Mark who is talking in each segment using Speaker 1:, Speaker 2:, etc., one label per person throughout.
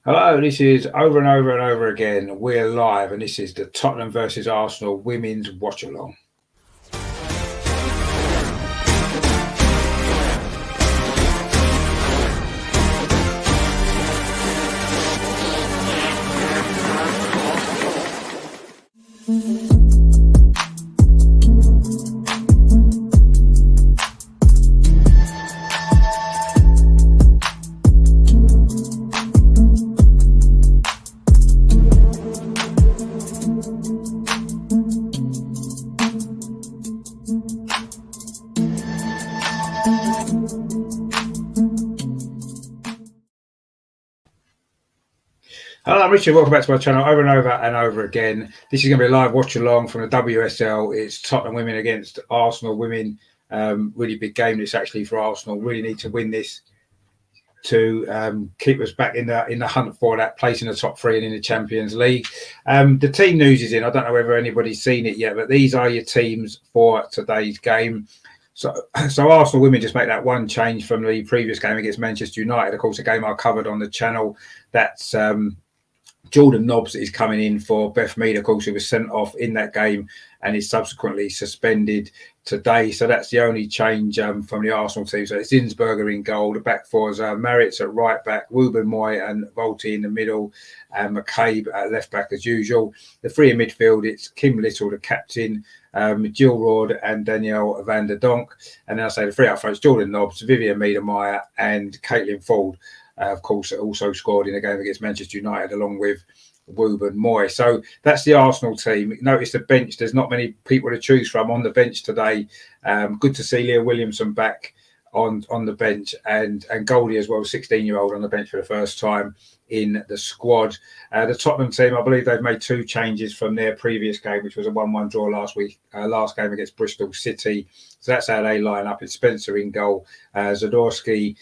Speaker 1: Hello, this is over and over and over again. We're live, and this is the Tottenham versus Arsenal women's watch-along. Hello, I'm Richard. Welcome back to my channel over and over and over again. This is going to be a live watch along from the WSL. It's Tottenham women against Arsenal women. Really big game this actually for Arsenal. Really need to win this to keep us back in the hunt for that place in the top three and in the Champions League. The team news is in. I don't know whether anybody's seen it yet, but these are your teams for today's game. So Arsenal women just make that one change from the previous game against Manchester United. Of course, a game I covered on the channel. That's Jordan Nobbs is coming in for Beth Mead. Of course, he was sent off in that game and is subsequently suspended today. So that's the only change from the Arsenal team. So it's Zinsberger in goal. The back four is Maritz at right back, Wooben Moy and Volti in the middle, and McCabe at left back as usual. The three in midfield, it's Kim Little, the captain, Jill Roord and Danielle van der Donk. And then I say the three up front, Jordan Nobbs, Vivian Miedemeijer and Caitlin Ford. Of course, also scored in a game against Manchester United along with Wooben Moy. So that's the Arsenal team. Notice the bench. There's not many people to choose from on the bench today. Good to see Leah Williamson back on the bench and Goldie as well, 16-year-old on the bench for the first time in the squad. The Tottenham team, I believe they've made two changes from their previous game, which was a 1-1 draw last game against Bristol City. So that's how they line up. It's Spencer in goal, Zadorsky,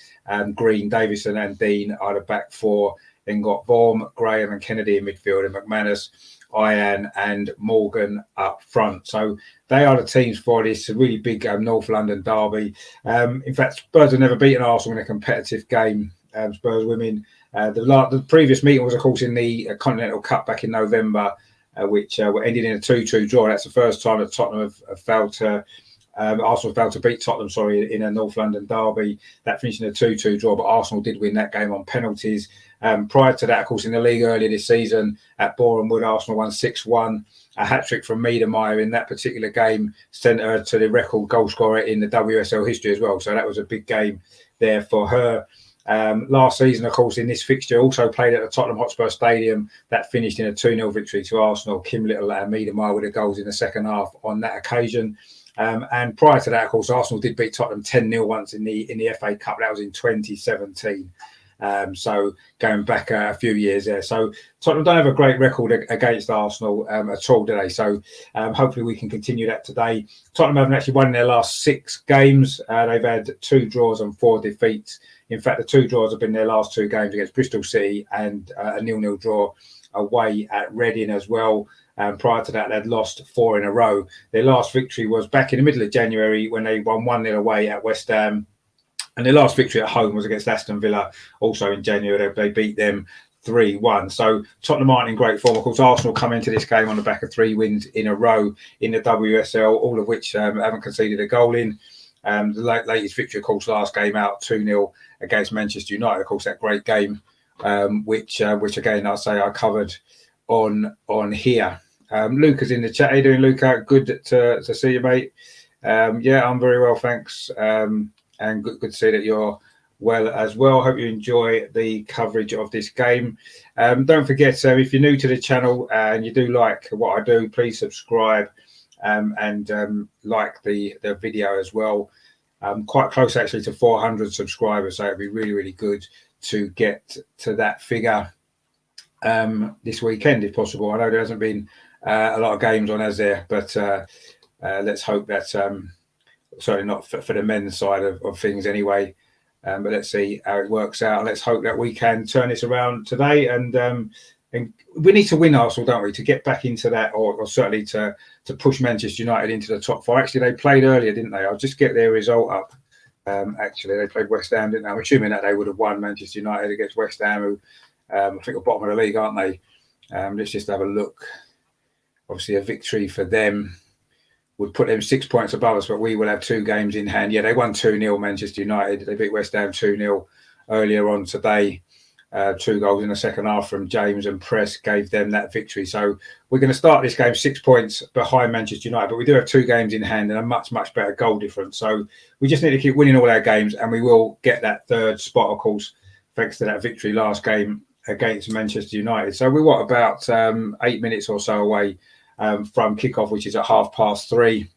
Speaker 1: Green, Davison and Dean are the back four. Then got Vorm, Graham and Kennedy in midfield, and McManus, Ian and Morgan up front. So they are the teams for this really big North London derby. In fact, Spurs have never beaten Arsenal in a competitive game. Spurs women. The previous meeting was, of course, in the Continental Cup back in November, which ended in a 2-2 draw. That's the first time that Tottenham have failed to. Arsenal failed to beat Tottenham, in a North London derby. That finished in a 2-2 draw, but Arsenal did win that game on penalties. Prior to that, of course, in the league earlier this season at Boreham Wood, Arsenal won 6-1. A hat-trick from Miedemeijer in that particular game sent her to the record goal scorer in the WSL history as well. So that was a big game there for her. Last season, of course, in this fixture, also played at the Tottenham Hotspur Stadium. That finished in a 2-0 victory to Arsenal. Kim Little and Miedemeijer with the goals in the second half on that occasion. And prior to that, of course, Arsenal did beat Tottenham 10-0 once in the FA Cup. That was in 2017. So going back a few years there. So Tottenham don't have a great record against Arsenal at all today. So hopefully we can continue that today. Tottenham haven't actually won in their last 6 games. They've had 2 draws and 4 defeats. In fact, the 2 draws have been their last 2 games against Bristol City and a 0-0 draw away at Reading as well. Prior to that, they'd lost 4 in a row. Their last victory was back in the middle of January when they won 1-0 away at West Ham. And their last victory at home was against Aston Villa, also in January. They beat them 3-1. So Tottenham aren't in great form. Of course, Arsenal come into this game on the back of 3 wins in a row in the WSL, all of which haven't conceded a goal in. The latest victory, of course, last game out 2-0 against Manchester United. Of course, that great game, which again I'll say I covered on here. Luca's in the chat. How you doing, Luca? Good to see you, mate. Yeah, I'm very well, thanks. And good to see that you're well as well. Hope you enjoy the coverage of this game. Don't forget, if you're new to the channel and you do like what I do, please subscribe and like the video as well. I'm quite close actually to 400 subscribers, so it'd be really, really good to get to that figure this weekend if possible. I know there hasn't been a lot of games on, as there, but let's hope that certainly not for the men's side of things anyway. But let's see how it works out. Let's hope that we can turn this around today. And we need to win Arsenal, don't we, to get back into that, or certainly to push Manchester United into the top 4. Actually, they played earlier, didn't they? I'll just get their result up. Actually, they played West Ham, didn't they? I'm assuming that they would have won Manchester United against West Ham, who I think at the bottom of the league, aren't they? Let's just have a look. Obviously, a victory for them would put them 6 points above us, but we will have 2 games in hand. Yeah, they won 2-0, Manchester United. They beat West Ham 2-0 earlier on today. 2 goals in the second half from James and Press gave them that victory. So we're going to start this game 6 points behind Manchester United, but we do have 2 games in hand and a much, much better goal difference. So we just need to keep winning all our games, and we will get that 3rd spot, of course, thanks to that victory last game against Manchester United. So we're about 8 minutes or so away from kickoff, which is at 3:30.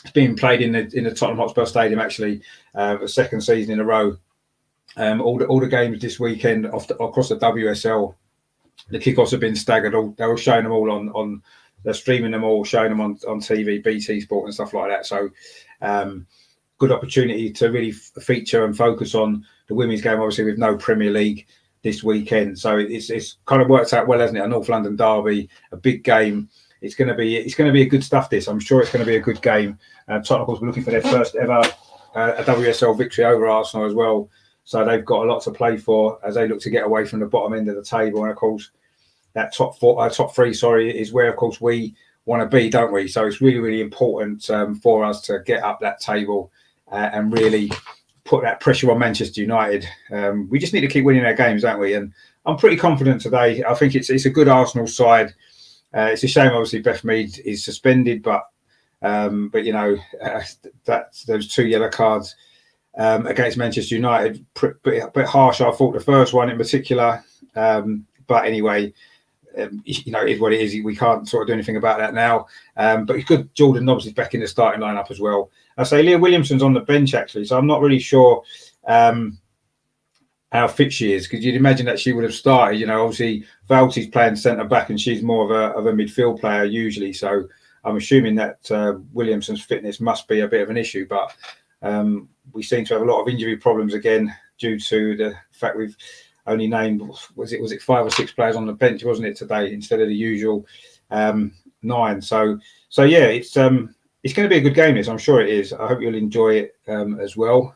Speaker 1: It's being played in the Tottenham Hotspur Stadium, actually, the 2nd season in a row. All the games this weekend across the WSL, the kickoffs have been staggered. They were showing them all on they're streaming them all, showing them on TV, BT Sport and stuff like that. So good opportunity to really feature and focus on the women's game, obviously with no Premier League this weekend. So it's kind of worked out well, hasn't it? A North London derby, a big game. It's going to be a good stuff. This, I'm sure, it's going to be a good game. Tottenham, of course, we're looking for their first ever a WSL victory over Arsenal as well. So they've got a lot to play for as they look to get away from the bottom end of the table. And of course, that top 3, is where, of course, we want to be, don't we? So it's really, really important for us to get up that table and really put that pressure on Manchester United. We just need to keep winning our games, don't we? And I'm pretty confident today. I think it's a good Arsenal side. It's a shame, obviously, Beth Mead is suspended, but you know, those 2 yellow cards against Manchester United, a bit harsh. I thought the first one in particular, but anyway, you know, it is what it is. We can't sort of do anything about that now. But it's good. Jordan Nobbs is back in the starting lineup as well. I say Leah Williamson's on the bench actually, so I'm not really sure how fit she is, because you'd imagine that she would have started. You know, obviously Valti's playing centre back, and she's more of a midfield player usually. So I'm assuming that Williamson's fitness must be a bit of an issue, but. We seem to have a lot of injury problems again due to the fact we've only named was it 5 or 6 players on the bench, wasn't it, today, instead of the usual 9. So yeah, it's going to be a good game. This, I'm sure it is. I hope you'll enjoy it as well.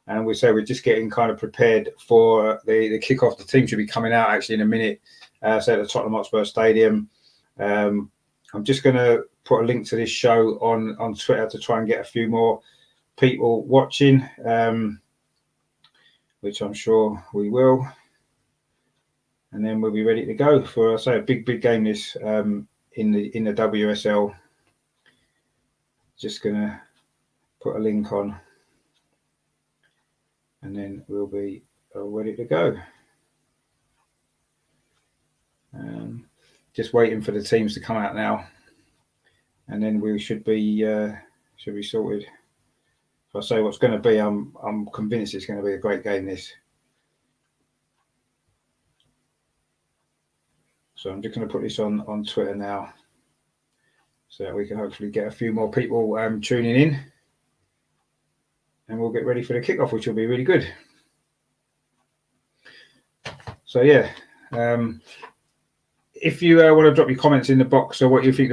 Speaker 1: And we're just getting kind of prepared for the kickoff. The team should be coming out actually in a minute. So at the Tottenham Hotspur Stadium. I'm just going to put a link to this show on Twitter to try and get a few more people watching, which I'm sure we will, and then we'll be ready to go for, I say, a big game this in the WSL. Just gonna put a link on, and then we'll be ready to go. Just waiting for the teams to come out now, and then we should be sorted. If I say what's going to be, I'm convinced it's going to be a great game, this. So I'm just going to put this on Twitter now, so that we can hopefully get a few more people tuning in, and we'll get ready for the kickoff, which will be really good. So yeah, if you want to drop your comments in the box or what you think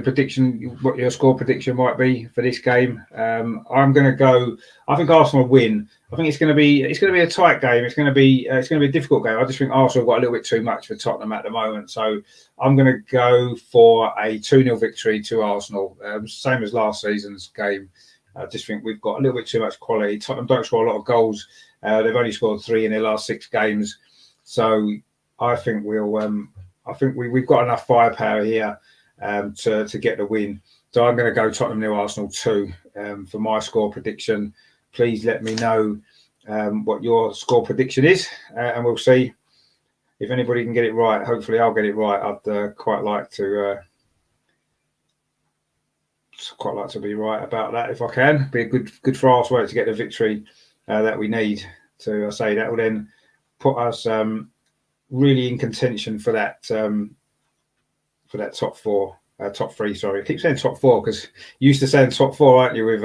Speaker 1: what your score prediction might be for this game, I'm going to go. I think Arsenal win. I think it's going to be a tight game. It's going to be a difficult game. I just think Arsenal got a little bit too much for Tottenham at the moment. So I'm going to go for a 2-0 victory to Arsenal, same as last season's game. I just think we've got a little bit too much quality. Tottenham don't score a lot of goals. They've only scored 3 in their last 6 games. So I think we've got enough firepower here to get the win. So I'm going to go Tottenham 0, Arsenal 2 for my score prediction. Please let me know what your score prediction is, and we'll see if anybody can get it right. Hopefully, I'll get it right. I'd quite like to be right about that if I can. Be a good for Arsenal to get the victory that we need. So I say that will then put us really in contention for that top 3. Sorry, I keep saying top 4 because you used to say top 4, aren't you, with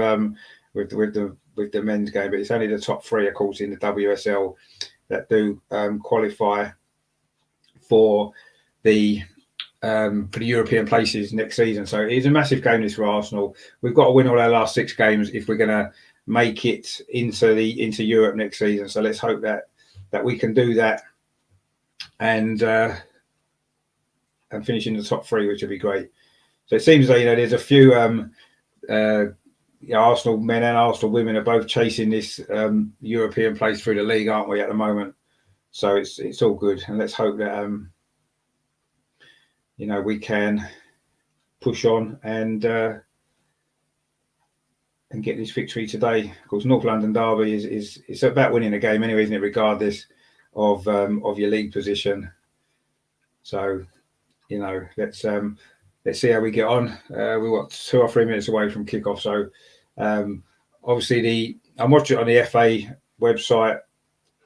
Speaker 1: the men's game? But it's only the top 3, of course, in the WSL that do qualify for the European places next season. So it's a massive game this for Arsenal. We've got to win all our last 6 games if we're going to make it into Europe next season. So let's hope that we can do that. and finish in the top three, which would be great. So it seems like there's a few Arsenal men and Arsenal women are both chasing this European place through the league, aren't we, at the moment? So it's all good, and let's hope that we can push on and get this victory today. Of course, North London derby is it's about winning a game anyway, isn't it? Regardless of your league position. So let's see how we get on. We're 2 or 3 minutes away from kickoff, so obviously I'm watching it on the FA website,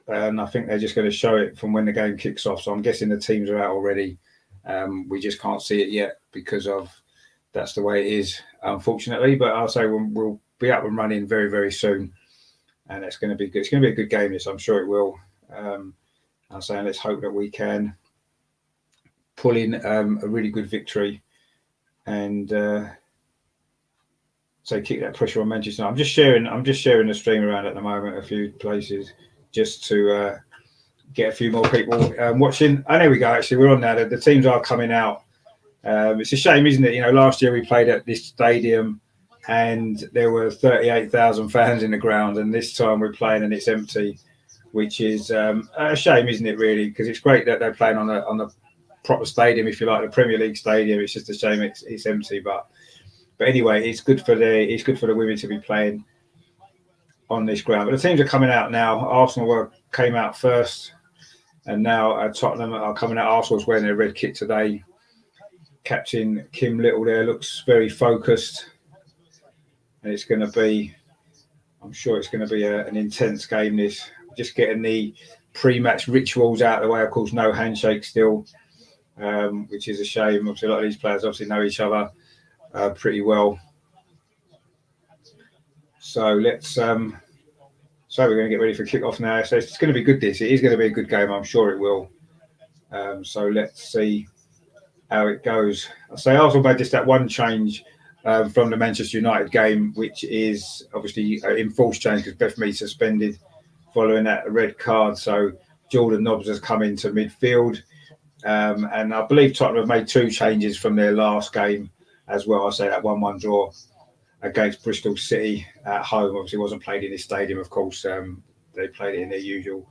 Speaker 1: and I think they're just going to show it from when the game kicks off. So I'm guessing the teams are out already. We just can't see it yet because of that's the way it is, unfortunately. But I'll say we'll be up and running very, very soon, and it's going to be good. It's going to be a good game, this. I'm sure it will. I'm saying let's hope that we can pull in a really good victory and keep that pressure on Manchester. I'm just sharing the stream around at the moment, a few places, just to get a few more people watching. And there we go. Actually, we're on now. The teams are coming out. It's a shame, isn't it? Last year we played at this stadium and there were 38,000 fans in the ground, and this time we're playing and it's empty, which is a shame, isn't it? Really, because it's great that they're playing on a proper stadium, if you like, the Premier League stadium. It's just a shame it's empty, but anyway, it's good for the women to be playing on this ground. But the teams are coming out now. Arsenal came out first, and now Tottenham are coming out. Arsenal's wearing their red kit today. Captain Kim Little there looks very focused, and it's going to be, I'm sure it's going to be an intense game. This, just getting the pre-match rituals out of the way. Of course, no handshake still, which is a shame. Obviously, a lot of these players obviously know each other pretty well. So let's. So we're going to get ready for kick-off now. So it's going to be good. It is going to be a good game. I'm sure it will. So let's see how it goes. I say Arsenal made just that one change from the Manchester United game, which is obviously enforced change because Beth Mead suspended following that red card. So Jordan Nobbs has come into midfield, and I believe Tottenham have made 2 changes from their last game as well. I say that 1-1 draw against Bristol City at home. Obviously, it wasn't played in this stadium, of course. They played it in their usual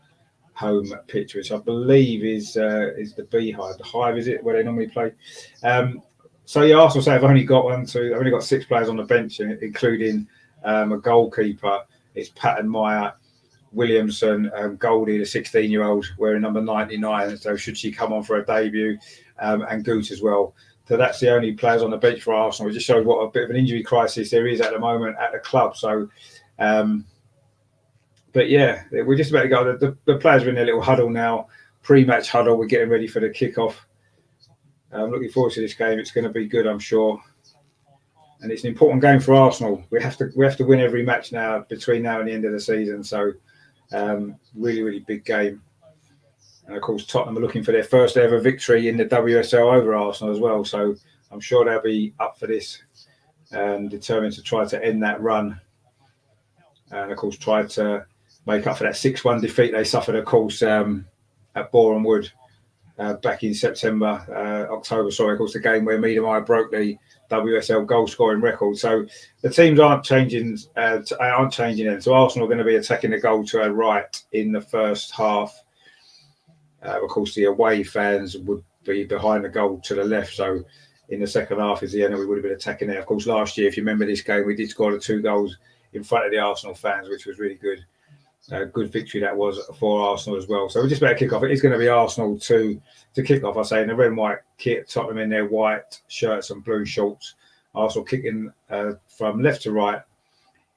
Speaker 1: home pitch, which I believe is the Beehive. The Hive, is it, where they normally play? So yeah, Arsenal say I've only got 6 players on the bench, including a goalkeeper. It's Patton Meyer, Williamson, Goldie, the 16-year-old, wearing number 99. So should she come on for a debut, and Goot as well. So that's the only players on the bench for Arsenal. It just shows what a bit of an injury crisis there is at the moment at the club. So, but yeah, we're just about to go. The players are in their little huddle now, pre-match huddle. We're getting ready for the kickoff. I'm looking forward to this game. It's going to be good, I'm sure. And it's an important game for Arsenal. We have to win every match now between now and the end of the season. So, really, really big game. And of course, Tottenham are looking for their first ever victory in the WSL over Arsenal as well. So I'm sure they'll be up for this and determined to try to end that run. And of course, try to make up for that 6-1 defeat they suffered, of course, at Boreham Wood back in October. Sorry, of course, the game where Miedemar broke the WSL goal scoring record. So the teams aren't changing them. So Arsenal are going to be attacking the goal to our right in the first half. Of course, the away fans would be behind the goal to the left. So in the second half is the end, we would have been attacking there. Of course, last year, if you remember this game, we did score the 2 goals in front of the Arsenal fans, which was really good. Good victory that was for Arsenal as well. So we're just about to kick off. It is going to be Arsenal to kick off, I say, in the red and white kit, Tottenham in their white shirts and blue shorts. Arsenal kicking from left to right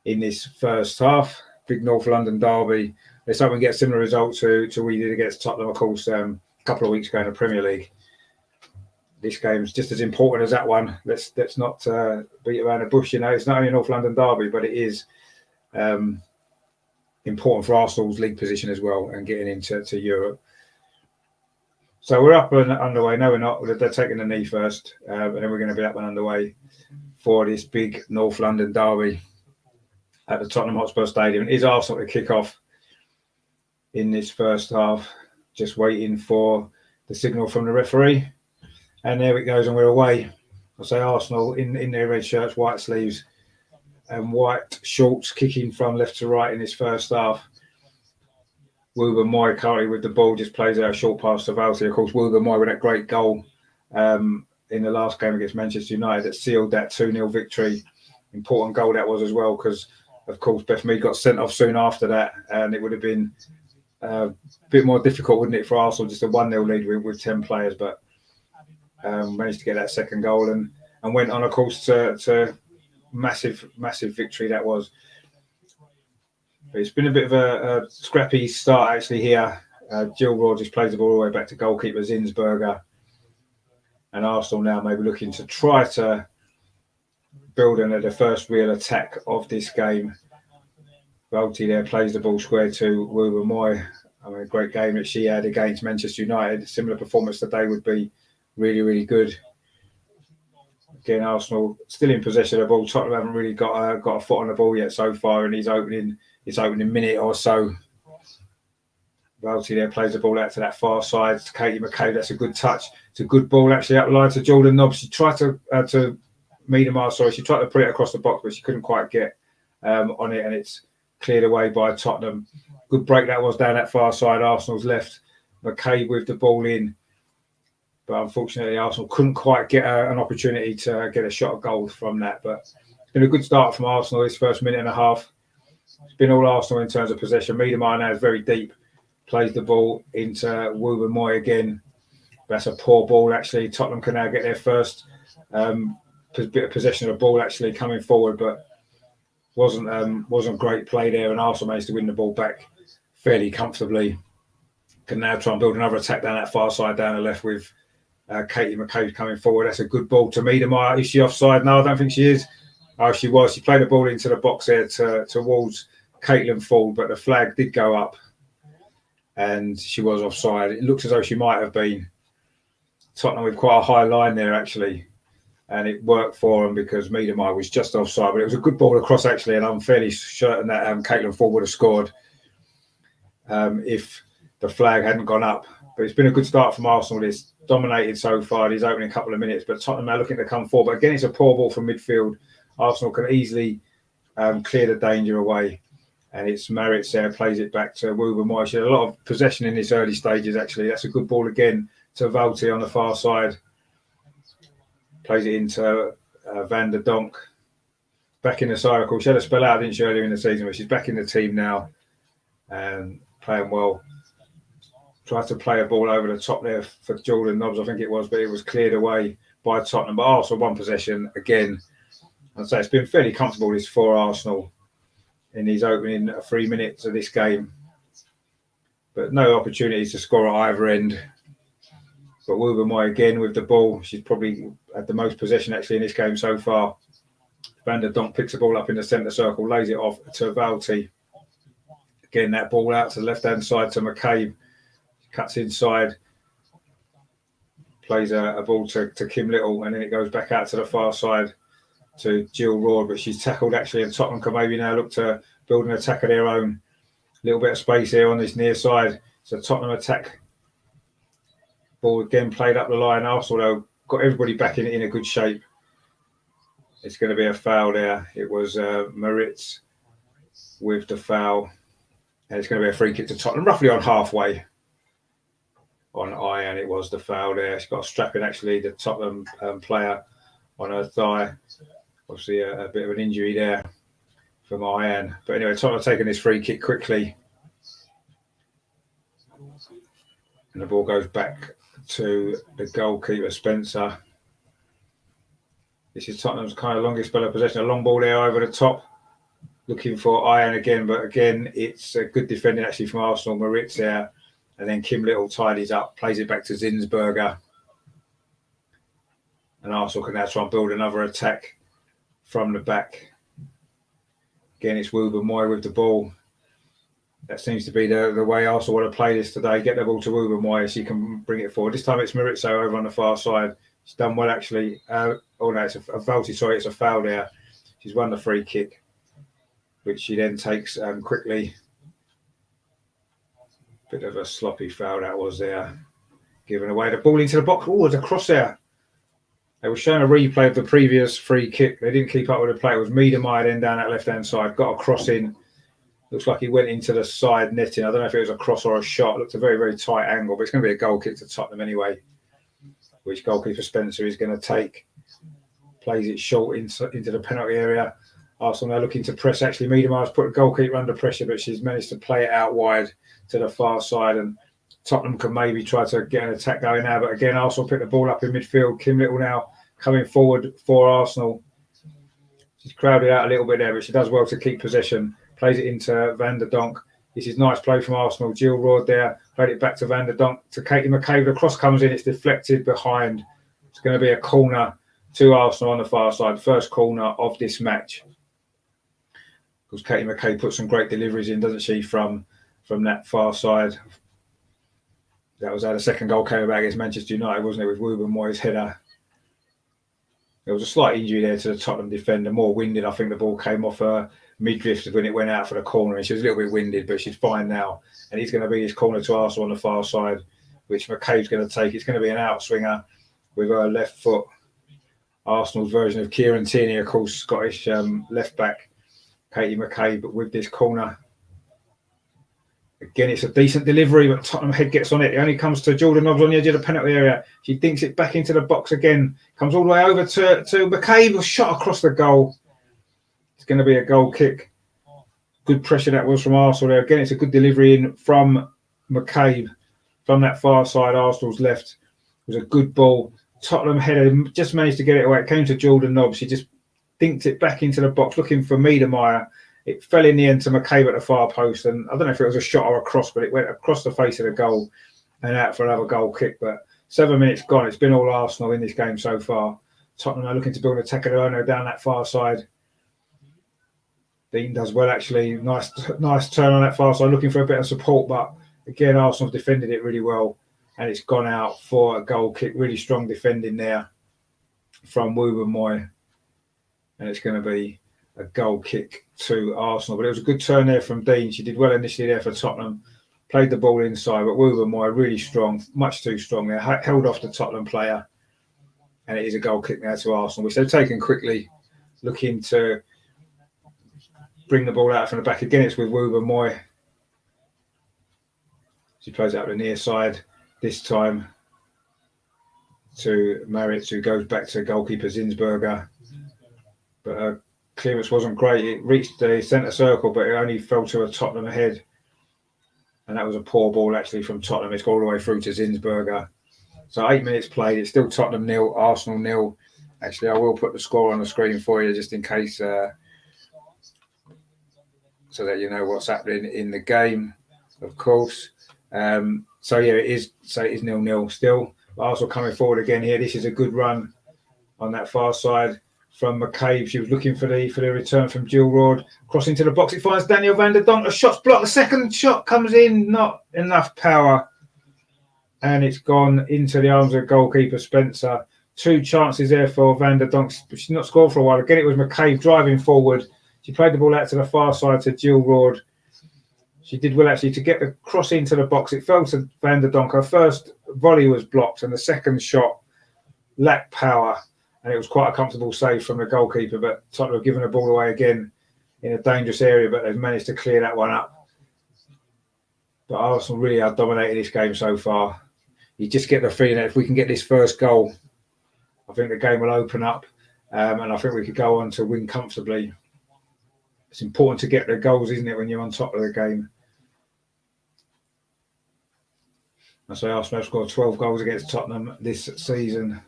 Speaker 1: in this first half. Big North London derby. Let's hope we get a similar result to we did against Tottenham, of course, a couple of weeks ago in the Premier League. This game's just as important as that one. Let's not beat around the bush. It's not only a North London derby, but it is important for Arsenal's league position as well and getting into Europe. So we're up and underway. No, we're not. They're taking the knee first, and then we're going to be up and underway for this big North London derby at the Tottenham Hotspur Stadium. It is Arsenal to kick off in this first half. Just waiting for the signal from the referee. And there it goes, and we're away. I say Arsenal in their red shirts, white sleeves, and white shorts, kicking from left to right in this first half. Wouba Moy currently with the ball, just plays out a short pass to Valty. Of course, Wouba Moy with that great goal in the last game against Manchester United that sealed that 2-0 victory. Important goal that was as well, because, of course, Beth Mead got sent off soon after that, and it would have been a bit more difficult, wouldn't it, for Arsenal, just a 1-0 lead with 10 players, but managed to get that second goal and went on, of course, to massive victory that was. But it's been a bit of a scrappy start actually here. Jill Rogers plays the ball all the way back to goalkeeper Zinsberger, and Arsenal now maybe looking to try to build on the first real attack of this game. Valty there plays the ball square to Wouba Moy. I mean, a great game that she had against Manchester United. Similar performance today would be really good. Again, Arsenal still in possession of the ball. Tottenham haven't really got a foot on the ball yet so far in his opening minute or so. Valty there plays the ball out to that far side to Katie McCabe. That's a good touch. It's a good ball actually up the line to Jordan Nobbs. She tried to Miedemar, she tried to put it across the box, but she couldn't quite get on it, and it's cleared away by Tottenham. Good break that was down that far side. Arsenal's left. McCabe with the ball in, but unfortunately Arsenal couldn't quite get an opportunity to get a shot of goal from that. But it's been a good start from Arsenal this first minute and a half. It's been all Arsenal in terms of possession. Miedemar now is very deep, plays the ball into Wouba Moy again. That's a poor ball actually. Tottenham can now get their first bit of possession of the ball actually coming forward, but wasn't great play there, and Arsenal managed to win the ball back fairly comfortably. Can now try and build another attack down that far side down the left with Katie McCabe coming forward. That's a good ball to Miedemar. Is she offside? No, I don't think she is. Oh, she was. She played the ball into the box there towards Caitlin Ford, but the flag did go up and she was offside. It looks as though she might have been. Tottenham with quite a high line there actually, and it worked for them because Miedemar was just offside, but it was a good ball across actually, and I'm fairly certain that Caitlin Ford would have scored if the flag hadn't gone up. But it's been a good start from Arsenal. It's dominated so far these opening couple of minutes, but Tottenham are looking to come forward. But again, it's a poor ball from midfield. Arsenal can easily clear the danger away, and it's Maritz there, plays it back to Wouba Moy. She had a lot of possession in this early stages actually. That's a good ball again to Valty on the far side. Plays it into Van der Donk. Back in the side, of course. She had a spell out, didn't she, earlier in the season, but she's back in the team now and playing well. Tried to play a ball over the top there for Jordan Nobbs, I think it was, but it was cleared away by Tottenham. But Arsenal one possession again. I'd say it's been fairly comfortable this for Arsenal in these opening 3 minutes of this game. But no opportunities to score at either end. But Wouba Moy again with the ball. She's probably had the most possession actually in this game so far. Van der Donk picks the ball up in the centre circle, lays it off to Valty. Again, that ball out to the left-hand side to McCabe. Cuts inside. Plays a ball to Kim Little, and then it goes back out to the far side to Jill Roard. But she's tackled actually, and Tottenham can maybe now look to build an attack of their own. A little bit of space here on this near side. So Tottenham attack. Ball again played up the line. Arsenal though got everybody back in a good shape. It's going to be a foul there. It was Maritz with the foul, and it's going to be a free kick to Tottenham, roughly on halfway on Ian. It was the foul there. She's got a strap in actually, the Tottenham player on her thigh. Obviously a bit of an injury there from Ian. But anyway, Tottenham taking this free kick quickly, and the ball goes back to the goalkeeper Spencer. This is Tottenham's kind of longest spell of possession. A long ball there over the top, looking for Ian again, but again it's a good defending actually from Arsenal. Maritz there, and then Kim Little tidies up, plays it back to Zinsberger, and Arsenal can now try and build another attack from the back. Again, it's Wouba Moy with the ball. That seems to be the way Arsenal want to play this today. Get the ball to Wouba Moy so she can bring it forward. This time it's Maritza over on the far side. She's done well actually. It's a Valty, sorry, it's a foul there. She's won the free kick, which she then takes quickly. Bit of a sloppy foul that was there. Giving away the ball into the box. Oh, there's a cross there. They were showing a replay of the previous free kick. They didn't keep up with the play. It was Miedemeier then down that left-hand side. Got a cross in. Looks like he went into the side netting. I don't know if it was a cross or a shot. It looked a very, very tight angle, but it's going to be a goal kick to Tottenham anyway, which goalkeeper Spencer is going to take. Plays it short into the penalty area. Arsenal now looking to press. Actually, Miedemeier's put the goalkeeper under pressure, but she's managed to play it out wide to the far side, and Tottenham can maybe try to get an attack going now. But again, Arsenal pick the ball up in midfield. Kim Little now coming forward for Arsenal. She's crowded out a little bit there, but she does well to keep possession. Plays it into Van der Donk. This is nice play from Arsenal. Jill Roord there. Played it back to Van der Donk to Katie McCabe. The cross comes in. It's deflected behind. It's going to be a corner to Arsenal on the far side. First corner of this match. Because Katie McCabe puts some great deliveries in, doesn't she, from that far side. That was how the second goal came about against Manchester United, wasn't it, with Wouben-Moyes' header. There was a slight injury there to the Tottenham defender, more winded. I think the ball came off her midriff when it went out for the corner, and she was a little bit winded, but she's fine now. And he's going to be this corner to Arsenal on the far side, which McCabe's going to take. It's going to be an outswinger with her left foot. Arsenal's version of Kieran Tierney, of course, Scottish left back, Katie McCabe, but with this corner. Again, it's a decent delivery, but Tottenham head gets on it. It only comes to Jordan Nobbs on the edge of the penalty area. She dinks it back into the box again. Comes all the way over to McCabe, shot across the goal. It's going to be a goal kick. Good pressure that was from Arsenal there. Again, it's a good delivery in from McCabe from that far side, Arsenal's left. It was a good ball. Tottenham header just managed to get it away. It came to Jordan Nobbs. She just dinked it back into the box, looking for Miedemeier. It fell in the end to McCabe at the far post, and I don't know if it was a shot or a cross, but it went across the face of the goal and out for another goal kick. But 7 minutes gone. It's been all Arsenal in this game so far. Tottenham are looking to build an attack of their own down that far side. Dean does well, actually. Nice turn on that far side, looking for a bit of support. But again, Arsenal defended it really well, and it's gone out for a goal kick. Really strong defending there from Wouben-Moyes, and it's going to be a goal kick to Arsenal. But it was a good turn there from Dean. She did well initially there for Tottenham. Played the ball inside, but Wouben-Moyes really strong, much too strong there. Held off the Tottenham player, and it is a goal kick now to Arsenal, which they've taken quickly, looking to bring the ball out from the back. Again, it's with Wouben-Moyes. She plays out the near side this time to Maritz, who goes back to goalkeeper Zinsberger. But her clearance wasn't great. It reached the centre circle, but it only fell to a Tottenham head. And that was a poor ball, actually, from Tottenham. It's all the way through to Zinsberger. So 8 minutes played. It's still Tottenham 0, Arsenal 0. Actually, I will put the score on the screen for you just in case, so that you know what's happening in the game, of course. So yeah, it is 0-0 still. Arsenal coming forward again here. This is a good run on that far side from McCabe. She was looking for the return from Jill Roord. Crossing to the box, it finds Daniel Van der Donk. A shot's blocked. The second shot comes in, not enough power, and it's gone into the arms of goalkeeper Spencer. 2 chances there for Van der Donk, but she's not scored for a while. Again, it was McCabe driving forward. She played the ball out to the far side to Jill Roord. She did well, actually, to get the cross into the box. It fell to Van der Donk. Her first volley was blocked, and the second shot lacked power, and it was quite a comfortable save from the goalkeeper. But Tottenham have given the ball away again in a dangerous area, but they've managed to clear that one up. But Arsenal really are dominating this game so far. You just get the feeling that if we can get this first goal, I think the game will open up, and I think we could go on to win comfortably. It's important to get the goals, isn't it, when you're on top of the game? I say Arsenal have scored 12 goals against Tottenham this season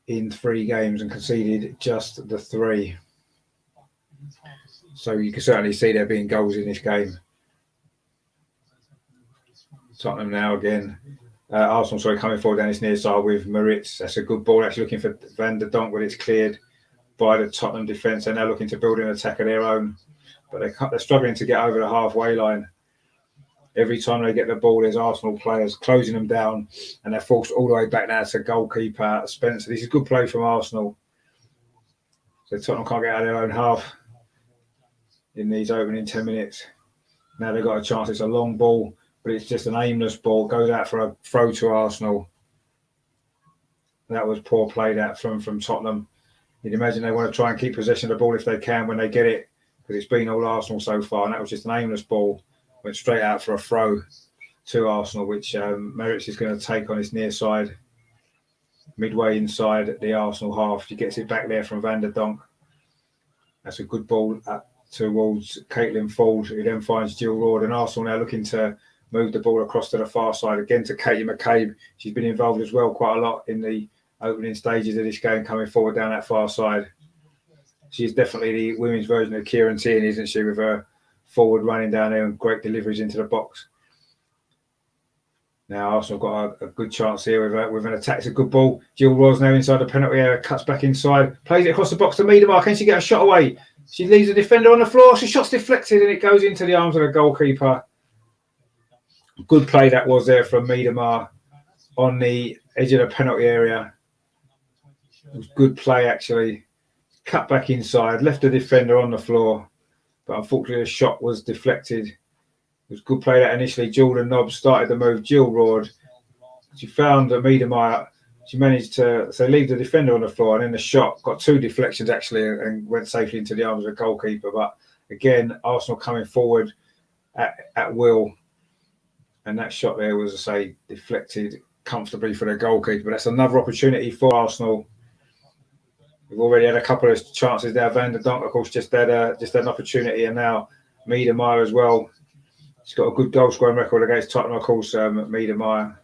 Speaker 1: in 3 games and conceded just the 3. So you can certainly see there being goals in this game. Tottenham now again. Arsenal, coming forward down this near side with Maritz. That's a good ball, actually looking for Van der Donk, but it's cleared by the Tottenham defence. They're now looking to build an attack of their own, but they're struggling to get over the halfway line. Every time they get the ball, there's Arsenal players closing them down, and they're forced all the way back now to goalkeeper Spencer. This is good play from Arsenal. So Tottenham can't get out of their own half in these opening 10 minutes. Now they've got a chance. It's a long ball but it's just an aimless ball. Goes out for a throw to Arsenal. That was poor play that from Tottenham. You'd imagine they want to try and keep possession of the ball if they can when they get it, because it's been all Arsenal so far, and that was just an aimless ball. Went straight out for a throw to Arsenal, which Merritt is going to take on his near side, midway inside the Arsenal half. He gets it back there from Van der Donk. That's a good ball towards Caitlin Ford, who then finds Jill Roord, and Arsenal now looking to move the ball across to the far side again to Katie McCabe. She's been involved as well quite a lot in the opening stages of this game, coming forward down that far side. She's definitely the women's version of Kieran Tierney, isn't she, with her forward running down there and great deliveries into the box. Now Arsenal got a good chance here with an attack. It's a good ball. Jill Roord's now inside the penalty area, cuts back inside, plays it across the box to Miedemar. Can she get a shot away? She leaves the defender on the floor. She shot's deflected and it goes into the arms of the goalkeeper. Good play that was there from Miedemar on the edge of the penalty area. It was good play actually. Cut back inside, left the defender on the floor, but unfortunately the shot was deflected. It was good play that initially. Jordan Nobbs started the move. Jill Roord, she found Miedemar. She managed to leave the defender on the floor, and then the shot got two deflections actually and went safely into the arms of the goalkeeper. But again, Arsenal coming forward at will, and that shot there was, I say, deflected comfortably for the goalkeeper. But that's another opportunity for Arsenal. We've already had a couple of chances there. Van der Donk, of course, just had an opportunity, and now Miedemar as well. She's got a good goal scoring record against Tottenham, of course, Miedemar.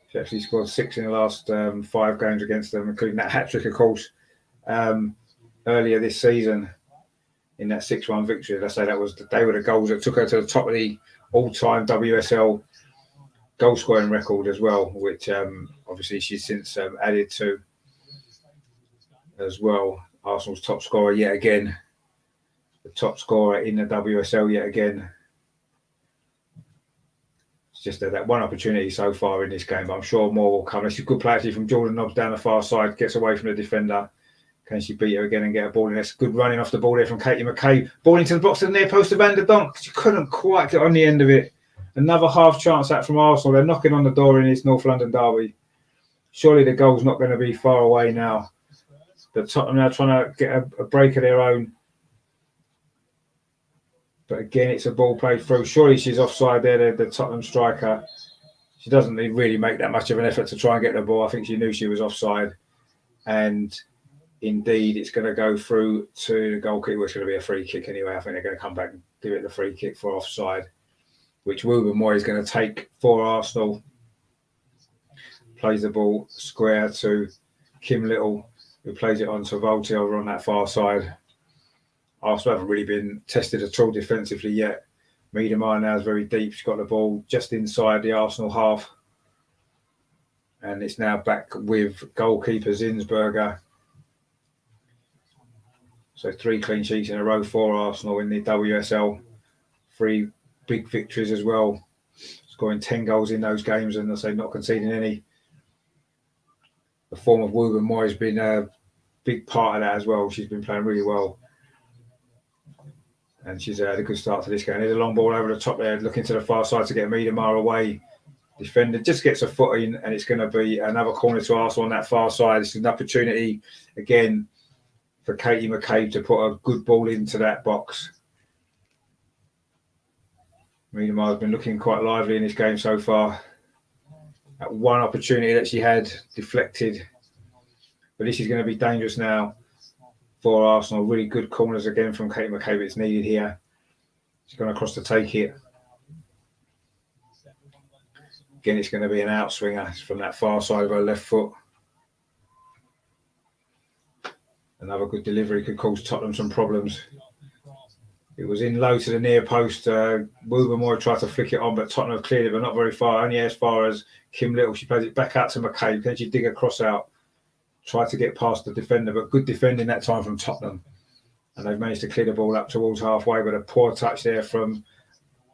Speaker 1: She actually scored 6 in the last 5 games against them, including that hat-trick, of course, earlier this season in that 6-1 victory. Let's say they were the goals that took her to the top of the all-time WSL goal scoring record as well, which obviously she's since added to as well. Arsenal's top scorer yet again, the top scorer in the WSL yet again. It's just that one opportunity so far in this game, but I'm sure more will come. It's a good play actually from Jordan Nobbs down the far side, gets away from the defender. Can she beat her again and get a ball in? That's good running off the ball there from Katie McCabe. Ball into the box to the near post of Van der Donk. She couldn't quite get on the end of it. Another half chance out from Arsenal. They're knocking on the door in this North London derby. Surely the goal's not going to be far away now. The Tottenham now trying to get a break of their own. But again, it's a ball played through. Surely she's offside there, the Tottenham striker. She doesn't really make that much of an effort to try and get the ball. I think she knew she was offside. And indeed, it's going to go through to the goalkeeper. It's going to be a free kick anyway. I think they're going to come back and give it the free kick for offside, which Ruben Moy is going to take for Arsenal. Plays the ball square to Kim Little, who plays it on to Volti over on that far side. Arsenal haven't really been tested at all defensively yet. Miedemar now is very deep. She's got the ball just inside the Arsenal half. And it's now back with goalkeeper Zinsberger. So 3 clean sheets in a row for Arsenal in the WSL. 3 big victories as well. Scoring 10 goals in those games and, I say, not conceding any. The form of Ruben Moy has been a big part of that as well. She's been playing really well. And she's had a good start to this game. There's a long ball over the top there, looking to the far side to get Miedemar away. Defender just gets a foot in, and it's going to be another corner to Arsenal on that far side. It's an opportunity, again, for Katie McCabe to put a good ball into that box. Miedemar has been looking quite lively in this game so far. That one opportunity that she had deflected. But this is going to be dangerous now for Arsenal. Really good corners again from Katie McCabe. It's needed here. She's gone across to take it. Again, it's going to be an outswinger from that far side of her left foot. Another good delivery could cause Tottenham some problems. It was in low to the near post. Ruben Moy tried to flick it on, but Tottenham have cleared it, but not very far. Only as far as Kim Little. She plays it back out to McCabe. Then she dig a cross out. Tried to get past the defender, but good defending that time from Tottenham. And they've managed to clear the ball up towards halfway, but a poor touch there from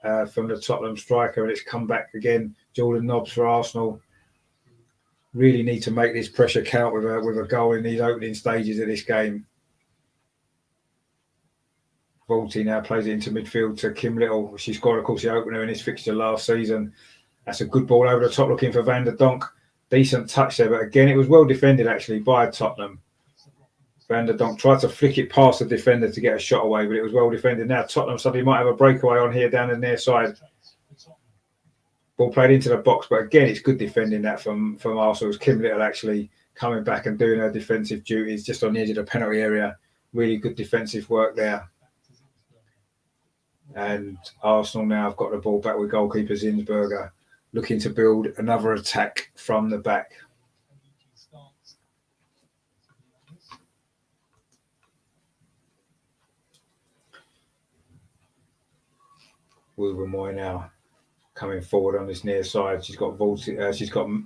Speaker 1: the Tottenham striker, and it's come back again. Jordan Nobbs for Arsenal. Really need to make this pressure count with a goal in these opening stages of this game. Vaulty now plays it into midfield to Kim Little. She scored, of course, the opener in this fixture last season. That's a good ball over the top, looking for Van der Donk. Decent touch there, but again, it was well defended actually by Tottenham. Van der Donk tried to flick it past the defender to get a shot away, but it was well defended. Now Tottenham suddenly might have a breakaway on here down the near side. Ball played into the box, but again, it's good defending that from Arsenal. Kim Little actually coming back and doing her defensive duties just on the edge of the penalty area. Really good defensive work there. And Arsenal now have got the ball back with goalkeeper Zinsberger, looking to build another attack from the back. Wilbermoy now coming forward on this near side. She's got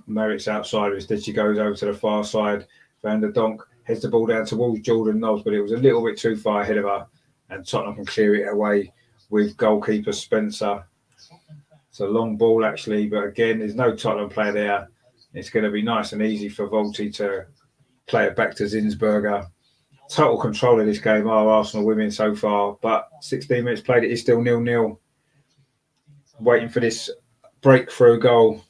Speaker 1: Merritt's outside. Instead, she goes over to the far side. Van der Donk heads the ball down towards Jordan Nobbs, but it was a little bit too far ahead of her, and Tottenham can clear it away with goalkeeper Spencer. It's a long ball actually, but again, there's no Tottenham player there. It's going to be nice and easy for Vaulty to play it back to Zinsberger. Total control of this game are Arsenal women so far, but 16 minutes played, it is still 0-0. Waiting for this breakthrough goal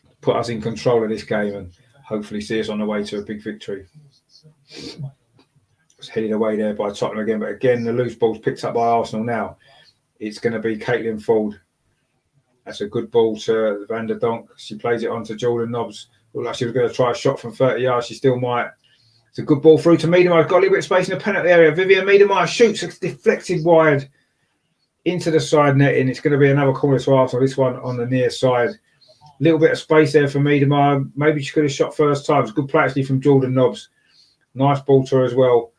Speaker 1: to put us in control of this game and hopefully see us on the way to a big victory. It's headed away there by Tottenham again, but again, the loose ball's picked up by Arsenal now. It's going to be Caitlin Ford. That's a good ball to Van der Donk. She plays it on to Jordan Nobbs. Looked like she was going to try a shot from 30 yards. She still might. It's a good ball through to Miedemar. Got a little bit of space in the penalty area. Vivian Miedemar shoots. It's deflected wide into the side netting. It's going to be another corner to Arsenal. This one on the near side. Little bit of space there for Miedemar. Maybe she could have shot first time. It's a good play actually from Jordan Nobbs. Nice ball to her as well.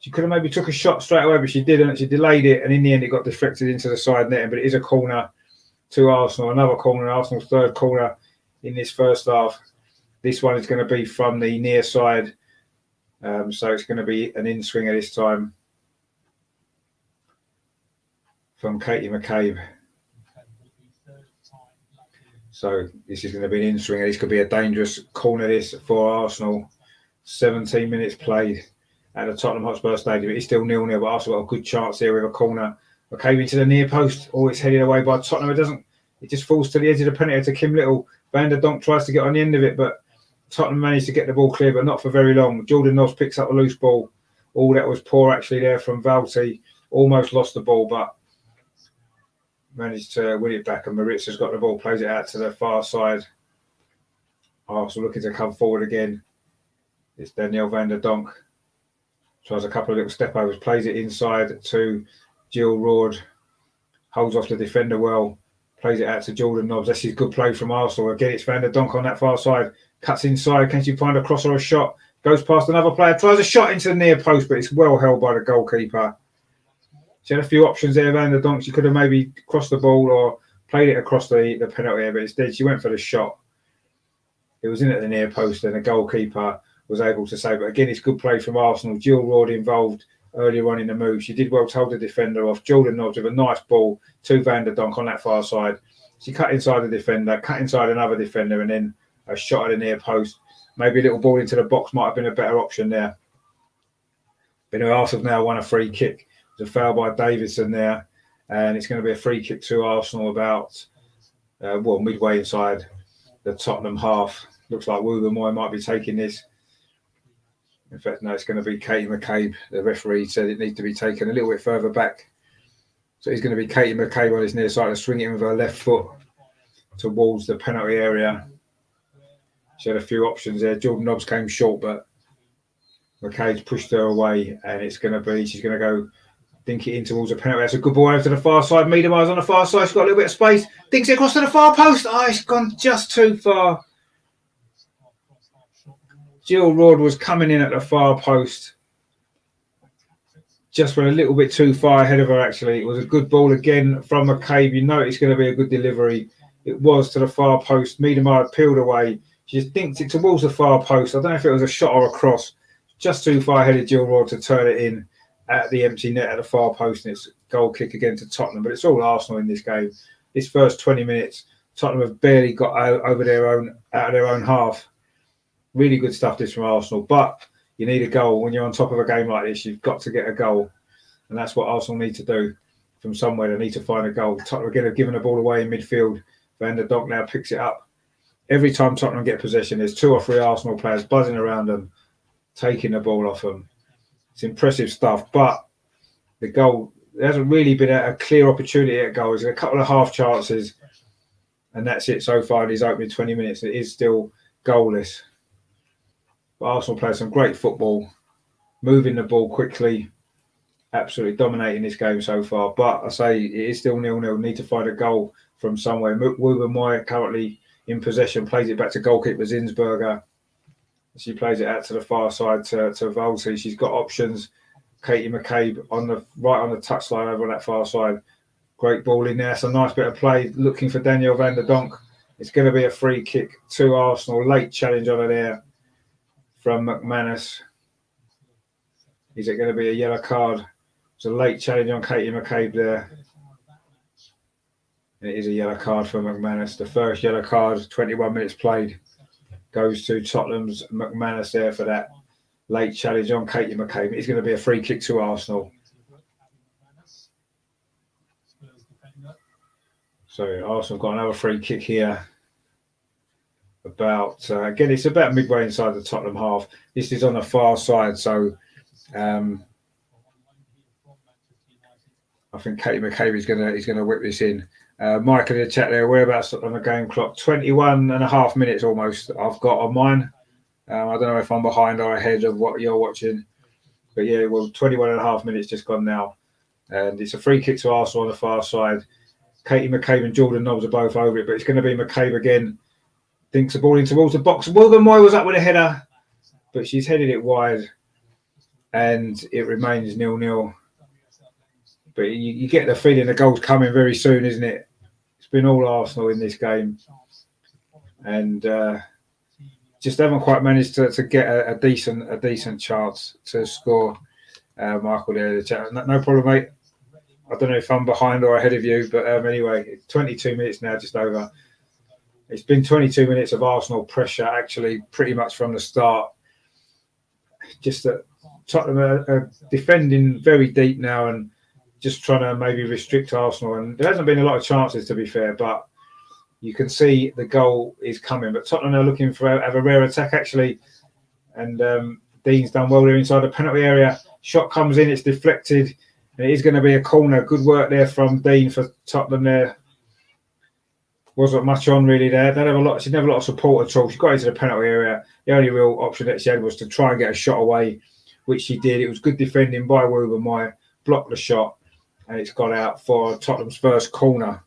Speaker 1: She could have maybe took a shot straight away, but she didn't. She delayed it, and in the end, it got deflected into the side netting. But it is a corner to Arsenal. Another corner, Arsenal's third corner in this first half. This one is going to be from the near side. So it's going to be an in-swinger this time from Katie McCabe. So this is going to be an in-swinger. This could be a dangerous corner this for Arsenal. 17 minutes played at the Tottenham Hotspur Stadium. It's still 0-0, but Arsenal got a good chance here with a corner. McCabe into the near post. Oh, it's headed away by Tottenham. It just falls to the edge of the penalty to Kim Little. Van der Donk tries to get on the end of it, but Tottenham managed to get the ball clear, but not for very long. Jordan Nobbs picks up a loose ball. Oh, that was poor actually there from Vaulty. Almost lost the ball, but managed to win it back, and Maritza's got the ball, plays it out to the far side. Arsenal looking to come forward again. It's Danielle Van der Donk. Tries a couple of little step overs, plays it inside to Jill Roord. Holds off the defender well. Plays it out to Jordan Nobbs. That's his good play from Arsenal. Again, it's Van der Donk on that far side. Cuts inside. Can she find a cross or a shot? Goes past another player. Tries a shot into the near post, but it's well held by the goalkeeper. She had a few options there, Van der Donk. She could have maybe crossed the ball or played it across the penalty area, but instead she went for the shot. It was in at the near post, and the goalkeeper was able to save it. Again, it's good play from Arsenal. Jill Roord involved earlier on in the move. She did well to hold the defender off. Jordan Nobbs with a nice ball to Van der Donk on that far side. She cut inside the defender, cut inside another defender, and then a shot at the near post. Maybe a little ball into the box might have been a better option there. But anyway, Arsenal now won a free kick. There's a foul by Davidson there, and it's going to be a free kick to Arsenal about midway inside the Tottenham half. Looks like Wilbermoy might be taking this. In fact, no, it's going to be Katie McCabe. The referee said it needs to be taken a little bit further back. So it's going to be Katie McCabe on his near side to swing it in with her left foot towards the penalty area. She had a few options there. Jordan Nobbs came short, but McCabe's pushed her away, and it's going to be, she's going to go dink it in towards the penalty. That's a good ball over to the far side. Miedemar's on the far side. She's got a little bit of space. Dinks it across to the far post. Oh, it's gone just too far. Jill Roord was coming in at the far post. Just went a little bit too far ahead of her, actually. It was a good ball again from McCabe. You know it's going to be a good delivery. It was to the far post. Miedemar peeled away. She just dinked it towards the far post. I don't know if it was a shot or a cross. Just too far ahead of Jill Roord to turn it in at the empty net at the far post. And it's a goal kick again to Tottenham. But it's all Arsenal in this game. This first 20 minutes, Tottenham have barely got out of their own half. Really good stuff this from Arsenal, but you need a goal when you're on top of a game like this. You've got to get a goal, and that's what Arsenal need to do. From somewhere, they need to find a goal. Tottenham again have given the ball away in midfield. Van der Donk now picks it up. Every time Tottenham get possession, there's 2 or 3 Arsenal players buzzing around them, taking the ball off them. It's impressive stuff, but the goal, there hasn't really been a clear opportunity at goal. There's a couple of half chances, and that's it so far in these opening 20 minutes. It is still goalless. But Arsenal play some great football, moving the ball quickly, absolutely dominating this game so far. But I say it is still 0-0. Need to find a goal from somewhere. Wouber Moy currently in possession, plays it back to goalkeeper Zinsberger. She plays it out to the far side to Volti. She's got options. Katie McCabe right on the touchline over on that far side. Great ball in there. It's a nice bit of play. Looking for Danielle van der Donk. It's going to be a free kick to Arsenal. Late challenge on her there from McManus. Is it going to be a yellow card? It's a late challenge on Katie McCabe there. It is a yellow card for McManus. The first yellow card, 21 minutes played, goes to Tottenham's McManus there for that late challenge on Katie McCabe. It's going to be a free kick to Arsenal. So Arsenal got another free kick here. Again, it's about midway inside the Tottenham half. This is on the far side, so I think Katie McCabe is going to whip this in. Michael in the chat there, whereabouts on the game clock? 21 and a half minutes almost I've got on mine. I don't know if I'm behind or ahead of what you're watching. But yeah, well, 21 and a half minutes just gone now. And it's a free kick to Arsenal on the far side. Katie McCabe and Jordan Nobbs are both over it, but it's going to be McCabe again. Dinks the ball in towards the box. Wilbur Moy was up with a header, but she's headed it wide. And it remains 0-0. But you get the feeling the goal's coming very soon, isn't it? It's been all Arsenal in this game. And just haven't quite managed to get a decent chance to score. Michael there in the chat. No problem, mate. I don't know if I'm behind or ahead of you, but anyway, 22 minutes now, just over. It's been 22 minutes of Arsenal pressure, actually, pretty much from the start. Just that Tottenham are defending very deep now and just trying to maybe restrict Arsenal. And there hasn't been a lot of chances, to be fair, but you can see the goal is coming. But Tottenham are looking for have a rare attack, actually. And Dean's done well there inside the penalty area. Shot comes in, it's deflected. And it is going to be a corner. Good work there from Dean for Tottenham there. Wasn't much on really there. She didn't have a lot of support at all. She got into the penalty area. The only real option that she had was to try and get a shot away, which she did. It was good defending by Wouber Moy. Blocked the shot. And it's gone out for Tottenham's first corner.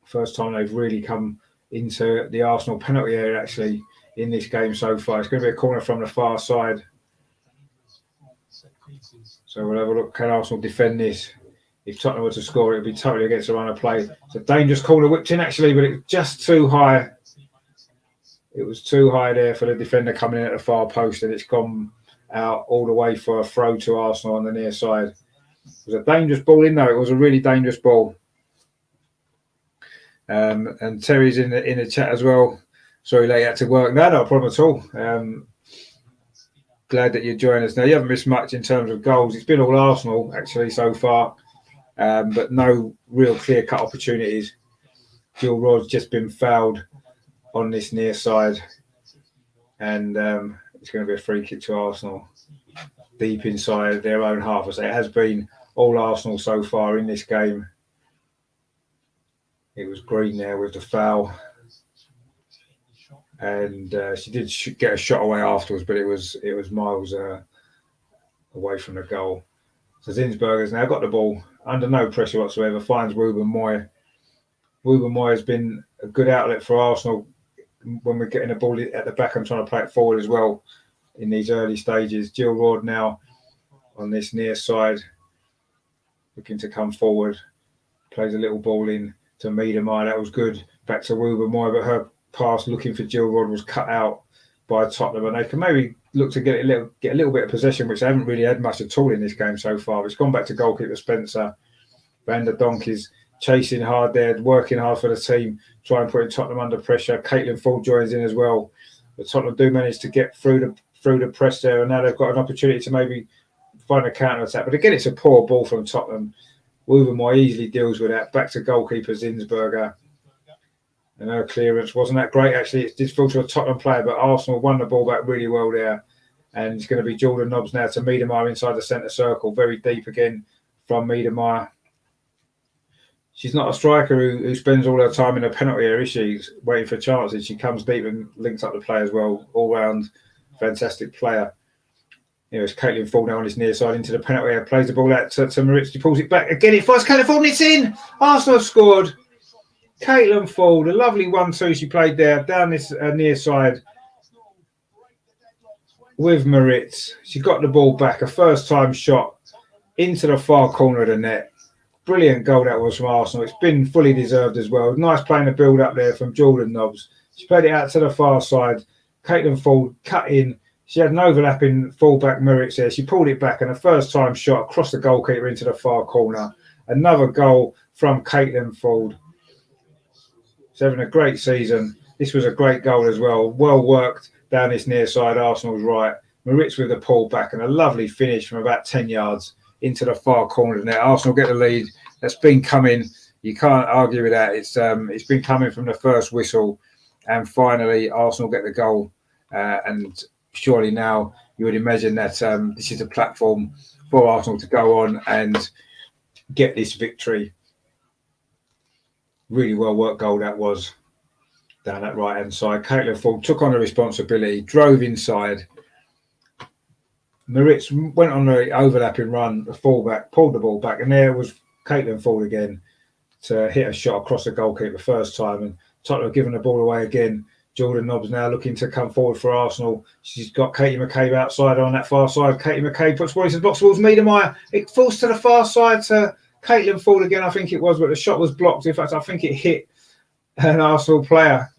Speaker 1: First time they've really come into the Arsenal penalty area, actually, in this game so far. It's going to be a corner from the far side. So we'll have a look. Can Arsenal defend this? If Tottenham were to score, it would be totally against the run of play. It's a dangerous corner whipped in, actually, but it's just too high. It was too high there for the defender coming in at the far post, and it's gone out all the way for a throw to Arsenal on the near side. It was a dangerous ball in, though. It was a really dangerous ball. And Terry's in the chat as well. Sorry, late out to work. No, not a problem at all. Glad that you're joining us. Now, you haven't missed much in terms of goals. It's been all Arsenal, actually, so far. But no real clear-cut opportunities. Jill Rod's just been fouled on this near side. And it's going to be a free kick to Arsenal. Deep inside their own half. I say it has been all Arsenal so far in this game. It was Green there with the foul. And she did get a shot away afterwards, but it was miles away from the goal. So Zinsberger's now got the ball under no pressure whatsoever, finds Wouber Moy. Wouber Moy has been a good outlet for Arsenal when we're getting the ball at the back and trying to play it forward as well in these early stages. Jill Rod now on this near side, looking to come forward, plays a little ball in to Miedemar. That was good. Back to Wouber Moy, but her pass looking for Jill Rod was cut out by Tottenham, and they can maybe look to get a little bit of possession, which they haven't really had much at all in this game so far. It's gone back to goalkeeper Spencer. Van der Donk is chasing hard there, working hard for the team, trying putting Tottenham under pressure. Caitlin Ford joins in as well. But Tottenham do manage to get through the press there, and now they've got an opportunity to maybe find a counter attack. But again, it's a poor ball from Tottenham. Wolvermoy easily deals with that. Back to goalkeeper Zinsberger. And her clearance wasn't that great, actually. It did fall to a Tottenham player, but Arsenal won the ball back really well there. And it's going to be Jordan Nobbs now to Miedemeier inside the centre circle. Very deep again from Miedemeier. She's not a striker who spends all her time in a penalty area, is she? Waiting for chances. She comes deep and links up the play as well. All-round fantastic player. It's Caitlin Ford now on his near side into the penalty area. Plays the ball out to Moritz. He pulls it back. Again, it finds Caitlin Ford and it's in. Arsenal have scored. Caitlin Ford, a lovely 1-2 she played there down this near side with Moritz. She got the ball back. A first-time shot into the far corner of the net. Brilliant goal that was from Arsenal. It's been fully deserved as well. Nice playing the build up there from Jordan Nobbs. She played it out to the far side. Caitlin Ford cut in. She had an overlapping fullback Moritz there. She pulled it back and a first time shot across the goalkeeper into the far corner. Another goal from Caitlin Ford. She's having a great season. This was a great goal as well. Well worked down this near side, Arsenal's right. Moritz with the pull back and a lovely finish from about 10 yards into the far corner of the net. Arsenal get the lead. That's been coming. You can't argue with that. It's been coming from the first whistle. And finally, Arsenal get the goal. And surely now you would imagine that this is a platform for Arsenal to go on and get this victory. Really well worked goal that was down that right hand side. Caitlin Ford took on the responsibility, drove inside. Moritz went on the overlapping run, the fullback, pulled the ball back, and there was Caitlin Ford again to hit a shot across the goalkeeper first time. And Tottenham giving the ball away again. Jordan Nobbs now looking to come forward for Arsenal. She's got Katie McCabe outside on that far side. Katie McCabe puts one into the box towards Miedemeier. It falls to the far side to Caitlin Ford again, I think it was, but the shot was blocked. In fact, I think it hit an Arsenal player.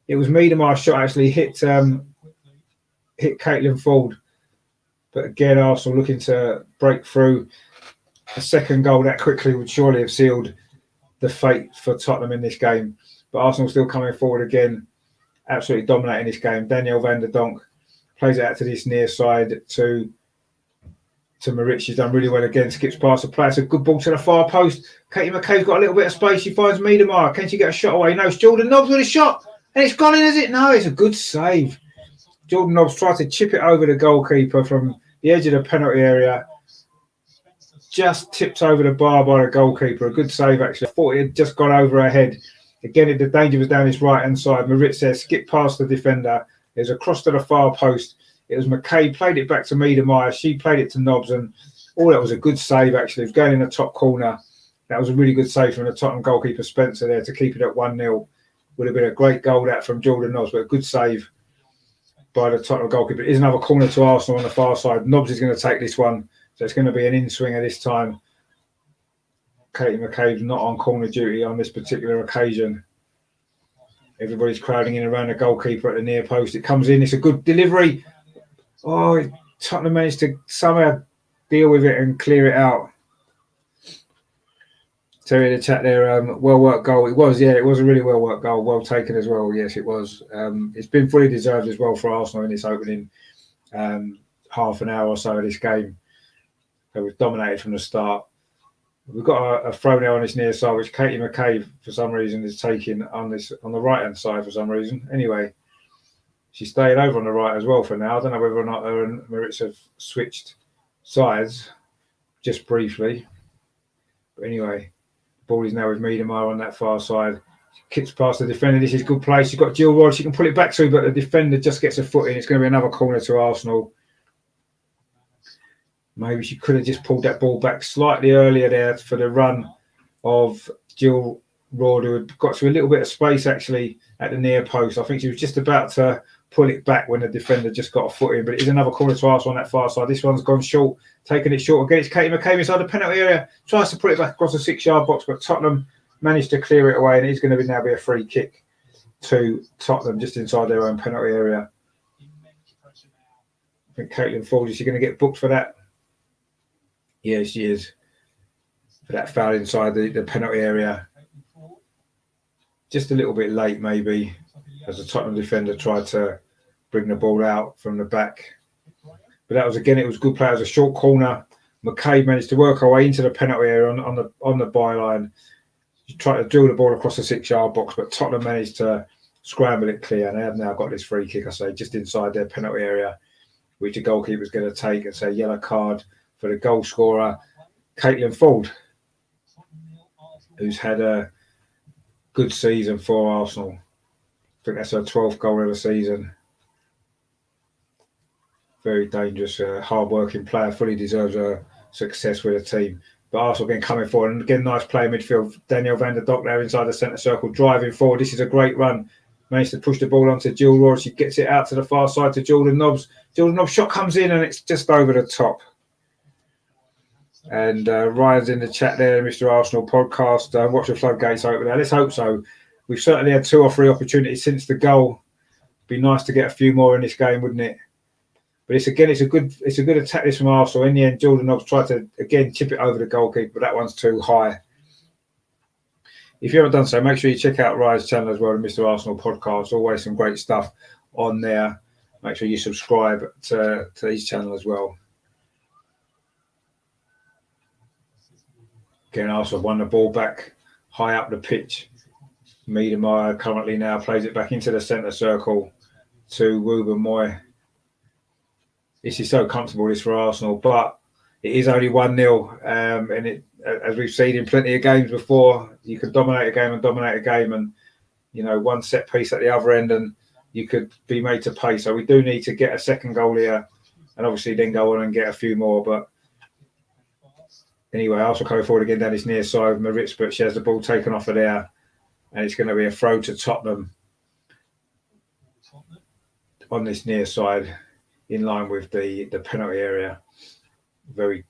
Speaker 1: It was Miedemeyer's shot actually hit Caitlin Ford. But again, Arsenal looking to break through. A second goal that quickly would surely have sealed the fate for Tottenham in this game. But Arsenal still coming forward again, absolutely dominating this game. Danielle van der Donk plays it out to this near side to Moritz. She's done really well again, skips past the player. It's a good ball to the far post. Katie McCabe's got a little bit of space. She finds Miedemeier. Can she get a shot away? No, it's Jordan Nobbs with a shot. And it's gone in, is it? No, it's a good save. Jordan Nobbs tried to chip it over the goalkeeper from the edge of the penalty area. Just tips over the bar by the goalkeeper. A good save, actually. I thought it had just gone over her head. Again, the danger was down his right-hand side. Moritz there skipped past the defender. It was across to the far post. It was McCabe, played it back to Miedemeier. She played it to Nobbs, and all that was a good save, actually. It was going in the top corner. That was a really good save from the Tottenham goalkeeper, Spencer, there to keep it at 1-0. Would have been a great goal that from Jordan Nobbs, but a good save by the Tottenham goalkeeper. It is another corner to Arsenal on the far side. Nobbs is going to take this one, so it's going to be an in-swinger this time. Katie McCabe's not on corner duty on this particular occasion. Everybody's crowding in around the goalkeeper at the near post. It comes in. It's a good delivery. Oh, Tottenham managed to somehow deal with it and clear it out. Terry in the chat there, well-worked goal. It was a really well-worked goal. Well taken as well. Yes, it was. It's been fully deserved as well for Arsenal in this opening half an hour or so of this game. It was dominated from the start. We've got a throw now on this near side, which Katie McCabe, for some reason, is taking on the right-hand side for some reason. Anyway, she's staying over on the right as well for now. I don't know whether or not her and Moritz have switched sides just briefly. But anyway, the ball is now with Miedemeier on that far side. She kicks past the defender. This is good play. She's got Jill Rod. She can pull it back to, but the defender just gets a foot in. It's going to be another corner to Arsenal. Maybe she could have just pulled that ball back slightly earlier there for the run of Jill Rod, who had got to a little bit of space actually at the near post. I think she was just about to pull it back when the defender just got a foot in. But it is another corner to Arsenal on that far side. This one's gone short, taking it short again. It's Katie McCabe inside the penalty area. Tries to put it back across the 6-yard box, but Tottenham managed to clear it away. And it's going to now be a free kick to Tottenham just inside their own penalty area. I think Caitlin Ford, is she going to get booked for that? Yeah, she is. For that foul inside the penalty area. Just a little bit late, maybe, as the Tottenham defender tried to bring the ball out from the back. But that was, again, it was good play. It was a short corner. McCabe managed to work her way into the penalty area on the byline. She tried to drill the ball across the 6-yard box, but Tottenham managed to scramble it clear. And they have now got this free kick, I say, just inside their penalty area, which the goalkeeper's going to take and say yellow card for the goal scorer, Caitlin Ford, who's had a good season for Arsenal. I think that's her 12th goal of the season. Very dangerous, hard-working player, fully deserves her success with the team. But Arsenal again coming forward, and again, nice play in midfield. Danielle van der Donk there inside the centre circle, driving forward. This is a great run. Managed to push the ball onto Jill Roard. She gets it out to the far side to Jordan Nobbs. Jordan Nobbs' shot comes in, and it's just over the top. And Ryan's in the chat there, Mr. Arsenal podcast. Watch the floodgates open there. Let's hope so. We've certainly had 2 or 3 opportunities since the goal. Be nice to get a few more in this game, wouldn't it? But it's a good attack this from Arsenal. In the end, Jordan Nobbs tried to again chip it over the goalkeeper, but that one's too high. If you haven't done so, make sure you check out Ryan's channel as well, the Mr. Arsenal podcast. Always some great stuff on there. Make sure you subscribe to his channel as well. Again, Arsenal won the ball back high up the pitch. Miedemeier currently now plays it back into the centre circle to Ruben Moy. This is so comfortable, this for Arsenal, but it is only 1-0. And it, as we've seen in plenty of games before, you can dominate a game and, you know, one set piece at the other end and you could be made to pay. So we do need to get a second goal here and obviously then go on and get a few more. But anyway, Arsenal coming forward again down this near side of Maritz, but she has the ball taken off of there and it's going to be a throw to Tottenham on this near side, in line with the penalty area, very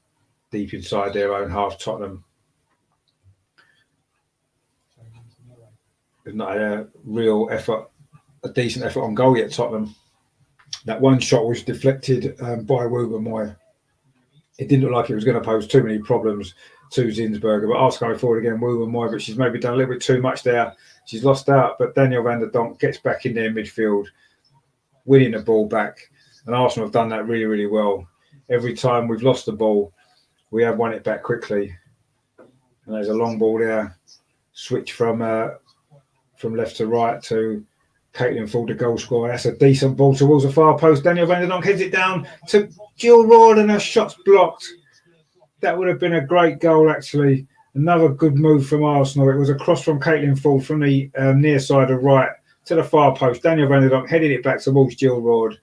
Speaker 1: deep inside their own half. Tottenham. They've not had a real effort, a decent effort on goal yet, Tottenham. That one shot was deflected by Ruben Moy. It didn't look like it was going to pose too many problems to Zinsberger, but Arsenal going forward again, Ruben Moy, but she's maybe done a little bit too much there. She's lost out, but Danielle van der Donk gets back in there midfield, winning the ball back. And Arsenal have done that really, really well. Every time we've lost the ball, we have won it back quickly. And there's a long ball there. Switch from left to right to Caitlin Ford, the goal scorer. That's a decent ball towards the far post. Danielle van der Donk heads it down to Jill Roard and her shot's blocked. That would have been a great goal, actually. Another good move from Arsenal. It was a cross from Caitlin Ford from the near side of right to the far post. Danielle van der Donk headed it back towards Jill Roard.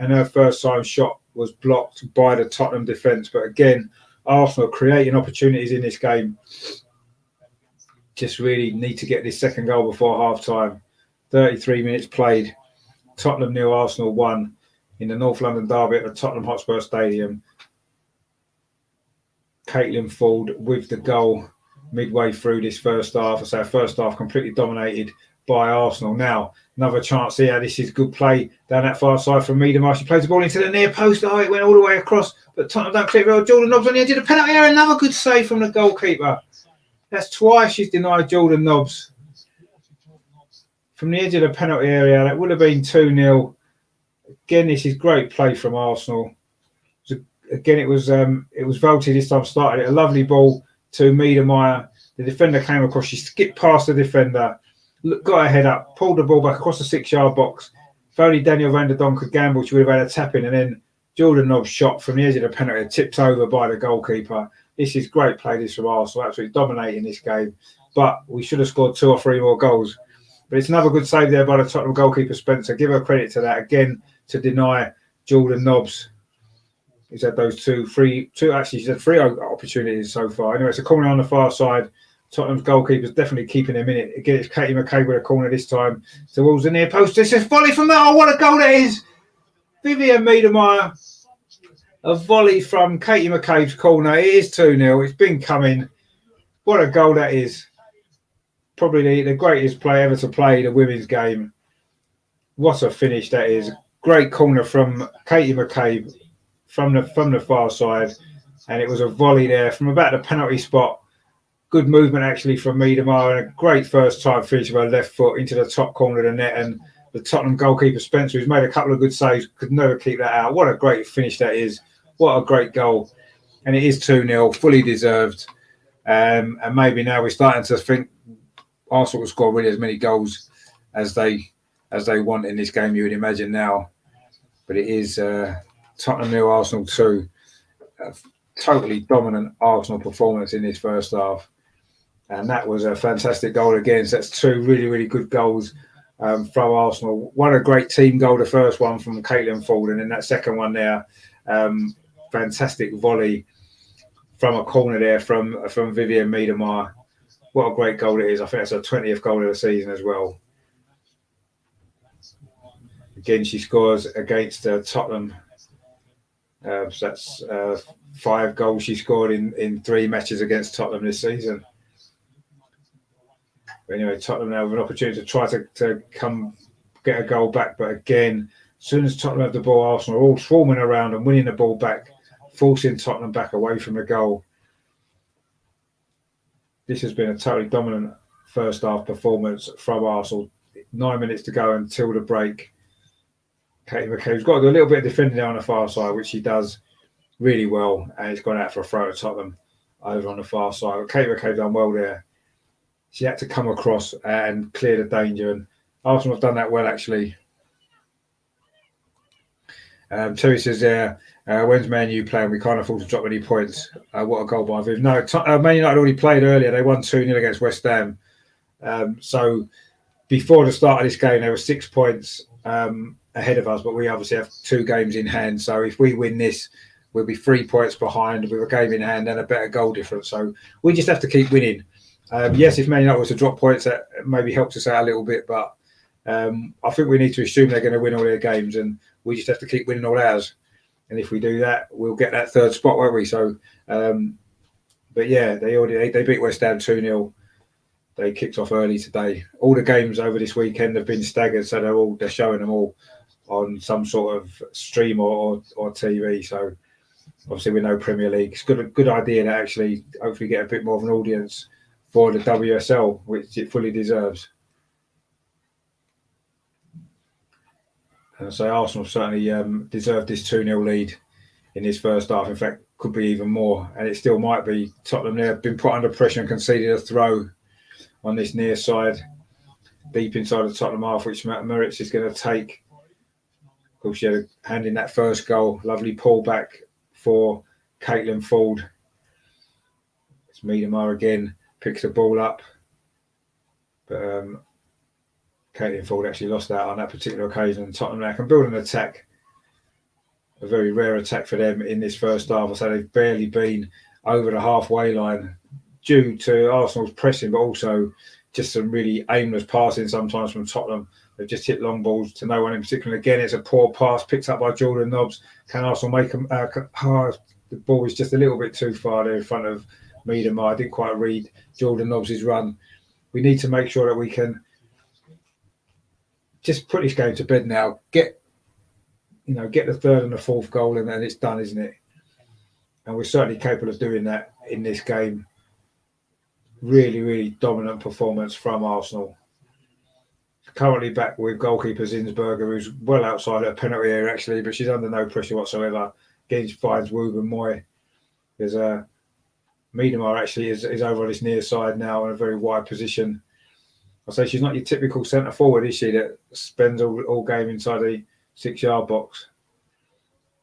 Speaker 1: And her first time shot was blocked by the Tottenham defence. But again, Arsenal creating opportunities in this game. Just really need to get this second goal before half-time. 33 minutes played. Tottenham 0, Arsenal 1 in the North London derby at the Tottenham Hotspur Stadium. Caitlin Ford with the goal midway through this first half. I say first half completely dominated by Arsenal. Now, another chance here. This is good play down that far side from Miedemeier. She plays the ball into the near post. Oh, it went all the way across, but Tottenham don't clear it well. Jordan Nobbs on the edge of the penalty area. Another good save from the goalkeeper. That's twice she's denied Jordan Nobbs. From the edge of the penalty area, that would have been 2-0. Again, this is great play from Arsenal. Again, it was Volti this time started it. A lovely ball to Miedemeier. The defender came across. She skipped past the defender. Got her head up, pulled the ball back across the 6-yard box. If only Danielle van der Donk could gamble, she would have had a tap in. And then Jordan Nobbs' shot from the edge of the penalty, tipped over by the goalkeeper. This is great play, this from Arsenal, absolutely dominating this game. But we should have scored 2 or 3 more goals. But it's another good save there by the Tottenham goalkeeper, Spencer. Give her credit to that. Again, to deny Jordan Nobbs. He's had those she's had 3 opportunities so far. Anyway, it's a corner on the far side. Tottenham's goalkeeper's definitely keeping him in it. Again, it's Katie McCabe with a corner this time towards the near post. This is volley from that. Oh, what a goal that is! Vivian Miedemeier. A volley from Katie McCabe's corner. It is 2-0. It's been coming. What a goal that is. Probably the greatest play ever to play the women's game. What a finish that is. Great corner from Katie McCabe from the far side. And it was a volley there from about the penalty spot. Good movement, actually, from Miedemeier, and a great first-time finish of her left foot into the top corner of the net. And the Tottenham goalkeeper Spencer, who's made a couple of good saves, could never keep that out. What a great finish that is. What a great goal. And it is 2-0, fully deserved. And maybe now we're starting to think Arsenal will score really as many goals as they want in this game, you would imagine now. But it is Tottenham 0, Arsenal 2. A totally dominant Arsenal performance in this first half. And that was a fantastic goal again. So that's two really, really good goals from Arsenal. One a great team goal, the first one from Caitlin Ford, and then that second one there, fantastic volley from a corner there from Vivian Miedemar. What a great goal it is. I think that's her 20th goal of the season as well. Again, she scores against Tottenham. So that's 5 goals she scored in 3 matches against Tottenham this season. But anyway, Tottenham now have an opportunity to try to come get a goal back. But again, as soon as Tottenham have the ball, Arsenal are all swarming around and winning the ball back, forcing Tottenham back away from the goal. This has been a totally dominant first half performance from Arsenal. 9 minutes to go until the break. Katie McCabe's got to do a little bit of defending there on the far side, which she does really well. And it's gone out for a throw to Tottenham over on the far side. But Katie McCabe done well there. She had to come across and clear the danger. And Arsenal have done that well, actually. Terry says there, when's Man U playing? We can't afford to drop any points. What a goal by Viv. No, Man United already played earlier. They won 2-0 against West Ham. So before the start of this game, they were 6 points ahead of us, but we obviously have 2 games in hand. So if we win this, we'll be 3 points behind with a game in hand and a better goal difference. So we just have to keep winning. Yes, if Man United was to drop points, that maybe helps us out a little bit, but I think we need to assume they're going to win all their games, and we just have to keep winning all ours. And if we do that, we'll get that 3rd spot, won't we? So, but yeah, they beat West Ham 2-0. They kicked off early today. All the games over this weekend have been staggered, so they're showing them all on some sort of stream or TV. So obviously we know Premier League. It's a good idea to actually hopefully get a bit more of an audience for the WSL, which it fully deserves. And so Arsenal certainly deserved this 2-0 lead in this first half. In fact, could be even more, and it still might be. Tottenham there have been put under pressure and conceded a throw on this near side, deep inside the Tottenham half, which Meritz is going to take. Of course, she had a hand in that first goal. Lovely pull back for Caitlin Ford. It's Miedemar again, picks the ball up. But Caitlin Ford actually lost out on that particular occasion. And Tottenham now can build an attack. A very rare attack for them in this first half. I say they've barely been over the halfway line due to Arsenal's pressing, but also just some really aimless passing sometimes from Tottenham. They've just hit long balls to no one in particular. Again, it's a poor pass picked up by Jordan Nobbs. Can Arsenal make them? The ball is just a little bit too far there in front of Miedemar. I didn't quite read Jordan Nobbs' run. We need to make sure that we can just put this game to bed now. Get the 3rd and the 4th goal, and then it's done, isn't it? And we're certainly capable of doing that in this game. Really, really dominant performance from Arsenal. Currently back with goalkeeper Zinsberger, who's well outside her penalty area, actually, but she's under no pressure whatsoever. Again, she finds Wooben Moy. There's Miedemar actually is over on this near side now in a very wide position. I say she's not your typical centre forward, is she, that spends all game inside the 6-yard box.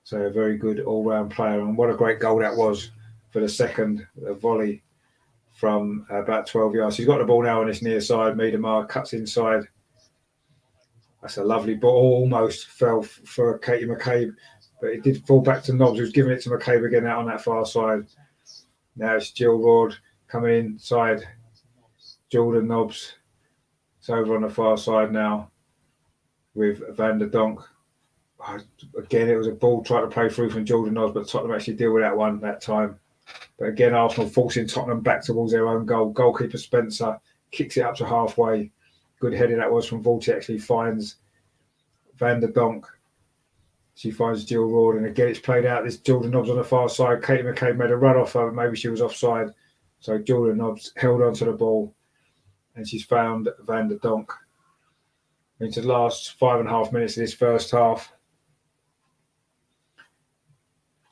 Speaker 1: So a very good all-round player, and what a great goal that was for the second volley from about 12 yards. She's got the ball now on this near side. Miedemar cuts inside. That's a lovely ball. Almost fell for Katie McCabe, but it did fall back to Nobbs, who's giving it to McCabe again out on that far side. Now it's Jill Ward coming inside. Jordan Nobbs. It's over on the far side now with Van der Donk. Again, it was a ball trying to play through from Jordan Nobbs, but Tottenham actually deal with that one that time. But again, Arsenal forcing Tottenham back towards their own goal. Goalkeeper Spencer kicks it up to halfway. Good header that was from Vaulty. Actually finds Van der Donk. She finds Jill Ward, and again it's played out. This Jordan Nobbs on the far side. Katie McCabe made a run off her. Maybe she was offside. So Jordan Nobbs held onto the ball, and she's found Van der Donk. into the last 5.5 minutes of this first half.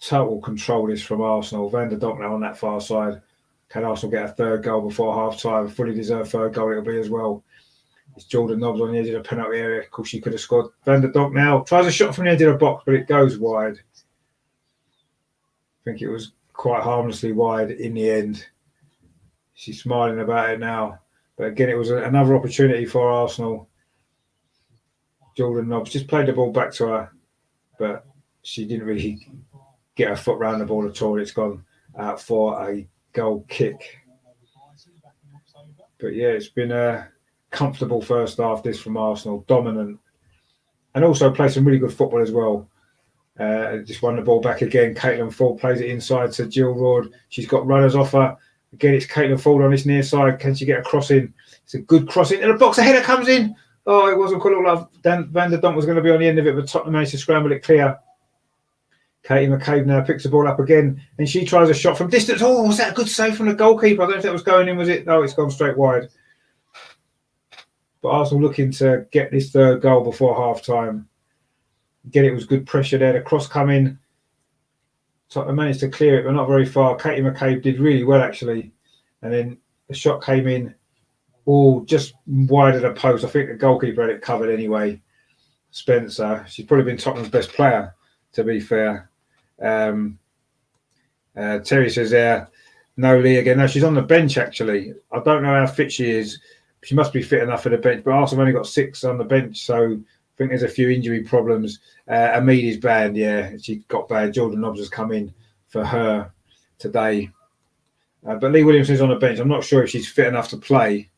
Speaker 1: Total control this from Arsenal. Van der Donk now on that far side. Can Arsenal get a third goal before half time? Fully deserved third goal it'll be as well. It's Jordan Nobbs on the edge of the penalty area. Of course, she could have scored. Van der Donk now tries a shot from the edge of the box, but it goes wide. I think it was quite harmlessly wide in the end. She's smiling about it now. But again, it was another opportunity for Arsenal. Jordan Nobbs just played the ball back to her, but she didn't really get her foot round the ball at all. It's gone out for a goal kick. But yeah, it's been a comfortable first half, this from Arsenal, dominant. And also played some really good football as well. Just won the ball back again. Caitlin Ford plays it inside to Jill Roord. She's got runners off her. Again, it's Caitlin Ford on this near side. Can she get a cross in? It's a good cross in. And a box, a header comes in. Oh, it wasn't quite like Van der Donk was going to be on the end of it, but Tottenham managed to scramble it clear. Katie McCabe now picks the ball up again, and she tries a shot from distance. Oh, was that a good save from the goalkeeper? I don't know if that was going in, was it? No, it's gone straight wide. But Arsenal looking to get this third goal before half-time. Again, it was good pressure there. The cross coming. Tottenham managed to clear it, but not very far. Katie McCabe did really well, actually. And then the shot came in, just wide of the post. I think the goalkeeper had it covered anyway. Spencer. She's probably been Tottenham's best player, to be fair. Terry says there, no Lee again. No, she's on the bench, actually. I don't know how fit she is. She must be fit enough for the bench, but Arsenal only got 6 on the bench, so I think there's a few injury problems. Amid is banned, yeah. She got banned. Jordan Nobbs has come in for her today. But Lee Williamson's on the bench. I'm not sure if she's fit enough to play.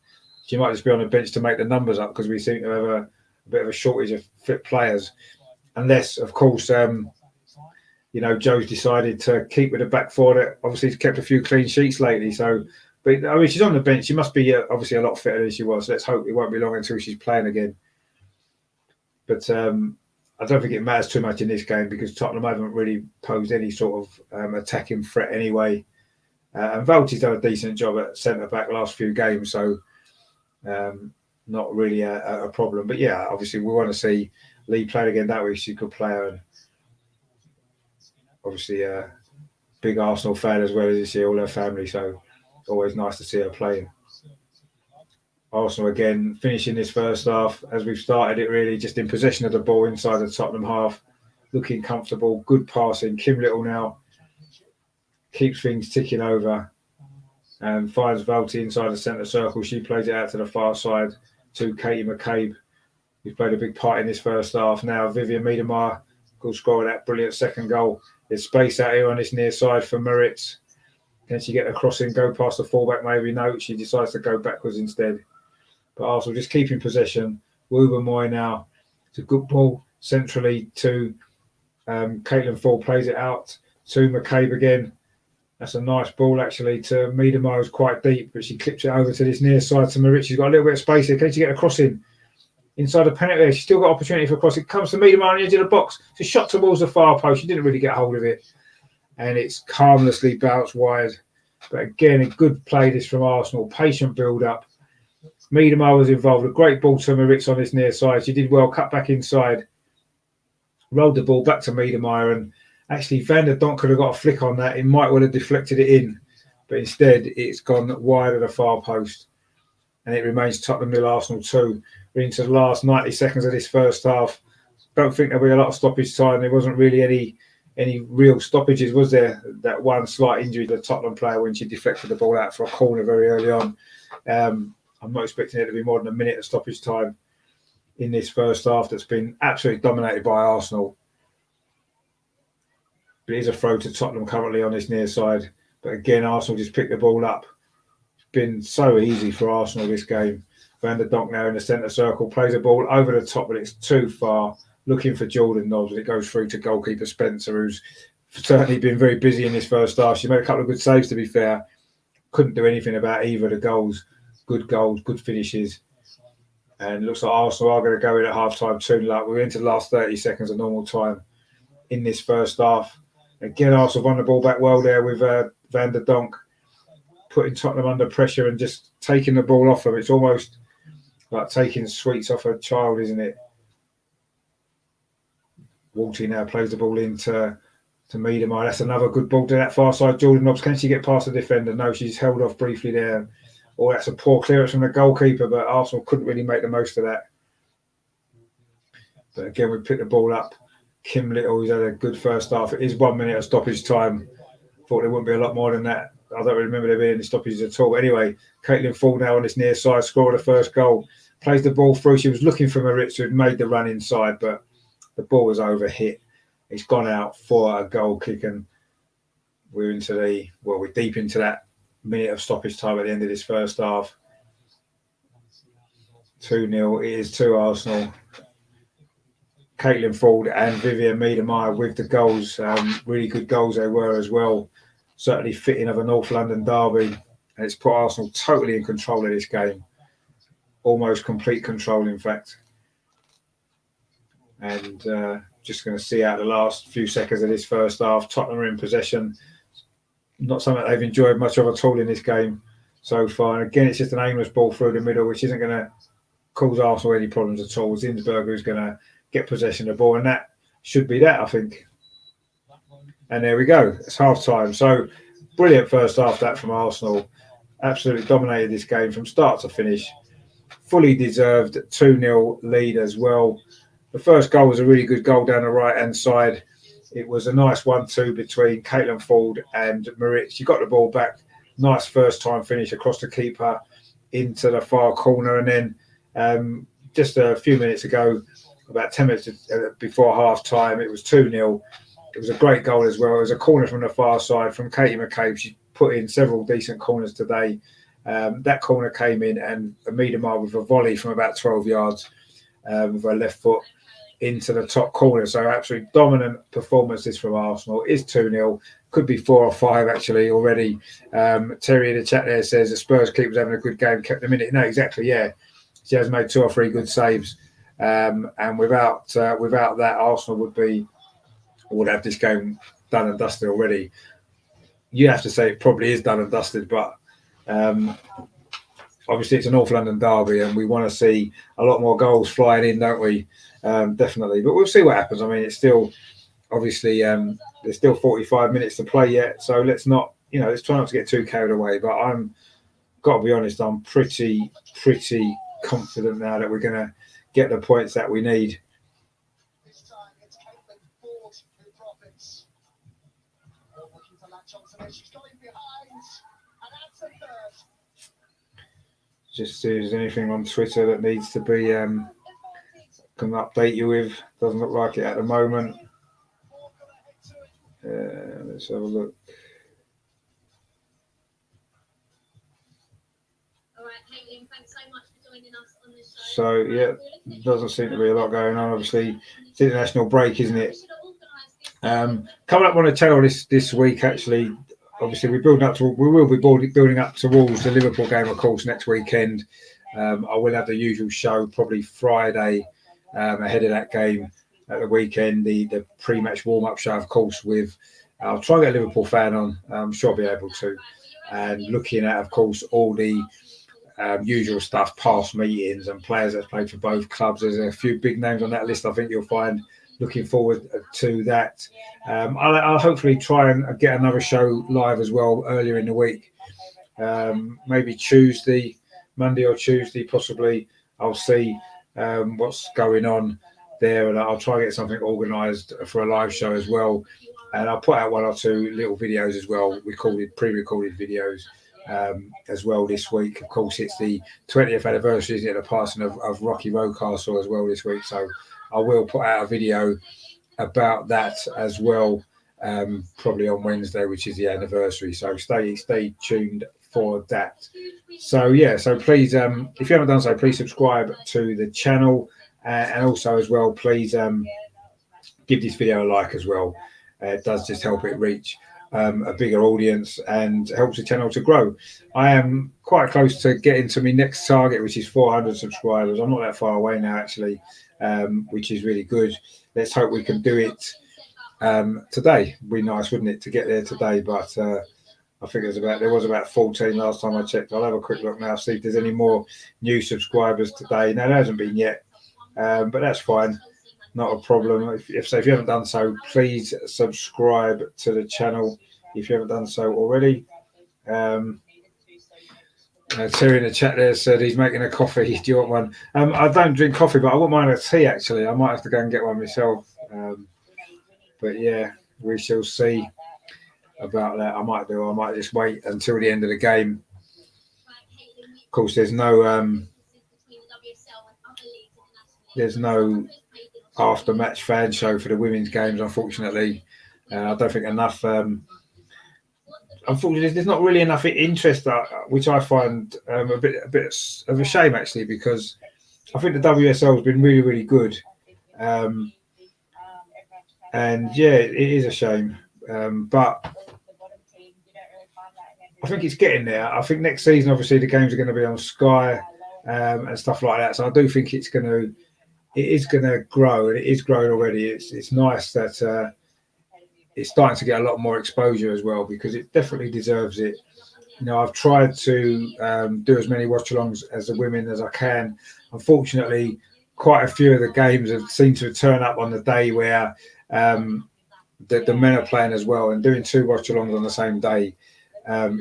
Speaker 1: She might just be on the bench to make the numbers up because we seem to have a bit of a shortage of fit players. Unless, of course, Joe's decided to keep with the back four that obviously has kept a few clean sheets lately. So, but I mean, she's on the bench. She must be obviously a lot fitter than she was. So let's hope it won't be long until she's playing again. But I don't think it matters too much in this game because Tottenham haven't really posed any sort of attacking threat anyway. And Valti's done a decent job at centre-back last few games, so not really a problem. But yeah, obviously we want to see Lee playing again that week. She's a good player and obviously a big Arsenal fan as well as you see all her family, so always nice to see her playing. Arsenal again finishing this first half as we've started it really, just in possession of the ball inside the Tottenham half, looking comfortable, good passing. Kim Little now keeps things ticking over and finds Valti inside the centre circle. She plays it out to the far side to Katie McCabe, who's played a big part in this first half. Now Vivian Miedemar will score that brilliant second goal. There's space out here on this near side for Moritz. Can she get a crossing, go past the fullback? Maybe no. She decides to go backwards instead. But Arsenal just keeping possession. Wouber Moy now. It's a good ball centrally to Caitlin Ford, plays it out to McCabe again. That's a nice ball actually to Miedemar, who's quite deep, but she clips it over to this near side to Moritz. She's got a little bit of space here. Can she get a crossing? Inside the penalty area, she's still got opportunity for a cross. It comes to Miedemar on the edge of the box. It's a shot towards the far post. She didn't really get hold of it. And it's harmlessly bounced wide. But again, a good play this from Arsenal. Patient build-up. Miedemar was involved. A great ball to Moritz on this near side. She did well, cut back inside. Rolled the ball back to Miedemar. And actually, Van der Donk could have got a flick on that. It might well have deflected it in. But instead, it's gone wide of the far post. And it remains Tottenham 0, Arsenal 2. We're into the last 90 seconds of this first half. Don't think there'll be a lot of stoppage time. There wasn't really any real stoppages, was there? That one slight injury to the Tottenham player when she deflected the ball out for a corner very early on. I'm not expecting it to be more than a minute of stoppage time in this first half that's been absolutely dominated by Arsenal. But it is a throw to Tottenham currently on this near side. But again, Arsenal just picked the ball up. It's been so easy for Arsenal this game. Van der Donk now in the centre circle, plays a ball over the top, but it's too far. Looking for Jordan Nobbs, and it goes through to goalkeeper Spencer, who's certainly been very busy in this first half. She made a couple of good saves, to be fair. Couldn't do anything about either of the goals. Good goals, good finishes. And it looks like Arsenal are going to go in at half-time 2-0. We're into the last 30 seconds of normal time in this first half. Again, Arsenal won the ball back well there with Van der Donk, putting Tottenham under pressure and just taking the ball off them. It's almost like taking sweets off a child, isn't it? Walty now plays the ball into Miedemar. That's another good ball to that far side. Jordan Nobbs, can she get past the defender? No, she's held off briefly there. Oh, that's a poor clearance from the goalkeeper, but Arsenal couldn't really make the most of that. But again, we picked the ball up. Kim Little, who's had a good first half. It is 1 minute of stoppage time. Thought there wouldn't be a lot more than that. I don't remember there being any stoppages at all. But anyway, Caitlin Ford now on this near side, scored the first goal. Plays the ball through. She was looking for Maritza, who'd made the run inside, but the ball was overhit. It's gone out for a goal kick, and we're deep into that minute of stoppage time at the end of this first half. 2-0. It is to Arsenal. Caitlin Ford and Vivian Miedemar with the goals. Really good goals they were as well. Certainly fitting of a North London derby. And it's put Arsenal totally in control of this game. Almost complete control, in fact. And just going to see out the last few seconds of this first half. Tottenham are in possession. Not something they've enjoyed much of at all in this game so far. And again, it's just an aimless ball through the middle, which isn't going to cause Arsenal any problems at all. Zinsberger is going to get possession of the ball, and that should be that, I think. And there we go. It's half time. So brilliant first half that from Arsenal. Absolutely dominated this game from start to finish. Fully deserved 2-0 lead as well. The first goal was a really good goal down the right-hand side. It was a nice 1-2 between Caitlin Ford and Marit. She got the ball back. Nice first-time finish across the keeper into the far corner. And then just a few minutes ago, about 10 minutes before half-time, it was 2-0. It was a great goal as well. It was a corner from the far side from Katie McCabe. She put in several decent corners today. That corner came in, and Miedemar with a volley from about 12 yards with her left foot into the top corner. So absolutely dominant performances from Arsenal. It is 2-0. Could be 4 or 5 actually already. Terry in the chat there says the Spurs keeper's having a good game, kept them in it. No, exactly, yeah. She has made 2 or 3 good saves. And without that, Arsenal would have this game done and dusted already. You have to say it probably is done and dusted, but obviously it's a North London derby, and we want to see a lot more goals flying in, don't we? Definitely, but we'll see what happens. I mean, it's still obviously there's still 45 minutes to play yet, so let's try not to get too carried away. But I'm got to be honest, I'm pretty confident now that we're going to get the points that we need. Just see if there's anything on Twitter that needs to be can update you with. Doesn't look like it at the moment. Let's have a look.
Speaker 2: Thanks so much for joining us on this show.
Speaker 1: So yeah, doesn't seem to be a lot going on. Obviously, it's international break, isn't it? Coming up on the channel this week, actually. Obviously, we will be building up towards the Liverpool game, of course, next weekend. I will have the usual show probably Friday ahead of that game at the weekend. The pre-match warm-up show, of course. I'll try and get a Liverpool fan on. I'm sure I'll be able to. And looking at, of course, all the usual stuff, past meetings and players that played for both clubs. There's a few big names on that list. I think you'll find. Looking forward to that. I'll hopefully try and get another show live as well earlier in the week. Maybe Monday or Tuesday, possibly. I'll see what's going on there, and I'll try and get something organised for a live show as well. And I'll put out 1 or 2 little videos as well, pre-recorded videos as well this week. Of course, it's the 20th anniversary, isn't it, the passing of Rocky Rocastle as well this week. So I will put out a video about that as well, probably on Wednesday, which is the anniversary. So stay tuned for that. So yeah, so please, if you haven't done so, please subscribe to the channel, and also as well, please give this video a like as well. It does just help it reach a bigger audience and helps the channel to grow. I am quite close to getting to my next target, which is 400 subscribers. I'm not that far away now, actually. Which is really good. Let's hope we can do it today. It'd be nice, wouldn't it, to get there today? But I think there was about 14 last time I checked. I'll have a quick look now, see if there's any more new subscribers today. No, there hasn't been yet, but that's fine. Not a problem. If you haven't done so, please subscribe to the channel if you haven't done so already. Terry in the chat there said he's making a coffee. Do you want one? I don't drink coffee, but I wouldn't mind a tea actually. I might have to go and get one myself. But yeah, we shall see about that. I might do. I might just wait until the end of the game. Of course, there's no after match fan show for the women's games, unfortunately. I don't think enough. Unfortunately, there's not really enough interest, which I find a bit of a shame actually, because I think the WSL has been really, really good. And yeah, it is a shame. But I think it's getting there. I think next season, obviously, the games are going to be on Sky and stuff like that. So I do think it is going to grow, and it is growing already. It's nice that it's starting to get a lot more exposure as well, because it definitely deserves it. I've tried to do as many watch-alongs as the women as I can. Unfortunately, quite a few of the games have seemed to turn up on the day where the men are playing as well, and doing 2 watch-alongs on the same day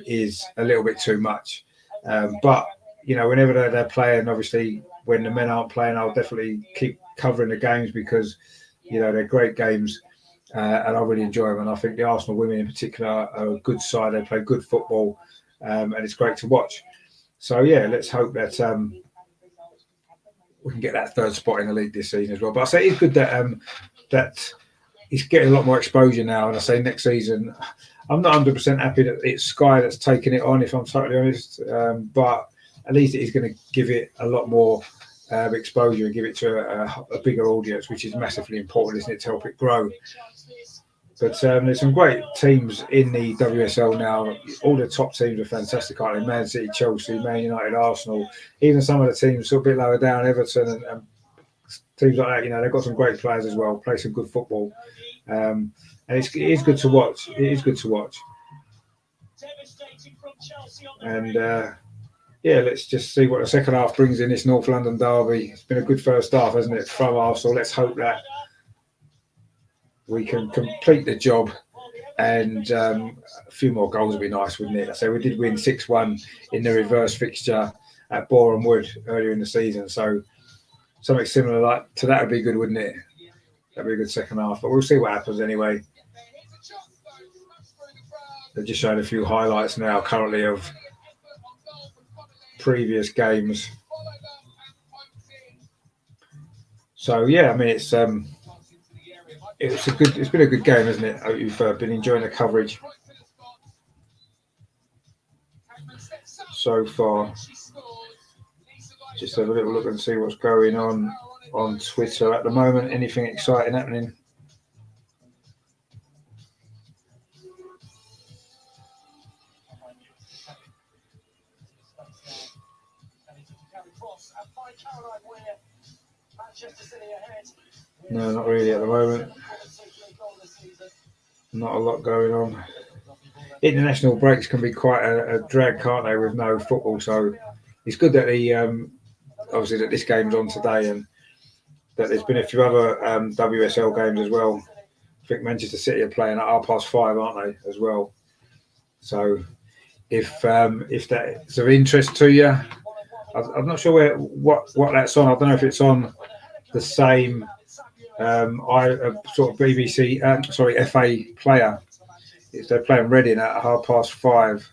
Speaker 1: is a little bit too much. But whenever they're playing, obviously when the men aren't playing, I'll definitely keep covering the games, because they're great games. And I really enjoy them. And I think the Arsenal women in particular are a good side. They play good football, and it's great to watch. So, yeah, let's hope that we can get that 3rd spot in the league this season as well. But I say it's good that it's getting a lot more exposure now. And I say next season, I'm not 100% happy that it's Sky that's taking it on, if I'm totally honest. But at least it is going to give it a lot more exposure and give it to a bigger audience, which is massively important, isn't it, to help it grow. But there's some great teams in the WSL now. All the top teams are fantastic, aren't they? Man City, Chelsea, Man United, Arsenal. Even some of the teams a bit lower down, Everton and teams like that. They've got some great players as well. Play some good football, and it is good to watch. It is good to watch. And yeah, let's just see what the second half brings in this North London derby. It's been a good first half, hasn't it, from Arsenal? Let's hope that we can complete the job, and a few more goals would be nice, wouldn't it? So we did win 6-1 in the reverse fixture at Boreham Wood earlier in the season. So something similar to that would be good, wouldn't it? That'd be a good second half. But we'll see what happens anyway. They've just showed a few highlights now currently of previous games. So yeah, I mean it's been a good game, isn't it? You've been enjoying the coverage so far. Just have a little look and see what's going on Twitter at the moment. Anything exciting happening? No, not really at the moment. Not a lot going on. International breaks can be quite a drag, can't they, with no football? So it's good that obviously that this game's on today, and that there's been a few other WSL games as well. I think Manchester City are playing at 5:30, aren't they, as well? So if that's of interest to you, I'm not sure what that's on. I don't know if it's on the same sort of BBC, FA player. They're playing Reading at 5:30.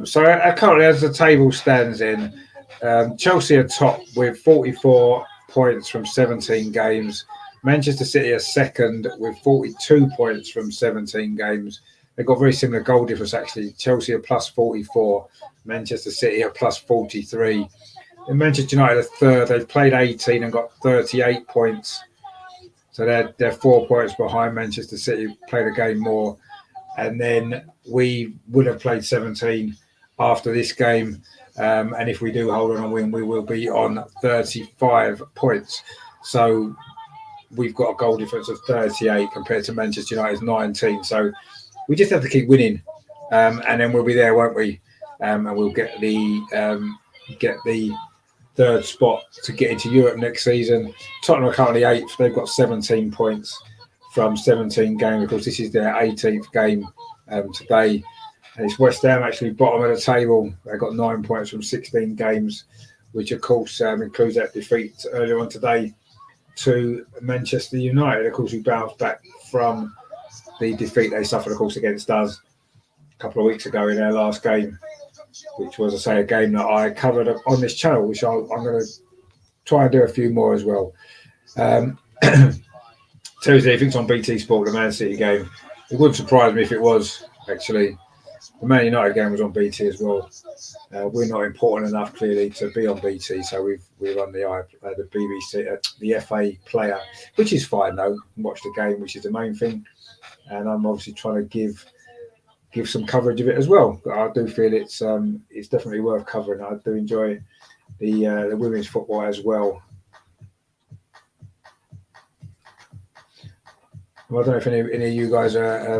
Speaker 1: So currently, as the table stands Chelsea are top with 44 points from 17 games. Manchester City are second with 42 points from 17 games. They've got very similar goal difference, actually. Chelsea are plus 44, Manchester City are plus 43. And Manchester United are third. They've played 18 and got 38 points. So they're 4 points behind Manchester City, played a game more. And then we would have played 17 after this game. And if we do hold on and win, we will be on 35 points. So we've got a goal difference of 38 compared to Manchester United's 19. So We just have to keep winning, and then we'll be there, won't we? And we'll get the third spot to get into Europe next season. Tottenham are currently 8th. They've got 17 points from 17 games. Of course, this is their 18th game today. And it's West Ham actually bottom of the table. They got 9 points from 16 games, which of course includes that defeat earlier on today to Manchester United. Of course, we bounced back from the defeat they suffered, of course, against us a couple of weeks ago in our last game, which was, I say, a game that I covered on this channel, which I'm going to try and do a few more as well. Tuesday, if it's on BT Sport, the Man City game, it wouldn't surprise me if it was, actually. The Man United game was on BT as well. We're not important enough, clearly, to be on BT, so we're on the BBC, the FA player, which is fine, though. Watch the game, which is the main thing. And I'm obviously trying to give some coverage of it as well. But I do feel it's definitely worth covering. I do enjoy the women's football as well. I don't know if any of you guys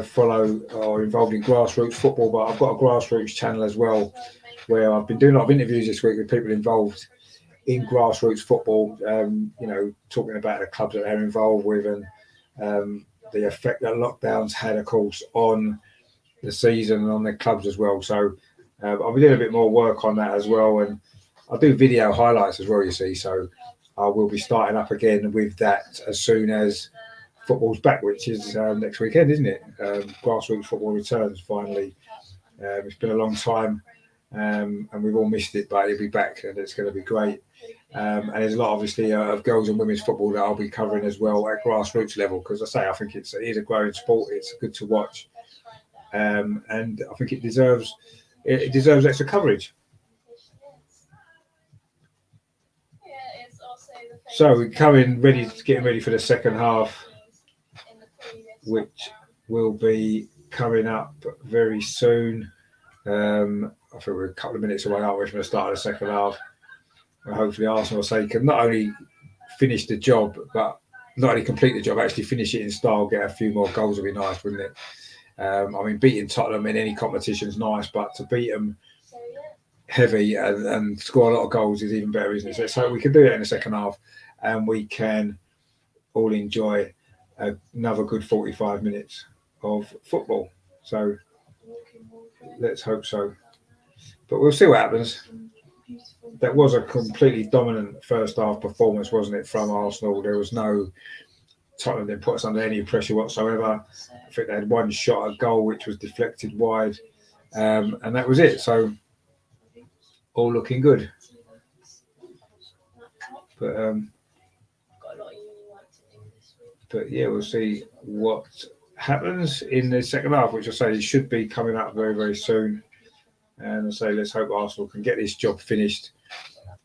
Speaker 1: follow or involved in grassroots football, but I've got a grassroots channel as well where I've been doing a lot of interviews this week with people involved in grassroots football, talking about the clubs that they're involved with and the effect that lockdowns had, of course, on the season and on their clubs as well. So I'll be doing a bit more work on that as well. And I'll do video highlights as well, you see. So I will be starting up again with that as soon as football's back, which is next weekend, isn't it? Grassroots football returns finally. It's been a long time and we've all missed it, but it'll be back and it's going to be great. And there's a lot, obviously, of girls and women's football that I'll be covering as well at grassroots level, because I think it is a growing sport. It's good to watch, and I think it deserves extra coverage. So we're getting ready for the second half, which will be coming up very soon. I think we're a couple of minutes away, aren't we, from the start of the second half. And hopefully Arsenal can not only finish the job, but not only complete the job, actually finish it in style, get a few more goals would be nice, wouldn't it? Beating Tottenham in any competition is nice, but to beat them heavy and score a lot of goals is even better, isn't it? So we can do that in the second half and we can all enjoy another good 45 minutes of football. So let's hope so. But we'll see what happens. That was a completely dominant first half performance, wasn't it, from Arsenal? There was no Tottenham didn't put us under any pressure whatsoever. I think they had one shot at goal which was deflected wide, and that was it. So all looking good. But yeah, we'll see what happens in the second half, which I say should be coming up very, very soon. And I say let's hope Arsenal can get this job finished.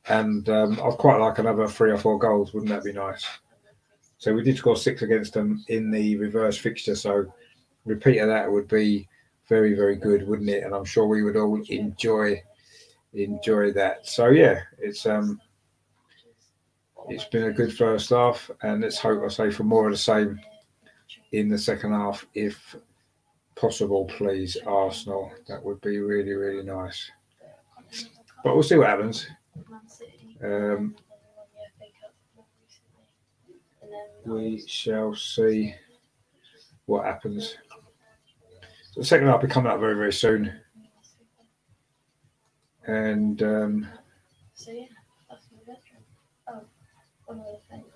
Speaker 1: And I'd quite like another 3 or 4 goals. Wouldn't that be nice? So we did score 6 against them in the reverse fixture. So repeat of that would be very, very good, wouldn't it? And I'm sure we would all enjoy that. So yeah, it's been a good first half, and let's hope, I say, for more of the same in the second half, if possible, please, Arsenal. That would be really, really nice. But we'll see what happens. We shall see what happens. So the second half will be coming up very, very soon. And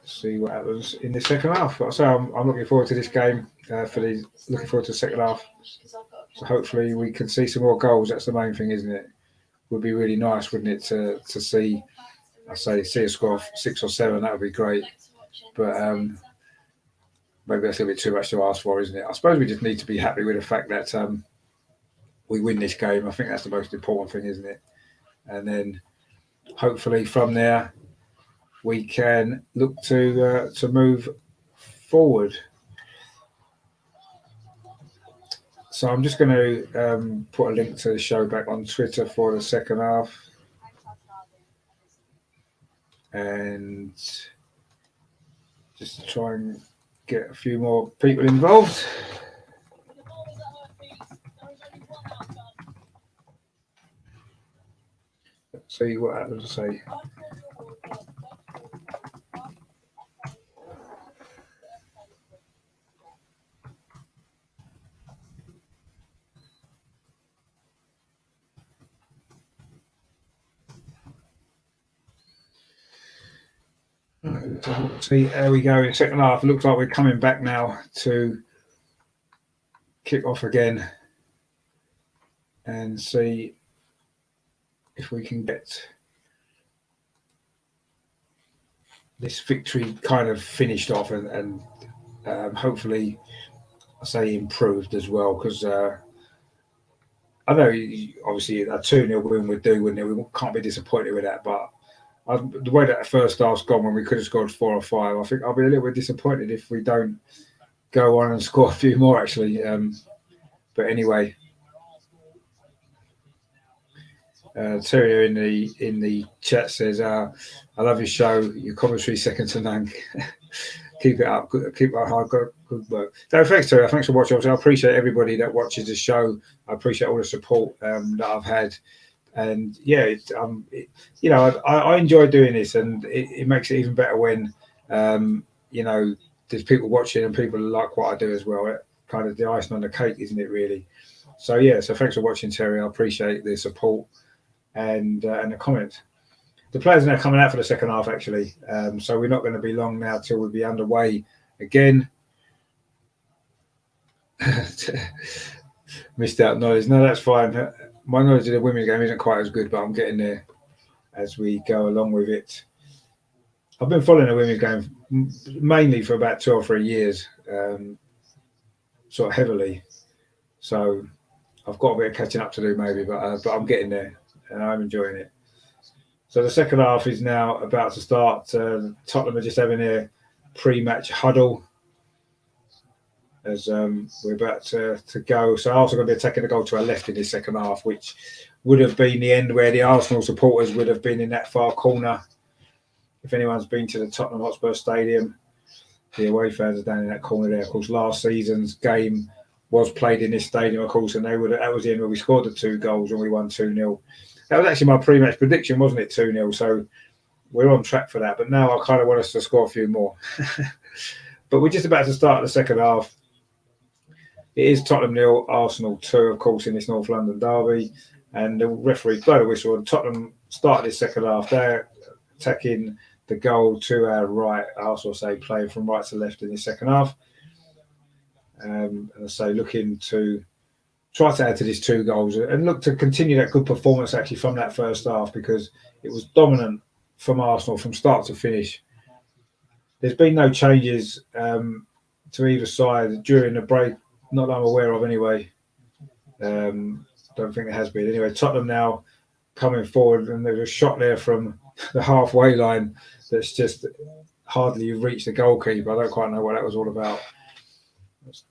Speaker 1: see what happens in the second half. But I say I'm looking forward to this game. Looking forward to the second half. So hopefully we can see some more goals. That's the main thing, isn't it? Would be really nice, wouldn't it, to see? See a score of 6 or 7. That would be great. But maybe that's a little bit too much to ask for, isn't it? I suppose we just need to be happy with the fact that we win this game. I think that's the most important thing, isn't it? And then hopefully from there we can look to move forward. So I'm just going to put a link to the show back on Twitter for the second half. And just to try and get a few more people involved. see what happens. Say. See, there we go in second half. It looks like we're coming back now to kick off again and see if we can get this victory kind of finished off and hopefully, I say improved as well, because I know obviously a 2-0 win would do, wouldn't it? We can't be disappointed with that, but the way that the first half's gone, when we could have scored 4 or 5, I think I'll be a little bit disappointed if we don't go on and score a few more, actually. But anyway, Terry in the chat says, "I love your show. Your commentary second to none. Keep it up. Keep it hard. Good work." So thanks, Terry. Thanks for watching. I appreciate everybody that watches the show. I appreciate all the support that I've had. And yeah, you know, I enjoy doing this, and it makes it even better when you know, there's people watching and people like what I do as well. It kind of the icing on the cake, isn't it? Really. So yeah, so thanks for watching, Terry. I appreciate the support and the comments. The players are now coming out for the second half, actually. So we're not going to be long now till we'll be underway again. Missed out knowledge. No, that's fine. My knowledge of the women's game isn't quite as good, but I'm getting there as we go along with it. I've been following the women's game mainly for about 2 or 3 years, sort of heavily. So I've got a bit of catching up to do maybe, but I'm getting there and I'm enjoying it. So the second half is now about to start. Tottenham are just having their pre-match huddle as we're about to go. So Arsenal going to be attacking the goal to our left in this second half, which would have been the end where the Arsenal supporters would have been in that far corner. If anyone's been to the Tottenham Hotspur Stadium, the away fans are down in that corner there. Of course, last season's game was played in this stadium, of course, and that was the end where we scored the 2 goals and we won 2-0. That was actually my pre-match prediction, wasn't it? 2-0. So we're on track for that. But now I kind of want us to score a few more. But we're just about to start the second half. It is Tottenham 0, Arsenal 2, of course, in this North London derby. And the referee blew the whistle. And Tottenham started this second half. They're attacking the goal to our right. Arsenal say playing from right to left in the second half. And I say looking to try to add to these 2 goals and look to continue that good performance actually from that first half, because it was dominant from Arsenal from start to finish. There's been no changes to either side during the break, not that I'm aware of anyway. Don't think there has been. Anyway, Tottenham now coming forward, and there's a shot there from the halfway line that's just hardly reached the goalkeeper. I don't quite know what that was all about. It's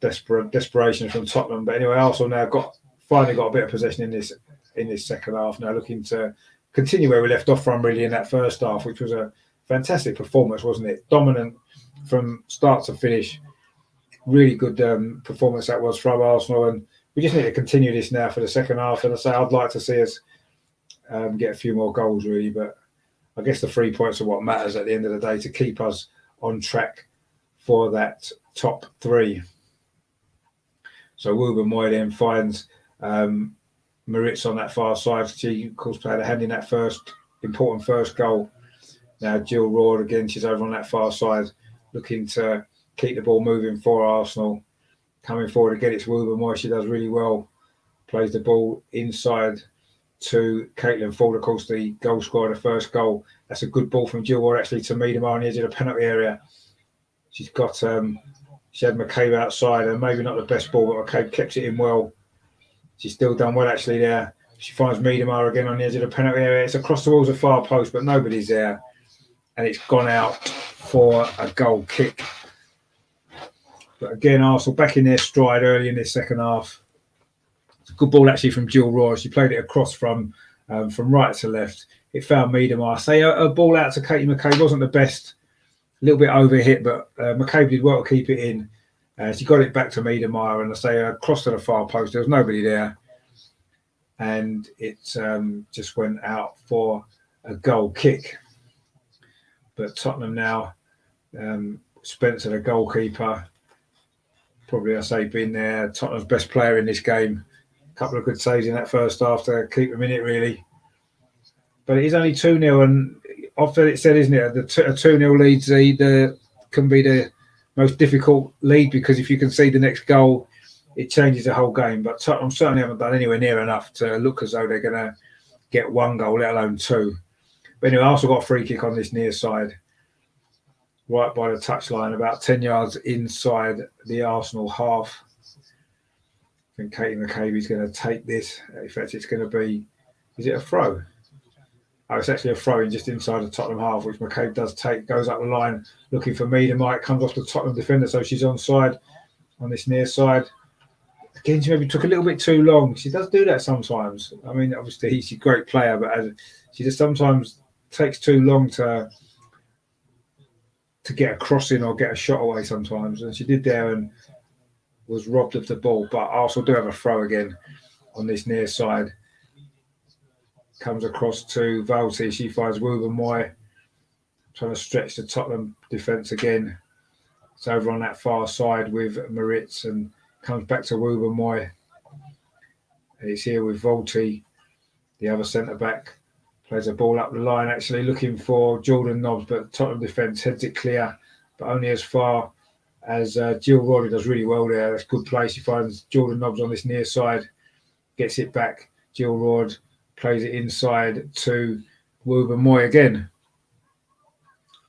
Speaker 1: desperation from Tottenham. But anyway, Arsenal now finally got a bit of possession in this second half. Now looking to continue where we left off from really in that first half, which was a fantastic performance, wasn't it? Dominant from start to finish. Really good performance that was from Arsenal, and we just need to continue this now for the second half. And I say I'd like to see us get a few more goals really, but I guess the 3 points are what matters at the end of the day to keep us on track for that top 3. So Wilbur Moy then finds Maritz on that far side. She, of course, played a hand in that important first goal. Now Jill Roord again, she's over on that far side, looking to keep the ball moving for Arsenal. Coming forward again, it's Wilbur Moy. She does really well. Plays the ball inside to Caitlin Ford, of course, the goal scorer, the first goal. That's a good ball from Jill Roord actually to Miedemar on the edge of the penalty area. She's got she had McCabe outside, and maybe not the best ball, but McCabe kept it in well. She's still done well actually there. She finds Miedemar again on the edge of the penalty area. It's across towards the far post, but nobody's there. And it's gone out for a goal kick. But again, Arsenal back in their stride early in this second half. It's a good ball actually from Jill Roy. She played it across from right to left. It found Miedemar. Say a ball out to Katie McCabe wasn't the best. A little bit overhit, but McCabe did well to keep it in. She got it back to Miedemar, and I say across to the far post. There was nobody there, and it just went out for a goal kick. But Tottenham now, Spencer, the goalkeeper, probably I say been there, Tottenham's best player in this game. A couple of good saves in that first half to keep them in it, really. But it is only 2-0, and often it's said, isn't it, a 2-0 lead can be the most difficult lead, because if you can see the next goal, it changes the whole game. But Tottenham certainly haven't done anywhere near enough to look as though they're going to get one goal, let alone two. But anyway, Arsenal got a free kick on this near side, right by the touchline, about 10 yards inside the Arsenal half. I think Katie McCabe's going to take this. In fact, it's going to be, is it a throw? Oh, it's actually a throw-in just inside the Tottenham half, which McCabe does take, goes up the line, looking for Miedema. It comes off the Tottenham defender, so she's onside on this near side. Again, she maybe took a little bit too long. She does do that sometimes. I mean, obviously, she's a great player, but she just sometimes takes too long to get a crossing or get a shot away sometimes. And she did there and was robbed of the ball. But Arsenal do have a throw again on this near side. Comes across to Valti. She finds Wouben-Moy trying to stretch the Tottenham defence again. It's over on that far side with Moritz and comes back to Wouben-Moy. It's here with Valti, the other centre-back. Plays a ball up the line, actually looking for Jordan Nobbs, but Tottenham defence heads it clear, but only as far as Jill Roddy does really well there. That's good play. She finds Jordan Nobbs on this near side, gets it back. Jill Rod plays it inside to Wouben-Moy again.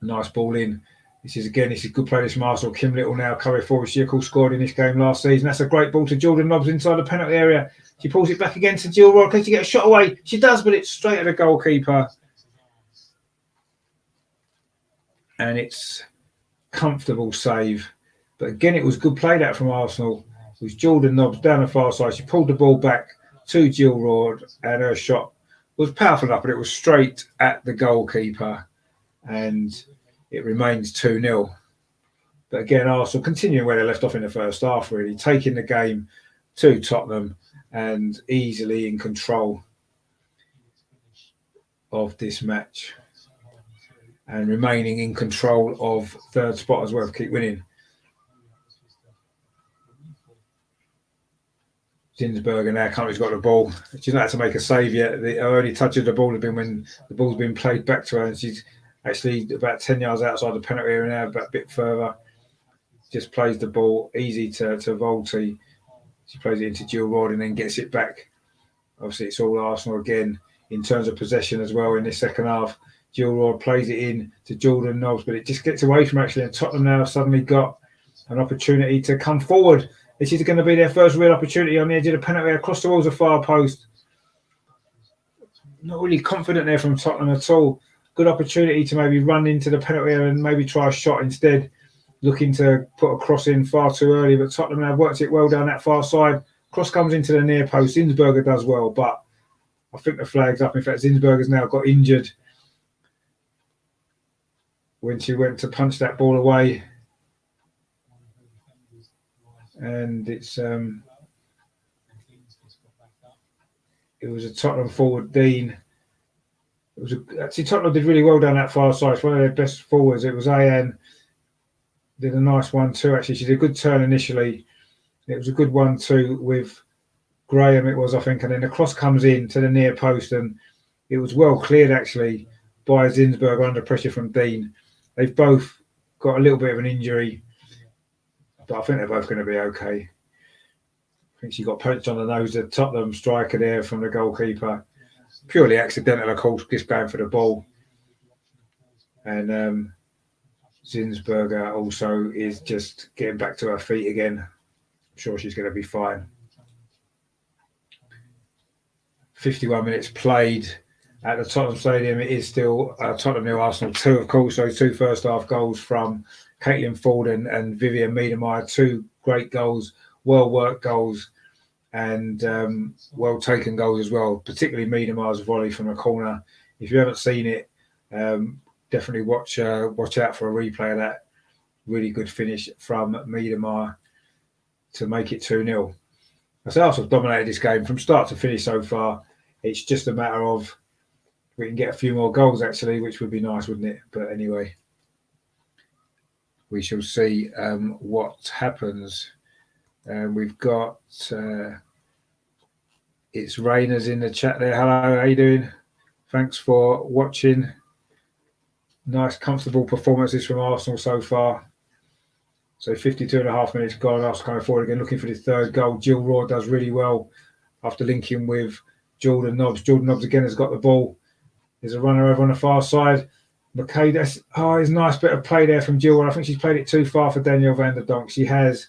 Speaker 1: Nice ball in. This is a good play this from Arsenal. Kim Little now coming forward. She, of course, scored in this game last season. That's a great ball to Jordan Nobbs inside the penalty area. She pulls it back again to Jill Rod. Can she get a shot away? She does, but it's straight at the goalkeeper. And it's comfortable save. But again, it was good play that from Arsenal. It was Jordan Nobbs down the far side. She pulled the ball back to Jill Rod, and her shot was powerful enough, but it was straight at the goalkeeper. And it remains 2-0. But again, Arsenal continuing where they left off in the first half, really, taking the game to Tottenham and easily in control of this match and remaining in control of third spot as well, keep winning. Zinsberger now currently got the ball. She's not had to make a save yet. Her only touch of the ball had been when the ball's been played back to her, and she's actually about 10 yards outside the penalty area now, but a bit further. Just plays the ball easy to Valti. She plays it into Jill Rod and then gets it back. Obviously, it's all Arsenal again in terms of possession as well in this second half. Jill Rod plays it in to Jordan Nobbs, but it just gets away from actually. And Tottenham now have suddenly got an opportunity to come forward. This is going to be their first real opportunity on the edge of the penalty across towards the far post. Not really confident there from Tottenham at all. Good opportunity to maybe run into the penalty area and maybe try a shot instead. Looking to put a cross in far too early, but Tottenham have worked it well down that far side. Cross comes into the near post. Zinsberger does well, but I think the flag's up. In fact, Zinsberger's now got injured when she went to punch that ball away. And it was a Tottenham forward, Dean. Actually, Tottenham did really well down that far side. It's one of their best forwards. It was Ayan. Did a nice 1-2, actually. She did a good turn initially. It was a good 1-2 with Graham, it was, I think. And then the cross comes in to the near post, and it was well cleared, actually, by Zinsberger under pressure from Dean. They've both got a little bit of an injury, but I think they're both going to be okay. I think she got punched on the nose, the Tottenham striker there from the goalkeeper. Purely accidental, of course, just going for the ball. And Zinsberger also is just getting back to her feet again. I'm sure she's going to be fine. 51 minutes played at the Tottenham Stadium. It is still Tottenham 0, Arsenal 2, of course. Those two first half goals from Caitlin Ford and Vivian Miedema. Two great goals, well-worked goals, and well-taken goals as well, particularly Miedema's volley from the corner. If you haven't seen it, definitely watch out for a replay of that. Really good finish from Miedema to make it 2-0. I say Arsenal dominated this game from start to finish so far. It's just a matter of we can get a few more goals actually, which would be nice, wouldn't it? But anyway, we shall see what happens. We've got it's Rainers in the chat there. Hello, how you doing? Thanks for watching. Nice, comfortable performances from Arsenal so far. So 52.5 minutes gone. Arsenal coming forward again, looking for the third goal. Jill Raw does really well after linking with Jordan Nobbs. Jordan Nobbs again has got the ball. There's a runner over on the far side. McKay, it's a nice bit of play there from Jill. I think she's played it too far for Danielle van der Donk. She has.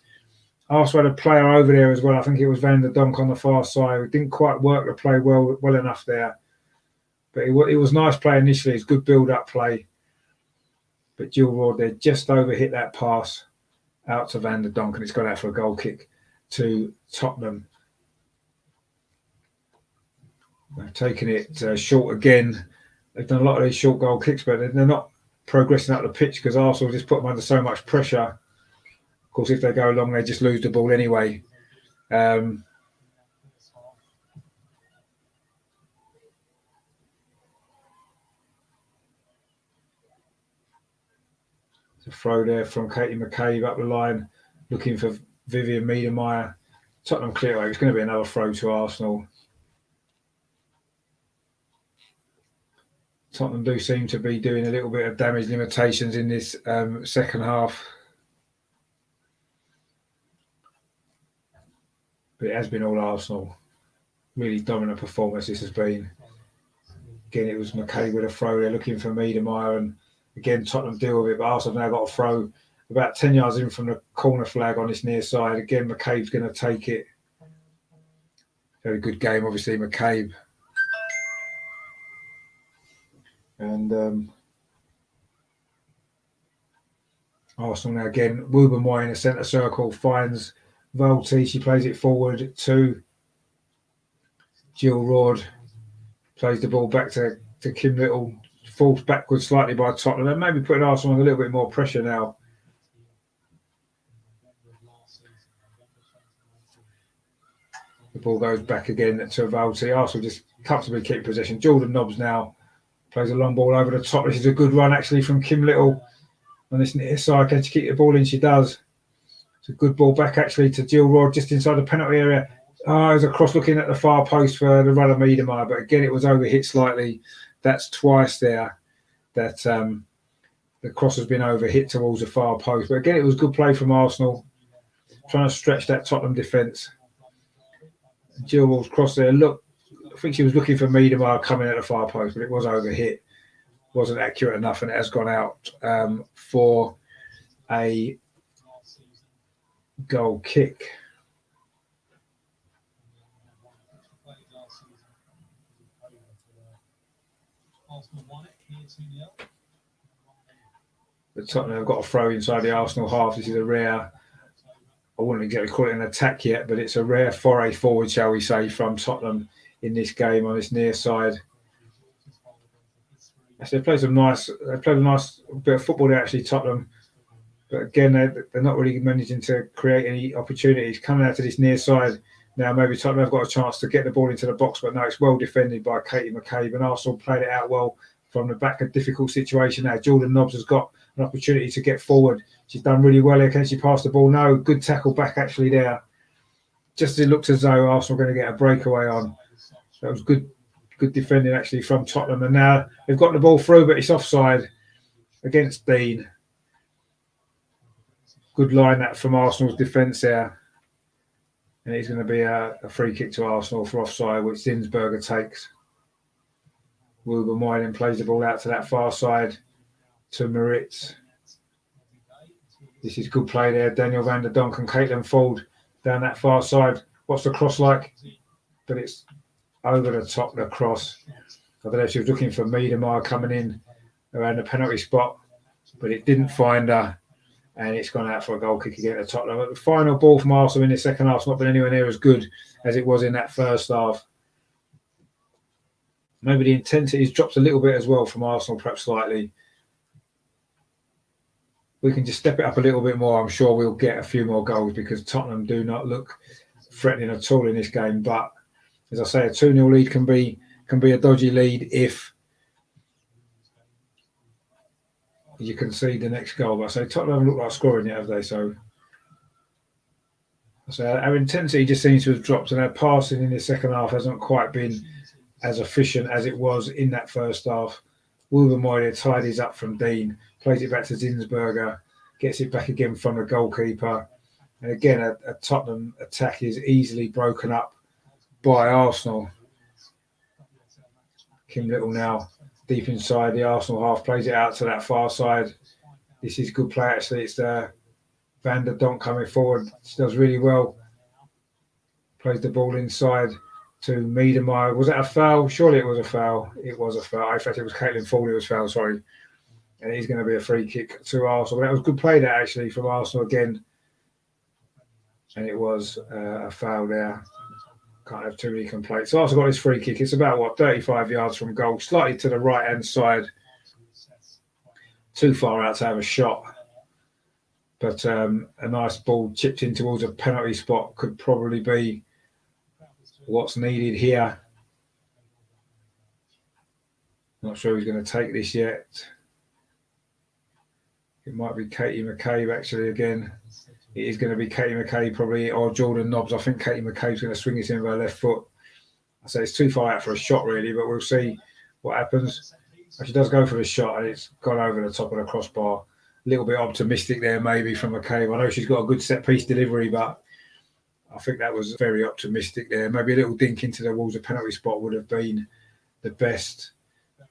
Speaker 1: Arsenal had a player over there as well. I think it was Van der Donk on the far side. It didn't quite work the play well enough there. But it was nice play initially. It's good build-up play. But Jill Raw there just overhit that pass out to Van der Donk, and it's gone out for a goal kick to Tottenham. They've taken it short again. They've done a lot of these short goal kicks, but they're not progressing up the pitch because Arsenal just put them under so much pressure. Of course, if they go long, they just lose the ball anyway. The throw there from Katie McCabe up the line, looking for Vivian Miedemeier. Tottenham clear away. It's going to be another throw to Arsenal. Tottenham do seem to be doing a little bit of damage limitations in this second half. But it has been all Arsenal. Really dominant performance this has been. Again, it was McCabe with a throw there, looking for Miedemeier, and again, Tottenham deal with it, but Arsenal have now got a throw about 10 yards in from the corner flag on this near side. Again, McCabe's going to take it. Very good game, obviously, McCabe. And Arsenal now again, Woubermoy in the centre circle finds Volti. She plays it forward to Jill Raw. Plays the ball back to Kim Little. Falls backwards slightly by Tottenham. And maybe putting Arsenal under a little bit more pressure now. The ball goes back again to Volti. Arsenal just comfortably keep possession. Jordan Nobbs now plays a long ball over the top. This is a good run actually from Kim Little on this near side. Can she keep the ball in? She does. It's a good ball back actually to Jill Raw just inside the penalty area. Oh, there's a cross looking at the far post for the runner Miedemeier, but again it was overhit slightly. That's twice there that the cross has been overhit towards the far post. But again, it was good play from Arsenal, trying to stretch that Tottenham defence. Jill Raw's cross there. Look, I think she was looking for Miedemeier coming at the far post, but it was overhit. Wasn't accurate enough, and it has gone out for a goal kick. But Tottenham have got a throw inside the Arsenal half. This is a rare, I wouldn't exactly call it an attack yet, but it's a rare foray forward, shall we say, from Tottenham in this game on this near side. They played a nice bit of football there, actually, Tottenham. But again, they're not really managing to create any opportunities. Coming out to this near side now, maybe Tottenham have got a chance to get the ball into the box, but no, it's well defended by Katie McCabe, and Arsenal played it out well from the back. A difficult situation now. Jordan Nobbs has got an opportunity to get forward. She's done really well here. Can she pass the ball? No, good tackle back actually there. Just as it looks as though Arsenal are going to get a breakaway on. That was good defending actually from Tottenham. And now they've got the ball through, but it's offside against Dean. Good line that from Arsenal's defence there. And it's going to be a free kick to Arsenal for offside, which Zinsberger takes. Woubermoy then plays the ball out to that far side to Moritz. This is good play there. Danielle van der Donk and Caitlin Ford down that far side. What's the cross like? But it's over the top, the cross. I don't know if she was looking for Miedemeier coming in around the penalty spot, but it didn't find her. And it's gone out for a goal kick again at Tottenham. But the final ball from Arsenal in the second half has not been anywhere near as good as it was in that first half. Maybe the intensity's dropped a little bit as well from Arsenal, perhaps slightly. We can just step it up a little bit more. I'm sure we'll get a few more goals because Tottenham do not look threatening at all in this game. But as I say, a 2-0 lead can be a dodgy lead if you can see the next goal. But I say Tottenham haven't looked like scoring yet, have they? So our intensity just seems to have dropped, and our passing in the second half hasn't quite been as efficient as it was in that first half. Wilbermoyer tidies up from Dean, plays it back to Zinsberger, gets it back again from the goalkeeper. And again, a Tottenham attack is easily broken up by Arsenal. Kim Little now deep inside the Arsenal half, plays it out to that far side. This is good play, actually. It's Van der Donk coming forward. She does really well. Plays the ball inside to Miedemeier. Was that a foul? Surely it was a foul. It was a foul. In fact, it was Caitlin Ford who was fouled, sorry. And he's going to be a free kick to Arsenal. That was good play there, actually, from Arsenal again. And it was a foul there. Can't have too many complaints. So Arsenal got this free kick. It's about, 35 yards from goal. Slightly to the right-hand side. Too far out to have a shot. But a nice ball chipped in towards a penalty spot could probably be what's needed here. Not sure who's going to take this yet. It might be Katie McCabe, actually, again. It is going to be Katie McCabe, probably, or Jordan Nobbs. I think Katie McCabe's going to swing this in with her left foot. I say it's too far out for a shot, really, but we'll see what happens. She does go for the shot, and it's gone over the top of the crossbar. A little bit optimistic there, maybe, from McCabe. I know she's got a good set-piece delivery, but I think that was very optimistic there. Maybe a little dink into the walls of penalty spot would have been the best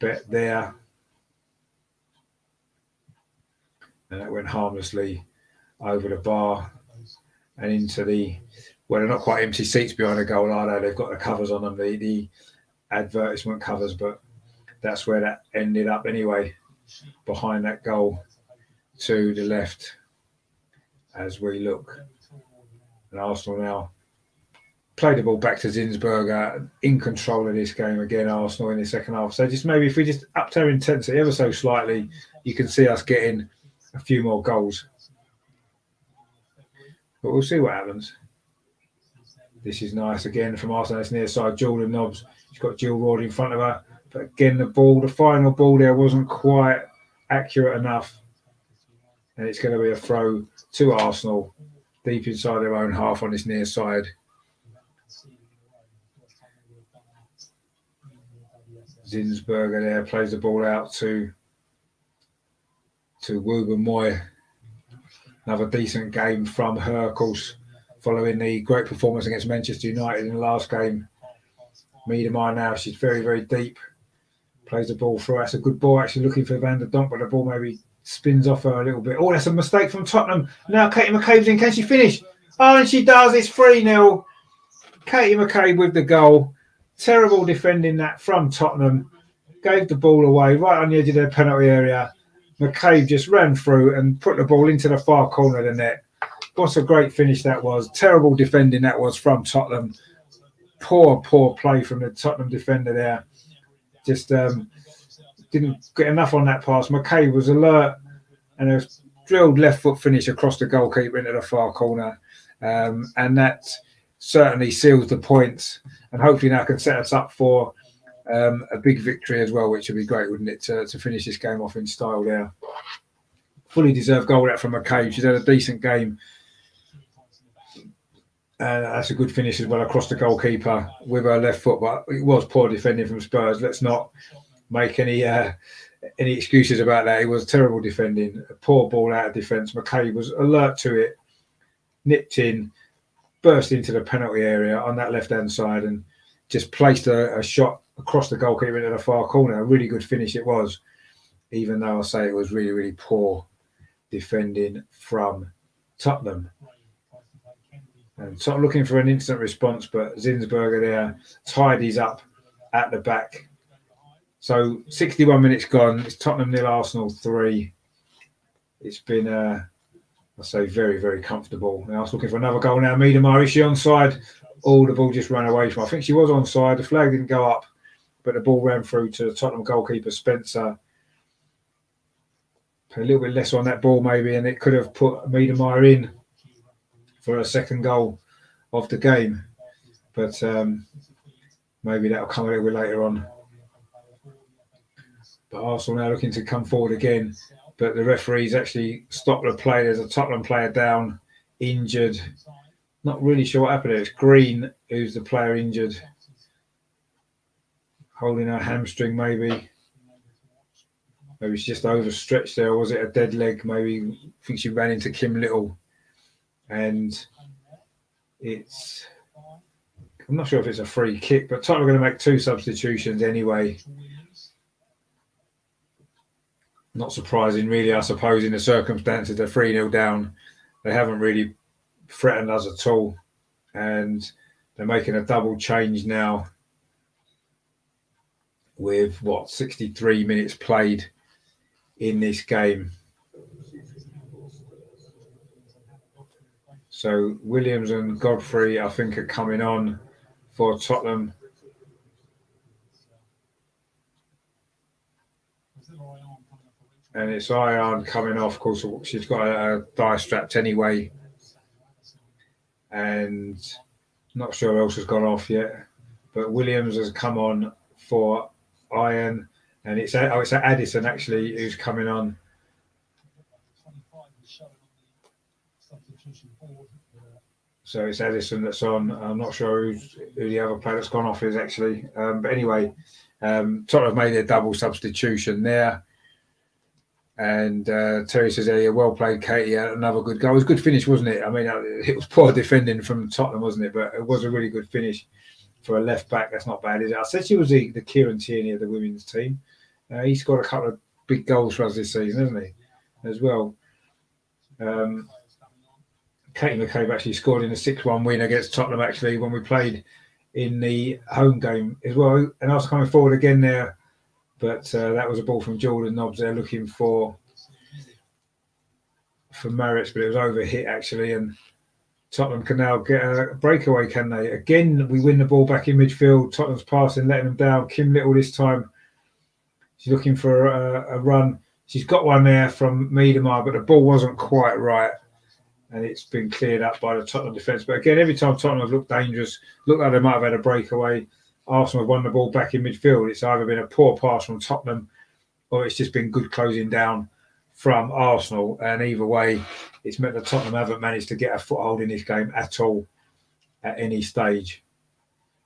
Speaker 1: bet there. And that went harmlessly over the bar and into the, well, they're not quite empty seats behind the goal, are they? They've got the covers on them, the advertisement covers, but that's where that ended up anyway, behind that goal to the left as we look. And Arsenal now play the ball back to Zinsberger, in control of this game again, Arsenal in the second half. So just maybe if we just upped our intensity ever so slightly, you can see us getting a few more goals. But we'll see what happens. This is nice again from Arsenal. It's near side. Jordan Nobbs. She's got Jill Ward in front of her. But again, the final ball there wasn't quite accurate enough. And it's going to be a throw to Arsenal deep inside their own half on this near side. Zinsberger there plays the ball out to Wilbermoyer. Another decent game from her, of course, following the great performance against Manchester United in the last game. Miedemeier now, she's very, very deep. Plays the ball through. That's a good ball, actually, looking for Van der Donk, but the ball maybe spins off her a little bit. Oh, that's a mistake from Tottenham. Now Katie McCabe's in. Can she finish? Oh, and she does. It's 3-0. Katie McCabe with the goal. Terrible defending that from Tottenham. Gave the ball away right on the edge of their penalty area. McCabe just ran through and put the ball into the far corner of the net. What a great finish that was. Terrible defending that was from Tottenham. Poor play from the Tottenham defender there. Just didn't get enough on that pass. McCabe was alert and a drilled left foot finish across the goalkeeper into the far corner. And that certainly seals the points. And hopefully now can set us up for a big victory as well, which would be great, wouldn't it, to finish this game off in style there. Fully deserved goal out from McCabe. She's had a decent game. That's a good finish as well across the goalkeeper with her left foot, but it was poor defending from Spurs. Let's not make any excuses about that. It was terrible defending. A poor ball out of defence. McCabe was alert to it, nipped in, burst into the penalty area on that left-hand side and just placed a shot across the goalkeeper into the far corner. A really good finish it was, even though I say it was really, really poor defending from Tottenham. And Tottenham looking for an instant response, but Zinsberger there tidies up at the back. So 61 minutes gone. It's Tottenham 0, Arsenal 3. It's been, I say, very, very comfortable. Now, I was looking for another goal now. Miedemeier, is she onside? Oh, the ball just ran away from her. I think she was onside. The flag didn't go up, but the ball ran through to the Tottenham goalkeeper, Spencer. A little bit less on that ball, maybe, and it could have put Miedemeier in for a second goal of the game. But maybe that'll come a little bit later on. But Arsenal now looking to come forward again. but the referees actually stopped the play. There's a Tottenham player down, injured. Not really sure what happened there. It's Green who's the player injured, holding her hamstring maybe. Maybe she's just overstretched there. Or was it a dead leg? Maybe I think she ran into Kim Little. And it's... I'm not sure if it's a free kick, but Tottenham are going to make 2 substitutions anyway. Not surprising, really, I suppose, in the circumstances. They're 3-0 down. They haven't really threatened us at all. And they're making a double change now with, 63 minutes played in this game. So Williams and Godfrey, I think, are coming on for Tottenham. And it's Iron coming off. Of course, she's got a thigh strapped anyway. And not sure who else has gone off yet. But Williams has come on for Iron. And it's Addison, actually, who's coming on. So it's Addison that's on. I'm not sure who the other player that's gone off is, actually. But anyway, Tottenham have made their double substitution there. And Terry says, yeah, well played, Katie. Another good goal. It was a good finish, wasn't it? I mean, it was poor defending from Tottenham, wasn't it? But it was a really good finish for a left back. That's not bad, is it? I said she was the Kieran Tierney of the women's team. He scored a couple of big goals for us this season, hasn't he? As well. Katie McCabe actually scored in a 6-1 win against Tottenham, actually, when we played in the home game as well. And I was coming forward again there. But that was a ball from Jordan Nobbs there, looking for Maritz, but it was over hit, actually, and Tottenham can now get a breakaway, can they? Again, we win the ball back in midfield. Tottenham's passing, letting them down. Kim Little this time. She's looking for a run. She's got one there from Miedemar, but the ball wasn't quite right, and it's been cleared up by the Tottenham defence. But again, every time Tottenham have looked dangerous, looked like they might have had a breakaway, Arsenal have won the ball back in midfield. It's either been a poor pass from Tottenham or it's just been good closing down from Arsenal. And either way, it's meant that Tottenham haven't managed to get a foothold in this game at all at any stage.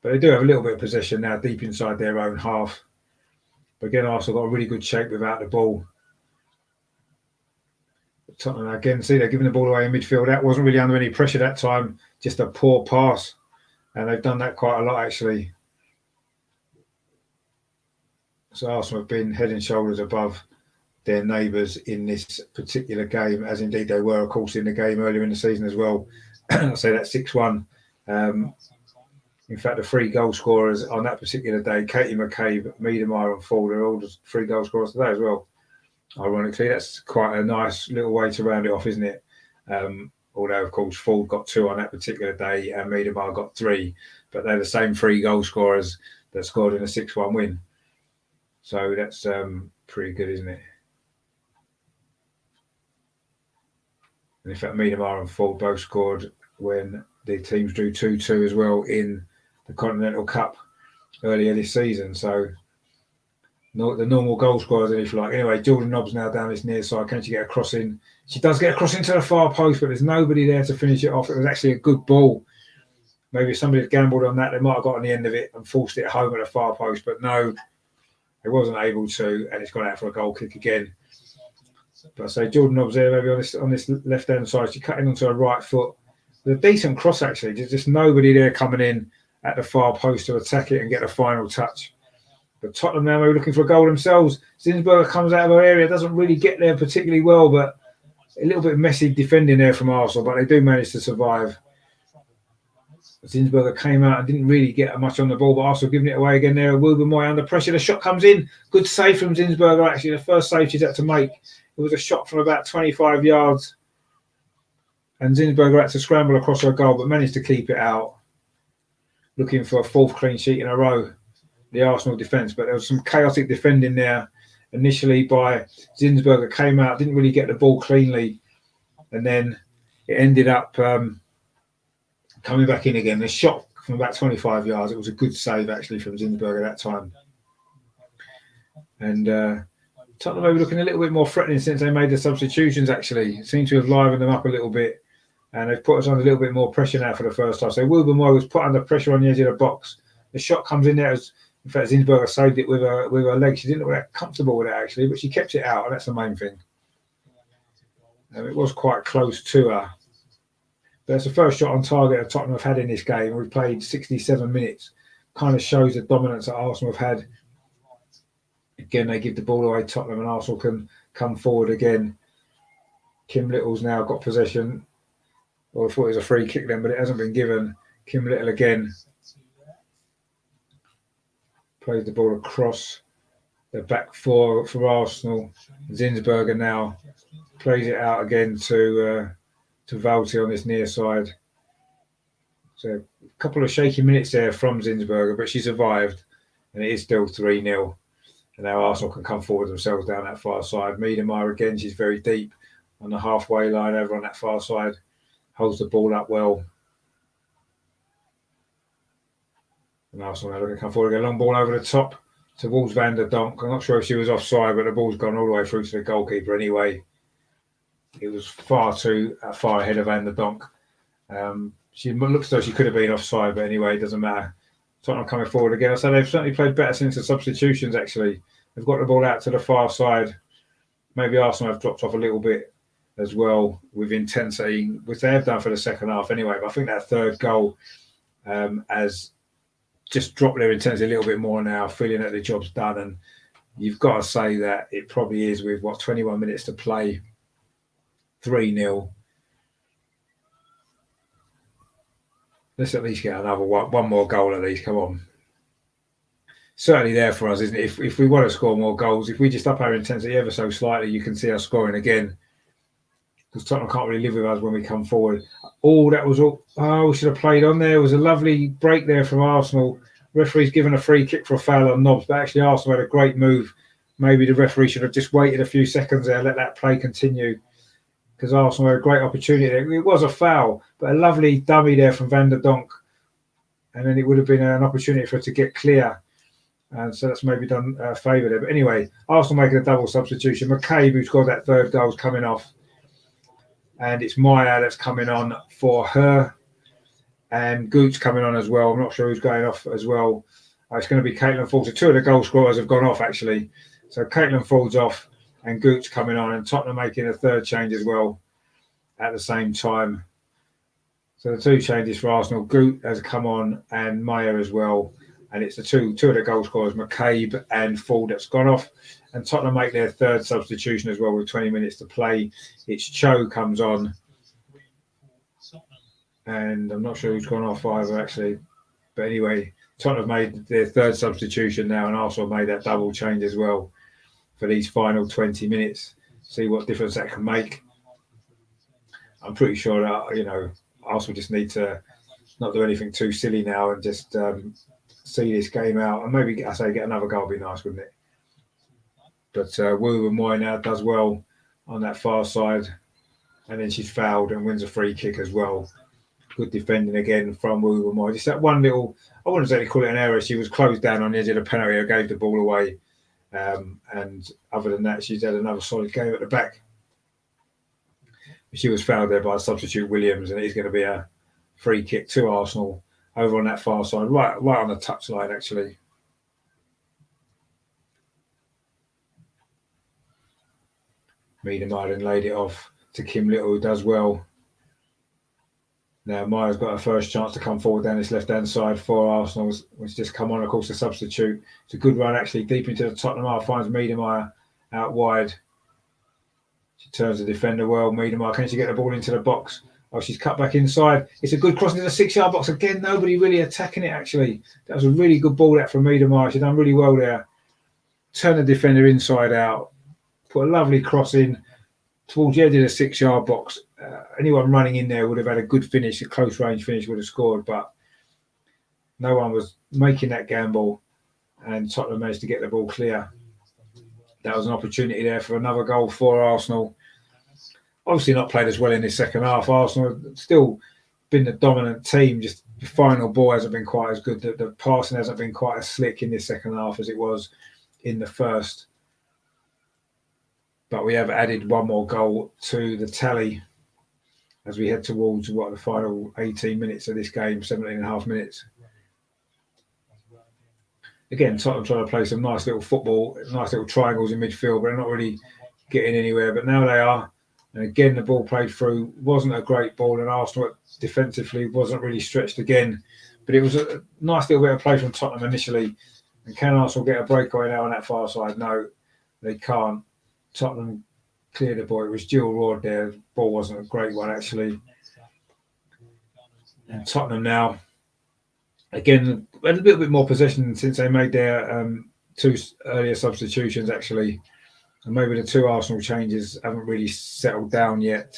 Speaker 1: But they do have a little bit of possession now deep inside their own half. But again, Arsenal got a really good shape without the ball. But Tottenham, again, see, they're giving the ball away in midfield. That wasn't really under any pressure that time, just a poor pass. And they've done that quite a lot, actually. So Arsenal have been head and shoulders above their neighbours in this particular game, as indeed they were, of course, in the game earlier in the season as well. I say that 6-1. In fact, the 3 goal scorers on that particular day, Katie McCabe, Miedemar and Ford, are all just 3 goal scorers today as well. Ironically, that's quite a nice little way to round it off, isn't it? Although, of course, Ford got 2 on that particular day and Miedemar got 3. But they're the same 3 goal scorers that scored in a 6-1 win. So that's pretty good, isn't it? And in fact, Miedemar and Ford both scored when the teams drew 2-2 as well in the Continental Cup earlier this season. So the normal goal scorers, if you like. Anyway, Jordan Nobbs now down this near side. Can she get a cross in? She does get a cross into the far post, but there's nobody there to finish it off. It was actually a good ball. Maybe if somebody had gambled on that, they might have got on the end of it and forced it home at the far post, but no. It wasn't able to, and it's gone out for a goal kick again. But I say Jordan Nobbs there, maybe on this left-hand side. She cut in onto her right foot. With a decent cross, actually. There's just nobody there coming in at the far post to attack it and get a final touch. But Tottenham now are looking for a goal themselves. Zinsberger comes out of her area, doesn't really get there particularly well, but a little bit messy defending there from Arsenal, but they do manage to survive. Zinsberger came out and didn't really get much on the ball, but Arsenal giving it away again there. Wilbermoy under pressure. The shot comes in. Good save from Zinsberger, actually. The first save she's had to make. It was a shot from about 25 yards. And Zinsberger had to scramble across her goal, but managed to keep it out. Looking for a 4th clean sheet in a row, the Arsenal defence. But there was some chaotic defending there initially by Zinsberger. Came out, didn't really get the ball cleanly. And then it ended up... coming back in again, the shot from about 25 yards. It was a good save, actually, from Zinsberger that time. And Tottenham maybe looking a little bit more threatening since they made the substitutions, actually. Seem to have livened them up a little bit. And they've put us under a little bit more pressure now for the first half. So Wilbur Moy was put under pressure on the edge of the box. The shot comes in there. In fact, Zinsberger saved it with her leg. She didn't look that comfortable with it, actually, but she kept it out, and that's the main thing. It was quite close to her. But it's the first shot on target that Tottenham have had in this game. We've played 67 minutes. Kind of shows the dominance that Arsenal have had. Again, they give the ball away, Tottenham, and Arsenal can come forward again. Kim Little's now got possession. Well, I thought it was a free kick then, but it hasn't been given. Kim Little again. Plays the ball across the back four for Arsenal. Zinsberger now plays it out again to Valti on this near side. So a couple of shaky minutes there from Zinsberger, but she survived, and it is still 3-0. And now Arsenal can come forward themselves down that far side. Miedemar again, she's very deep on the halfway line over on that far side. Holds the ball up well. And Arsenal now looking to come forward again. Long ball over the top towards Van der Donk. I'm not sure if she was offside, but the ball's gone all the way through to the goalkeeper anyway. It was far ahead of Van der Donk. She looks as though she could have been offside, but anyway, it doesn't matter. Tottenham coming forward again. I said they've certainly played better since the substitutions, actually. They've got the ball out to the far side. Maybe Arsenal have dropped off a little bit as well with intensity, which they have done for the second half anyway. But I think that third goal has just dropped their intensity a little bit more now, feeling that the job's done. And you've got to say that it probably is with, 21 minutes to play, 3-0. Let's at least get another one more goal at least. Come on. Certainly there for us, isn't it? If we want to score more goals, if we just up our intensity ever so slightly, you can see us scoring again. Because Tottenham can't really live with us when we come forward. That was all. We should have played on there. It was a lovely break there from Arsenal. Referee's given a free kick for a foul on Nobbs, but actually Arsenal had a great move. Maybe the referee should have just waited a few seconds there, let that play continue. Because Arsenal had a great opportunity there. It was a foul, but a lovely dummy there from Van der Donk. And then it would have been an opportunity for it to get clear. And so that's maybe done a favour there. But anyway, Arsenal making a double substitution. McCabe, who scored that third goal, is coming off. And it's Maya that's coming on for her. And Gooch coming on as well. I'm not sure who's going off as well. It's going to be Caitlin Ford. So two of the goal scorers have gone off, actually. So Caitlin Ford's off and Gooch coming on. And Tottenham making a third change as well at the same time. So the two changes for Arsenal. Gooch has come on and Maya as well. And it's the two of the goal scorers, McCabe and Ford, that's gone off. And Tottenham make their third substitution as well with 20 minutes to play. It's Cho comes on. And I'm not sure who's gone off either, actually. But anyway, Tottenham made their third substitution now, and Arsenal made that double change as well for these final 20 minutes. See what difference that can make. I'm pretty sure that, Arsenal just need to not do anything too silly now and just see this game out. And maybe, get another goal would be nice, wouldn't it? But Wu Moy now does well on that far side. And then she's fouled and wins a free kick as well. Good defending again from Wu Moy. Just that one little, I wouldn't exactly call it an error. She was closed down on the edge of the penalty or gave the ball away. And other than that, she's had another solid game at the back. She was fouled there by substitute Williams, and it is going to be a free kick to Arsenal over on that far side, right on the touchline, actually. Miedemar then laid it off to Kim Little, who does well. Now Maya's got her first chance to come forward down this left-hand side for Arsenal, which just come on, of course, to substitute. It's a good run, actually, deep into the Tottenham half, finds Miedemar out wide. She turns the defender well. Miedemar, can she get the ball into the box? Oh, she's cut back inside. It's a good cross into the 6-yard box. Again, nobody really attacking it, actually. That was a really good ball that from Miedemar. She's done really well there. Turn the defender inside out. Put a lovely cross in towards the edge of the 6-yard box. Anyone running in there would have had a good finish, a close range finish would have scored, but no one was making that gamble, and Tottenham managed to get the ball clear. That was an opportunity there for another goal for Arsenal. Obviously not played as well in this second half. Arsenal have still been the dominant team, just the final ball hasn't been quite as good. The passing hasn't been quite as slick in this second half as it was in the first. but we have added one more goal to the tally as we head towards the final 18 minutes of this game, 17.5 minutes. Again, Tottenham trying to play some nice little football, nice little triangles in midfield, but they're not really getting anywhere. But now they are. And again, the ball played through wasn't a great ball, and Arsenal defensively wasn't really stretched again. But it was a nice little bit of play from Tottenham initially. And can Arsenal get a breakaway now on that far side? No, they can't. Tottenham cleared the ball. It was Jill Ward there. The ball wasn't a great one, actually. And Tottenham now, again, a little bit more possession since they made their two earlier substitutions, actually. And maybe the two Arsenal changes haven't really settled down yet.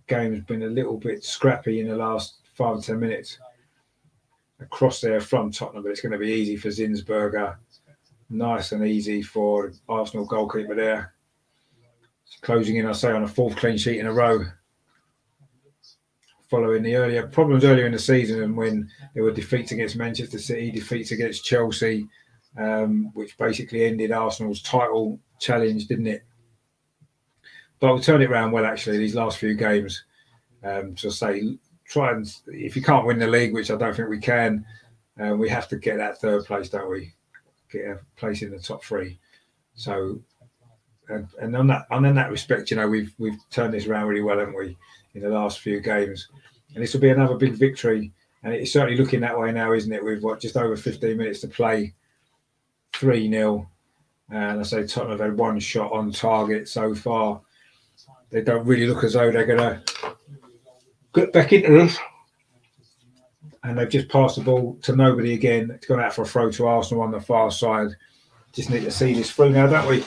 Speaker 1: The game's been a little bit scrappy in the last 5 or 10 minutes. Across there from Tottenham, but it's going to be easy for Zinsberger. Nice and easy for Arsenal goalkeeper there. It's closing in, I say, on a 4th clean sheet in a row. Following the earlier problems earlier in the season, and when there were defeats against Manchester City, defeats against Chelsea, which basically ended Arsenal's title challenge, didn't it? But we turned it around well, actually, these last few games. So say, try and, if you can't win the league, which I don't think we can, we have to get that 3rd place, don't we? Get a place in the top 3. So, and on that respect, you know, we've turned this around really well, haven't we, in the last few games? And this will be another big victory, and it's certainly looking that way now, isn't it? With just over 15 minutes to play, 3-0, and I say Tottenham have had 1 shot on target so far. They don't really look as though they're going to get back into this. And they've just passed the ball to nobody again. It's gone out for a throw to Arsenal on the far side. Just need to see this through now, don't we?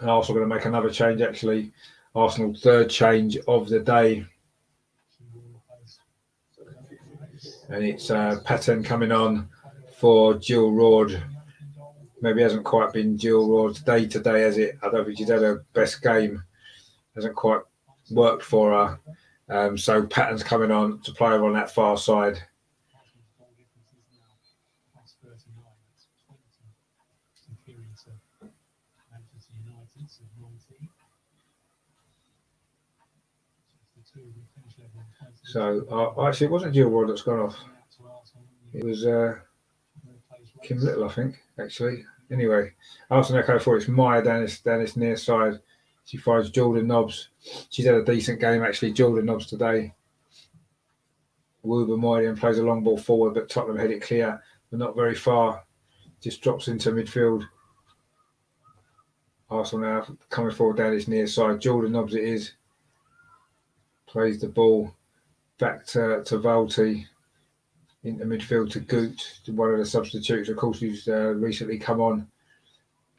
Speaker 1: And Arsenal going to make another change, actually. Arsenal's 3rd change of the day. And it's Patton coming on for Jill Ward. Maybe hasn't quite been Jill Ward's day today, has it? I don't think she's had her best game. Hasn't quite worked for her. So Patton's coming on to play over on that far side. So actually, it wasn't Jill Ward that's gone off. It was Kim Little, I think, actually. Anyway, Arsenal echo for it's Maya down this near side. She finds Jordan Nobbs. She's had a decent game, actually, Jordan Nobbs today. Wouba Moynihan plays a long ball forward, but Tottenham head it clear, but not very far. Just drops into midfield. Arsenal now coming forward down this near side. Jordan Nobbs it is. Plays the ball back to Valti. Into midfield to Goot, one of the substitutes, of course, who's recently come on.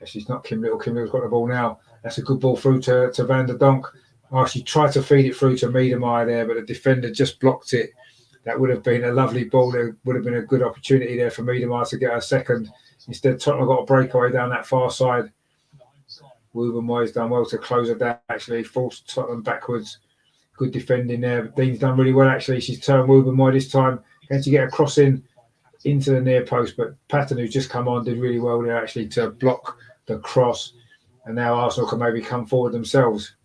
Speaker 1: Actually, it's not Kim Little. Kim Little's got the ball now. That's a good ball through to Van der Donk. Oh, she tried to feed it through to Miedemar there, but the defender just blocked it. That would have been a lovely ball. There would have been a good opportunity there for Miedemar to get her second. Instead, Tottenham got a breakaway down that far side. Wouba Moy's done well to close her down, actually, forced Tottenham backwards. Good defending there. Dean's done really well, actually. She's turned Wouba Moy this time. Going to get a cross in into the near post, but Patton, who's just come on, did really well there, actually, to block the cross. And now Arsenal can maybe come forward themselves.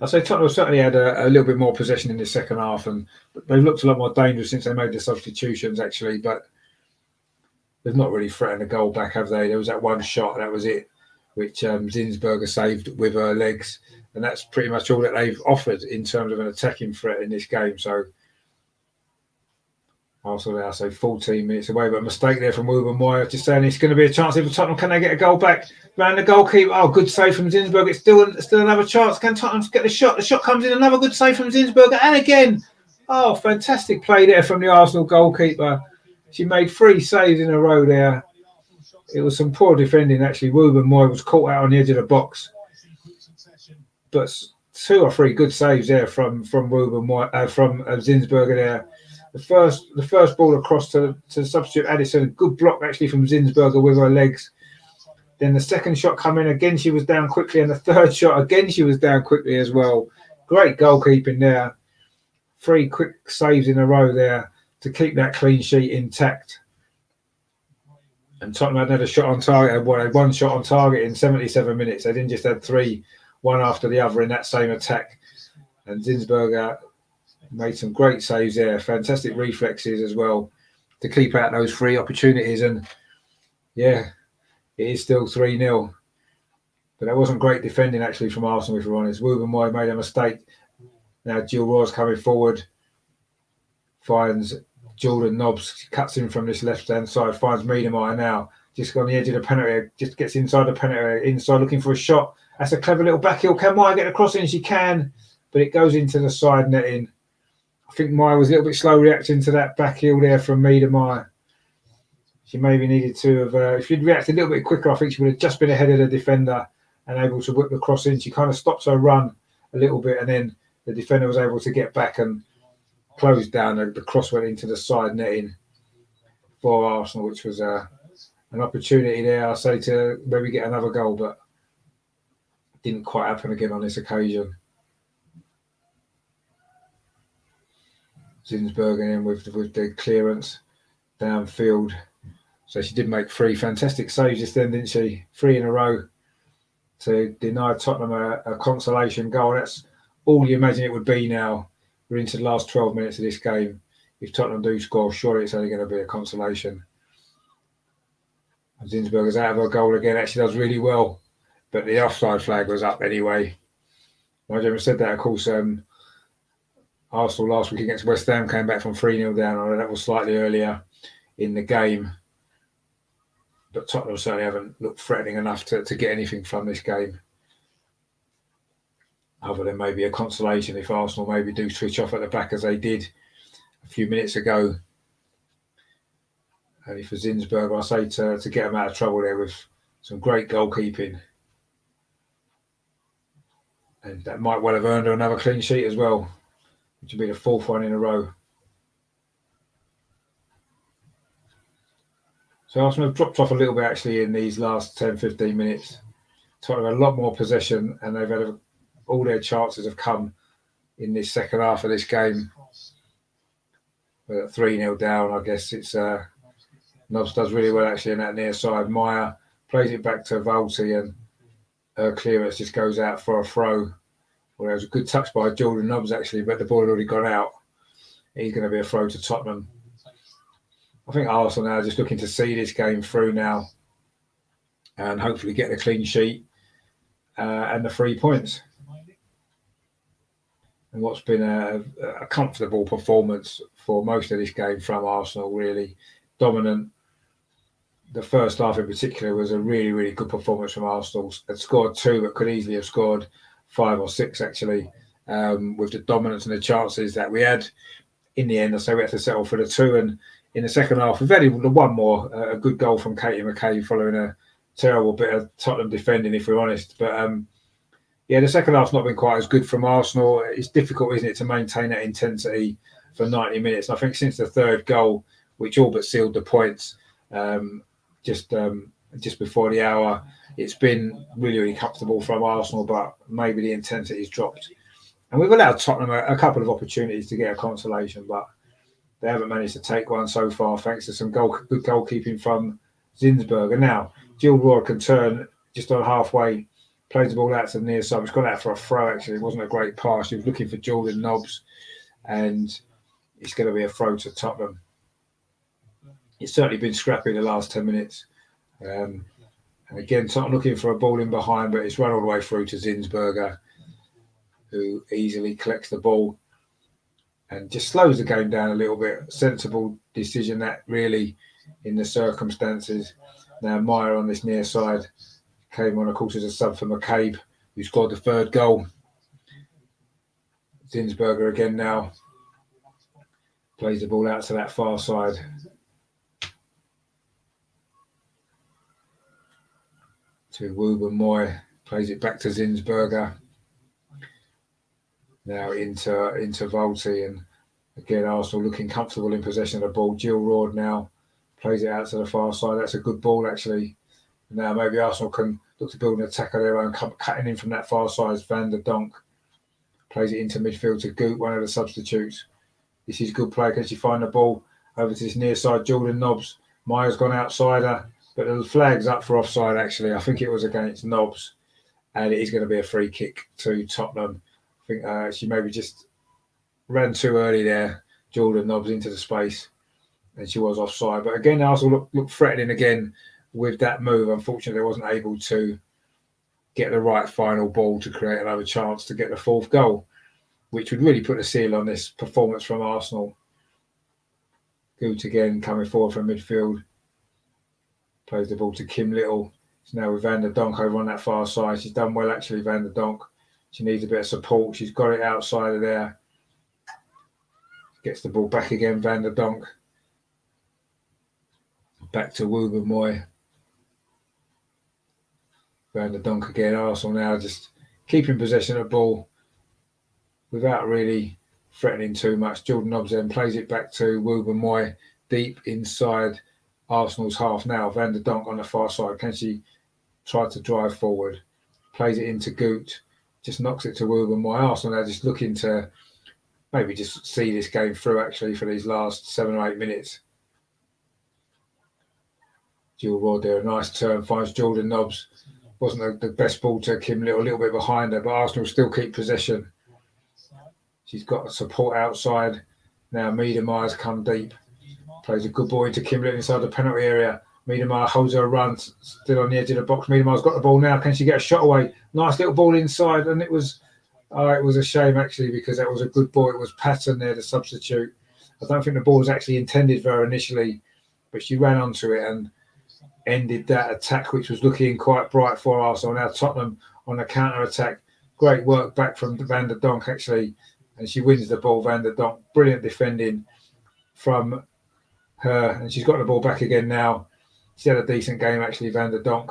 Speaker 1: I'd say Tottenham certainly had a little bit more possession in the second half, and they've looked a lot more dangerous since they made the substitutions, actually, but they've not really threatened a goal back, have they? There was that one shot, that was it, which Zinsberger saved with her legs, and that's pretty much all that they've offered in terms of an attacking threat in this game. So Arsenal now, so 14 minutes away, but a mistake there from Wouba Moy. Just saying it's going to be a chance here for Tottenham. Can they get a goal back? Round the goalkeeper. Oh, good save from Zinsberger. It's still another chance. Can Tottenham get the shot? The shot comes in. Another good save from Zinsberger. And again, oh, fantastic play there from the Arsenal goalkeeper. She made 3 saves in a row there. It was some poor defending, actually. Wouba Moy was caught out on the edge of the box. But 2 or 3 good saves there from Wouba Moy, from Zinsberger there. The first ball across to substitute Addison, a good block actually from Zinsberger with her legs. Then the second shot come in, again she was down quickly, and the third shot again she was down quickly as well. Great goalkeeping there 3 quick saves in a row there to keep that clean sheet intact. And Tottenham had a shot on target, had 1 shot on target in 77 minutes. They didn't just have 3, one after the other in that same attack. And Zinsberger made some great saves there, fantastic reflexes as well to keep out those 3 opportunities. And yeah, it is still 3-0. But that wasn't great defending actually from Arsenal, if we're honest. Woubenmoy made a mistake. Now Gilroy's coming forward, finds Jordan Nobbs, cuts in from this left-hand side, finds Miedemeier now, just on the edge of the penalty, just gets inside the penalty, inside looking for a shot. That's a clever little back heel. Can Meyer get across in? She can, but it goes into the side netting. I think Meyer was a little bit slow reacting to that back heel there from Miedemeier. She maybe needed to have, if she'd reacted a little bit quicker, I think she would have just been ahead of the defender and able to whip the cross in. She kind of stops her run a little bit, and then the defender was able to get back and close down. The cross went into the side netting for Arsenal, which was an opportunity there, I say, to maybe get another goal, but it didn't quite happen again on this occasion. Zinsberger in with the clearance downfield. So she did make 3 fantastic saves just then, didn't she? 3 in a row to deny Tottenham a consolation goal. That's all you imagine it would be now. We're into the last 12 minutes of this game. If Tottenham do score, surely it's only going to be a consolation. And Zinsberger's out of her goal again. Actually does really well. But the offside flag was up anyway. I never said that, of course. Arsenal last week against West Ham came back from 3-0 down. I know that was slightly earlier in the game. But Tottenham certainly haven't looked threatening enough to get anything from this game. Other than maybe a consolation if Arsenal maybe do switch off at the back as they did a few minutes ago. And for Zinsberger, I say to get them out of trouble there with some great goalkeeping. And that might well have earned her another clean sheet as well, which would be the 4th one in a row. So Arsenal have dropped off a little bit actually in these last 10-15 minutes. Tottenham had a lot more possession, and they've had all their chances have come in this second half of this game. But 3-0 down, I guess it's Nobbs does really well actually in that near side. Meyer plays it back to Volti, and her clearance just goes out for a throw. Well, it was a good touch by Jordan Nobbs actually, but the ball had already gone out. He's going to be a throw to Tottenham. I think Arsenal now are just looking to see this game through now and hopefully get the clean sheet and the 3 points. And what's been a comfortable performance for most of this game from Arsenal, really dominant. The first half in particular was a really, really good performance from Arsenal. Had scored 2, but could easily have scored 5 or 6 actually, with the dominance and the chances that we had. In the end, I say we had to settle for the 2. And in the second half, we've had one more, a good goal from Katie McCabe following a terrible bit of Tottenham defending, if we're honest. But yeah, the second half's not been quite as good from Arsenal. It's difficult, isn't it, to maintain that intensity for 90 minutes. And I think since the 3rd goal, which all but sealed the points, just before the hour, it's been really, really comfortable from Arsenal, but maybe the intensity's dropped. And we've allowed Tottenham a couple of opportunities to get a consolation, but they haven't managed to take one so far, thanks to some good goalkeeping from Zinsberger. Now, Gilroy can turn just on halfway, plays the ball out to the near side. It's gone out for a throw, actually. It wasn't a great pass. He was looking for Jordan Nobbs, and it's going to be a throw to Tottenham. It's certainly been scrappy the last 10 minutes. And again, Tottenham looking for a ball in behind, but it's run all the way through to Zinsberger, who easily collects the ball and just slows the game down a little bit. Sensible decision that really in the circumstances. Now Meyer on this near side came on, of course, as a sub for McCabe, who scored the 3rd goal. Zinsberger again now plays the ball out to that far side. To Woubenmoy, plays it back to Zinsberger. Now into Volti, and again Arsenal looking comfortable in possession of the ball. Gilroy now plays it out to the far side. That's a good ball actually. Now maybe Arsenal can look to build an attack of their own, cutting in from that far side. Van der Donk Plays it into midfield to Goot, one of the substitutes. This is good play. Can she find the ball over to this near side? Jordan Nobbs. Maya's gone outside her, but the flag's up for offside, actually. I think it was against Nobbs, and it is going to be a free kick to Tottenham. I think she maybe just ran too early there, Jordan Nobbs, into the space, and she was offside. But again, Arsenal looked threatening again with that move. Unfortunately, they wasn't able to get the right final ball to create another chance to get the fourth goal, which would really put a seal on this performance from Arsenal. Goot again coming forward from midfield. Plays the ball to Kim Little. She's now with Van der Donk over on that far side. She's done well, actually, Van der Donk. She needs a bit of support. She's got it outside of there. Gets the ball back again, Van der Donk. Back to Woobermoy. Van der Donk again. Arsenal now just keeping possession of the ball without really threatening too much. Jordan Nobbs then plays it back to Woobermoy deep inside Arsenal's half now. Van der Donk on the far side. Can she try to drive forward? Plays it into Goot. Just knocks it to Woobermoy. Arsenal now just looking to maybe just see this game through, actually, for these last 7 or 8 minutes. Jill Rod there, a nice turn, finds Jordan Nobbs. Wasn't the best ball to Kim Little, a little bit behind her, but Arsenal still keep possession. She's got support outside. Now Miedemaier's come deep. Plays a good ball into Kim Little inside the penalty area. Miedemaier holds her run, still on the edge of the box. Miedemaier's got the ball now. Can she get a shot away? Nice little ball inside, and it was a shame, actually, because that was a good ball. It was Patton there, the substitute. I don't think the ball was actually intended for her initially, but she ran onto it and ended that attack, which was looking quite bright for Arsenal. Now Tottenham on the counter-attack. Great work back from Van der Donk, actually, and she wins the ball, Van der Donk. Brilliant defending from her, and she's got the ball back again now. She had a decent game, actually, Van der Donk.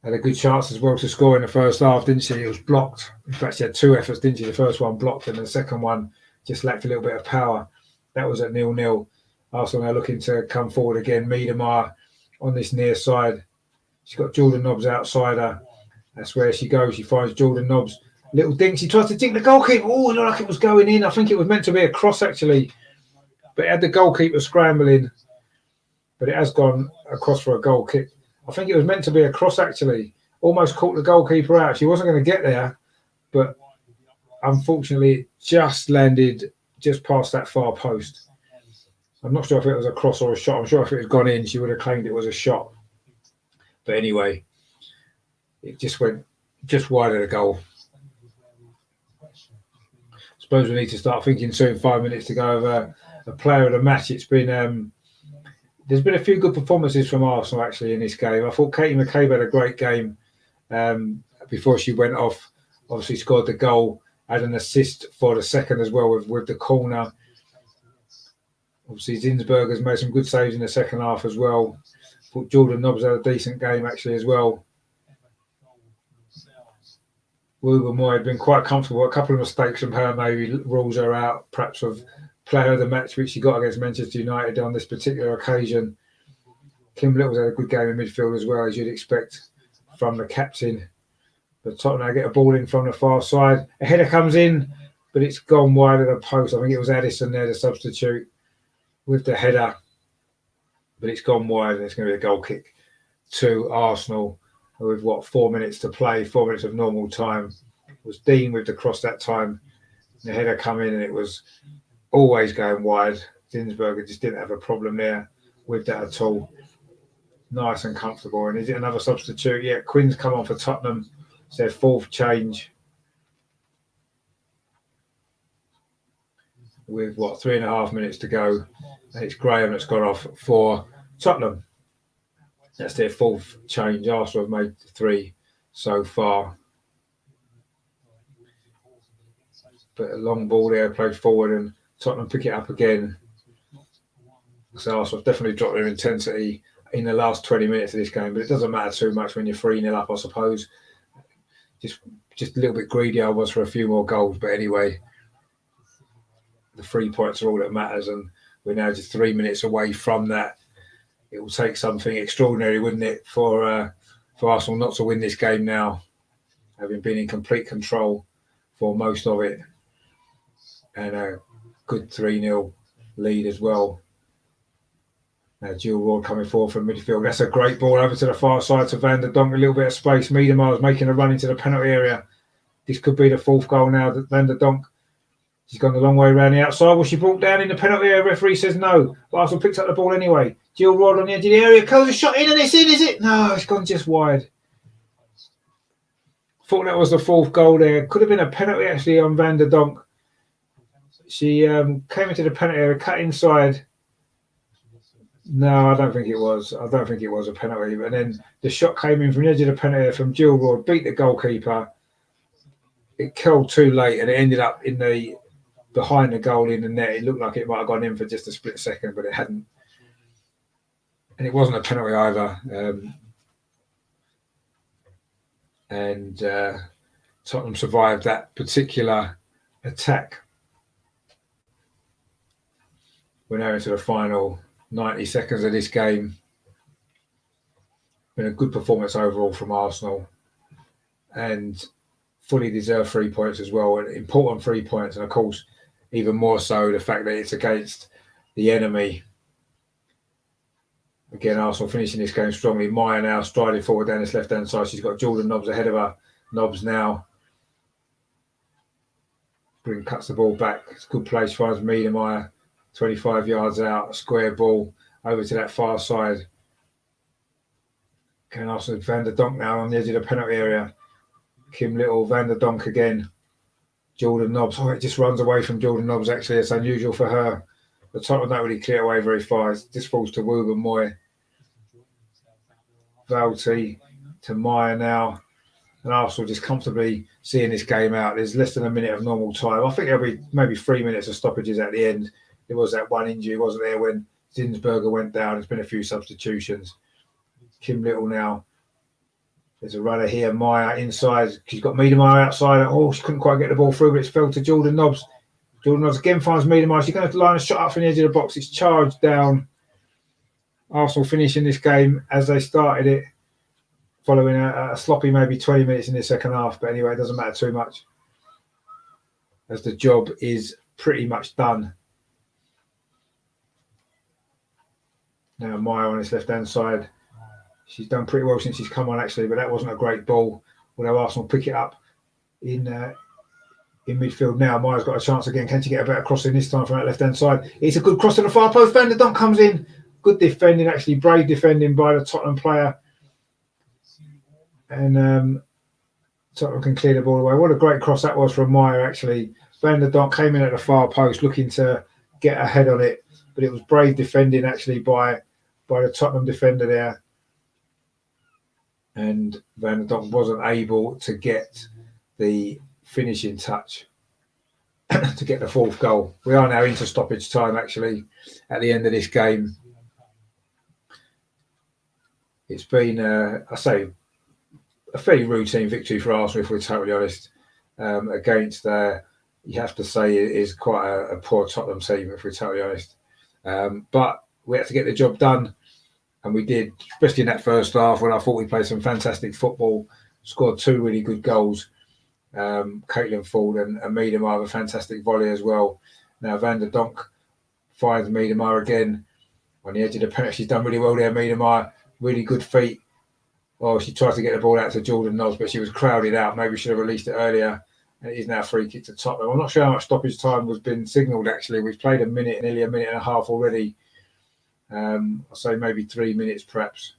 Speaker 1: Had a good chance as well to score in the first half, didn't she? It was blocked. In fact, she had 2 efforts, didn't she? The first one blocked, and the second one just lacked a little bit of power. That was at 0-0. Arsenal now looking to come forward again. Miedemaier on this near side. She's got Jordan Nobbs outside her. That's where she goes. She finds Jordan Nobbs. Little dink. She tries to dink the goalkeeper. Oh, it looked like it was going in. I think it was meant to be a cross, actually. But it had the goalkeeper scrambling. But it has gone across for a goal kick. I think it was meant to be a cross, actually. Almost caught the goalkeeper out. She wasn't going to get there. But unfortunately, it just landed just past that far post. I'm not sure if it was a cross or a shot. I'm sure if it had gone in, she would have claimed it was a shot. But anyway, it just went just wide of the goal. I suppose we need to start thinking soon. 5 minutes to go over a player of the match. It's been there's been a few good performances from Arsenal, actually, in this game. I thought Katie McCabe had a great game before she went off. Obviously scored the goal, had an assist for the second as well with the corner. Obviously, Zinsberg has made some good saves in the second half as well. I thought Jordan Nobbs had a decent game, actually, as well. Woobermoy had been quite comfortable. A couple of mistakes from her maybe rules her out, perhaps, of player of the match, which she got against Manchester United on this particular occasion. Kim Little's had a good game in midfield as well, as you'd expect from the captain. But Tottenham get a ball in from the far side. A header comes in, but it's gone wide of the post. I think it was Addison there, the substitute, with the header. But it's gone wide, and it's going to be a goal kick to Arsenal with, 4 minutes to play, 4 minutes of normal time. It was Dean with the cross that time. The header come in, and it was always going wide. Zinsberger just didn't have a problem there with that at all. Nice and comfortable. And is it another substitute? Yeah, Quinn's come on for Tottenham. It's their 4th change. With 3.5 minutes to go. And it's Graham that's gone off for Tottenham. That's their 4th change. Arsenal have made 3 so far. But a long ball there played forward, and Tottenham pick it up again. So Arsenal have definitely dropped their intensity in the last 20 minutes of this game, but it doesn't matter too much when you're 3-0 up, I suppose. Just a little bit greedy I was for a few more goals, but anyway, the 3 points are all that matters, and we're now just 3 minutes away from that. It will take something extraordinary, wouldn't it, for Arsenal not to win this game now. having been in complete control for most of it, and a good 3-0 lead as well. Now Jill Ward coming forward from midfield. That's a great ball over to the far side to Van der Donk. A little bit of space. Miedema's making a run into the penalty area. This could be the 4th goal now that Van der Donk. She's gone a long way around the outside. Was she brought down in the penalty area? Referee says no. But Arsenal picked up the ball anyway. Jill Ward on the edge of the area. Curls a shot in and it's in, is it? No, it's gone just wide. Thought that was the 4th goal there. Could have been a penalty actually on Van der Donk. She came into the penalty area, cut inside. No, I don't think it was. I don't think it was a penalty. But then the shot came in from the edge of the penalty area from Jill Ward, beat the goalkeeper. It curled too late and it ended up in the behind the goal in the net. It looked like it might have gone in for just a split second, but it hadn't. And it wasn't a penalty either. Tottenham survived that particular attack. We're now into the final 90 seconds of this game. Been a good performance overall from Arsenal and fully deserved 3 points as well. And important 3 points, and of course, even more so the fact that it's against the enemy. Again, Arsenal finishing this game strongly. Maya now striding forward down this left-hand side. She's got Jordan Nobbs ahead of her. Nobbs now cuts the ball back. It's a good place, finds Miedema, 25 yards out, square ball over to that far side. Can Arsenal Van der Donk now on the edge of the penalty area. Kim Little, Van der Donk again. Jordan Nobbs. Oh, it just runs away from Jordan Nobbs, actually. It's unusual for her. The Tottenham don't really clear away very far. It just falls to Wooben Moy. Valti to Maya now. And Arsenal just comfortably seeing this game out. There's less than a minute of normal time. I think there'll be maybe 3 minutes of stoppages at the end. There was that one injury, wasn't there, when Zinsberger went down. There's been a few substitutions. Kim Little now. There's a runner here. Maya inside. She's got Miedema outside. Oh, she couldn't quite get the ball through, but it's fell to Jordan Nobbs. Jordan Nobbs again finds Miedema. She's going to line a shot up from the edge of the box. It's charged down. Arsenal finishing this game as they started it, following a sloppy maybe 20 minutes in the second half. But anyway, it doesn't matter too much, as the job is pretty much done. Now Maya on his left-hand side. She's done pretty well since she's come on, actually, but that wasn't a great ball. Although Arsenal pick it up in midfield now. Maya's got a chance again. Can she get a better crossing this time from that left-hand side? It's a good cross to the far post. Van der Donk comes in. Good defending, actually. Brave defending by the Tottenham player. And Tottenham can clear the ball away. What a great cross that was from Maya, actually. Van der Donk came in at the far post looking to get a head on it. But it was brave defending, actually, by the Tottenham defender there. And Van der Donk wasn't able to get the finishing touch to get the 4th goal. We are now into stoppage time, actually, at the end of this game. It's been, I say, a fairly routine victory for Arsenal, if we're totally honest, against, you have to say, it is quite a poor Tottenham team, if we're totally honest. But we had to get the job done. And we did, especially in that first half when I thought we played some fantastic football, scored 2 really good goals. Caitlin Ford and Miedema have a fantastic volley as well. Now Van der Donk finds Miedema again on the edge of the penalty. She's done really well there, Miedema. Really good feet. Oh, she tried to get the ball out to Jordan Nobbs, but she was crowded out. Maybe should have released it earlier. And it is now free kick to Tottenham. I'm not sure how much stoppage time was been signalled, actually. We've played nearly a minute and a half already. I'll say maybe 3 minutes perhaps,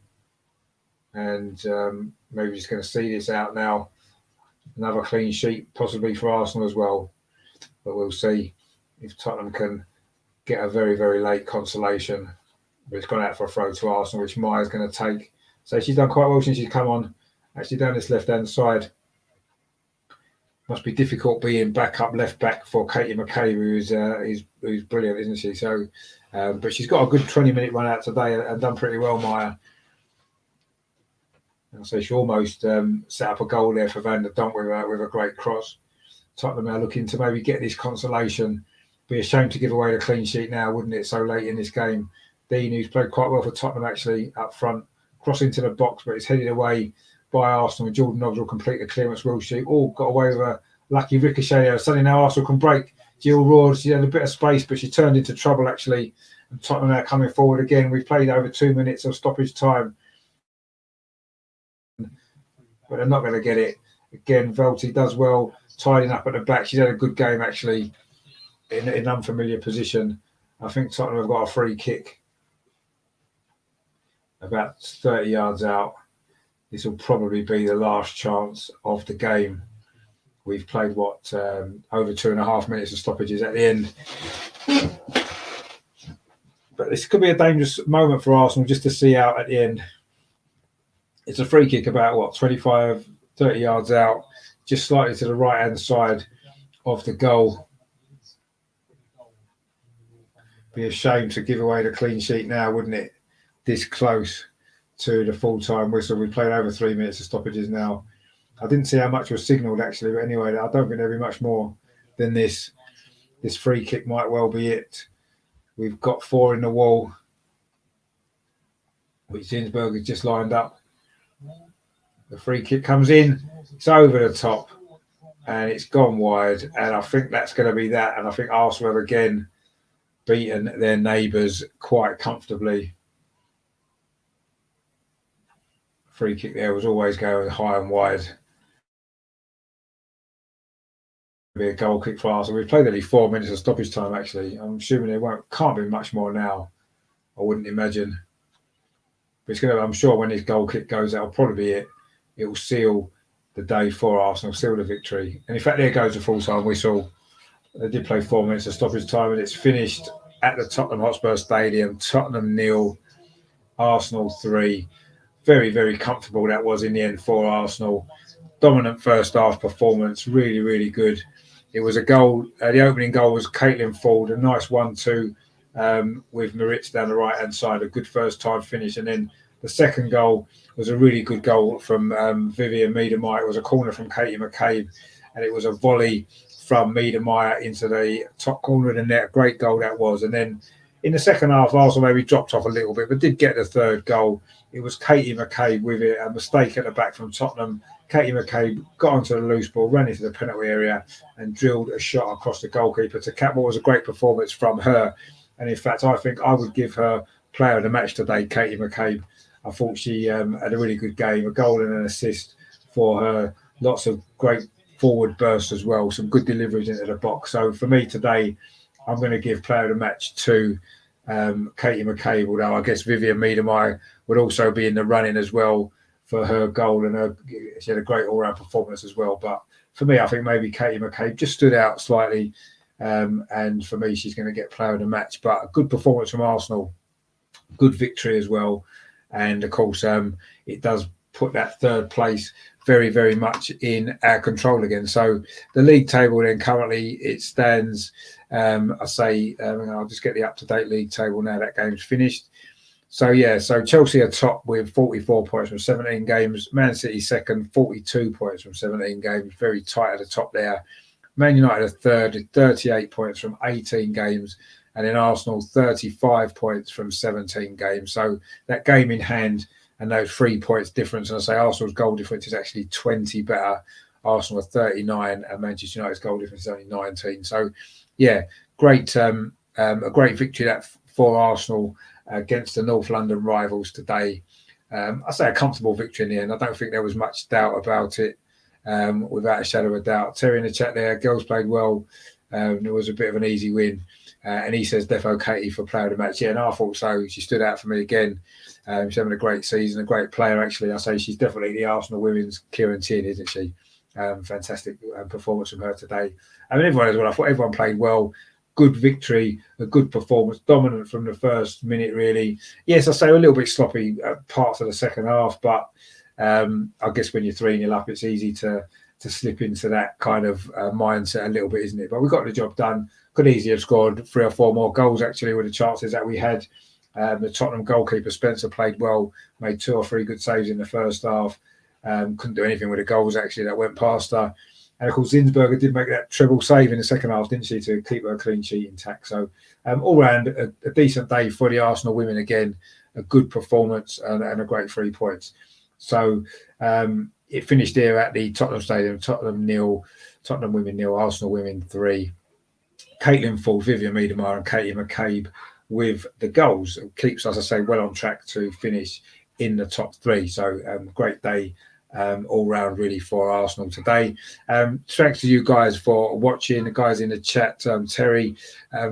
Speaker 1: and maybe just going to see this out now. Another clean sheet possibly for Arsenal as well, but we'll see if Tottenham can get a very, very late consolation. But it's gone out for a throw to Arsenal, which Maya's going to take. So she's done quite well since she's come on, actually down this left-hand side. Must be difficult being left back for Katie McCabe, who's brilliant, isn't she? So, but she's got a good 20-minute run out today and done pretty well, Maya. And so she almost set up a goal there for Van der Donk with a great cross. Tottenham now looking to maybe get this consolation. Be a shame to give away the clean sheet now, wouldn't it, so late in this game. Dean, who's played quite well for Tottenham actually up front, crossing to the box, but it's headed away by Arsenal. Jordan Nobbs will complete the clearance, will she? All got away with a lucky ricochet there. Suddenly now Arsenal can break. Jill roared. She had a bit of space, but she turned into trouble, actually. And Tottenham now coming forward again. We've played over 2 minutes of stoppage time, but they're not going to get it. Again, Velty does well, tidying up at the back. She's had a good game, actually, in an unfamiliar position. I think Tottenham have got a free kick about 30 yards out. This will probably be the last chance of the game. We've played, over 2.5 minutes of stoppages at the end. But this could be a dangerous moment for Arsenal just to see out at the end. It's a free kick about, 25, 30 yards out, just slightly to the right-hand side of the goal. Be a shame to give away the clean sheet now, wouldn't it? This close to the full-time whistle. We played over 3 minutes of stoppages now. I didn't see how much was signalled, actually, but anyway, I don't think there'll be much more than this. This free kick might well be it. We've got 4 in the wall, which Zinsberg has just lined up. The free kick comes in. It's over the top, and it's gone wide. And I think that's going to be that. And I think Arsenal have again beaten their neighbours quite comfortably. Free kick there was always going high and wide. Be a goal kick for Arsenal. We've played only 4 minutes of stoppage time, actually. I'm assuming there can't be much more now. I wouldn't imagine. But it's going to, I'm sure when this goal kick goes, that'll probably be it. It will seal the day for Arsenal, seal the victory. And in fact, there goes the full-time whistle. They did play 4 minutes of stoppage time, and it's finished at the Tottenham Hotspur Stadium. Tottenham 0, Arsenal 3. Very, very comfortable that was in the end for Arsenal. Dominant first half performance, really, really good. It was a goal. The opening goal was Caitlin Ford, a nice 1-2 with Maritz down the right-hand side, a good first-time finish. And then the second goal was a really good goal from Vivian Miedemeijer. It was a corner from Katie McCabe, and it was a volley from Miedemeijer into the top corner of the net. A great goal that was. And then in the second half, Arsenal maybe dropped off a little bit, but did get the third goal. It was Katie McCabe with it, a mistake at the back from Tottenham. Katie McCabe got onto the loose ball, ran into the penalty area and drilled a shot across the goalkeeper to cap what was a great performance from her. And in fact, I think I would give her player of the match today, Katie McCabe. I thought she had a really good game, a goal and an assist for her. Lots of great forward bursts as well, some good deliveries into the box. So for me today, I'm going to give player of the match to Katie McCabe, although I guess Vivian Miedemeijer would also be in the running as well for her goal, and she had a great all-round performance as well. But for me, I think maybe Katie McCabe just stood out slightly, and for me, she's going to get player of the match. But a good performance from Arsenal, good victory as well, and of course, it does put that third place very, very much in our control again. So the league table then currently it stands. I'll just get the up-to-date league table now. That game's finished. So Chelsea are top with 44 points from 17 games. Man City second, 42 points from 17 games. Very tight at the top there. Man United are third, 38 points from 18 games. And then Arsenal, 35 points from 17 games. So that game in hand and those 3 points difference. And I say Arsenal's goal difference is actually 20 better. Arsenal are 39 and Manchester United's goal difference is only 19. So, yeah, great, a great victory that for Arsenal against the North London rivals today. I say a comfortable victory in the end. I don't think there was much doubt about it, without a shadow of a doubt. Terry in the chat there, girls played well. It was a bit of an easy win. And he says Defo Katie for player of the match. Yeah, and I thought so. She stood out for me again. She's having a great season, a great player, actually. I say she's definitely the Arsenal women's Kieran Tierney, isn't she? Fantastic performance from her today. I mean, everyone as well. I thought everyone played well. Good victory, a good performance, dominant from the first minute, really. Yes, I say a little bit sloppy parts of the second half, but I guess when you're 3-0 up, it's easy to slip into that kind of mindset a little bit, isn't it? But we got the job done. Could easily have scored 3 or 4 more goals, actually, with the chances that we had. The Tottenham goalkeeper, Spencer, played well, made 2 or 3 good saves in the first half. Couldn't do anything with the goals, actually, that went past her. And, of course, Zinsberger did make that treble save in the second half, didn't she, to keep her clean sheet intact. So, all round, a decent day for the Arsenal women again, a good performance and a great 3 points. So it finished here at the Tottenham Stadium. Tottenham 0, Tottenham women 0, Arsenal women 3. Caitlin Ford, Vivian Miedemar and Katie McCabe with the goals. It keeps, as I say, well on track to finish in the top 3. So great day all round really for Arsenal today. Thanks to you guys for watching. The guys in the chat, Terry,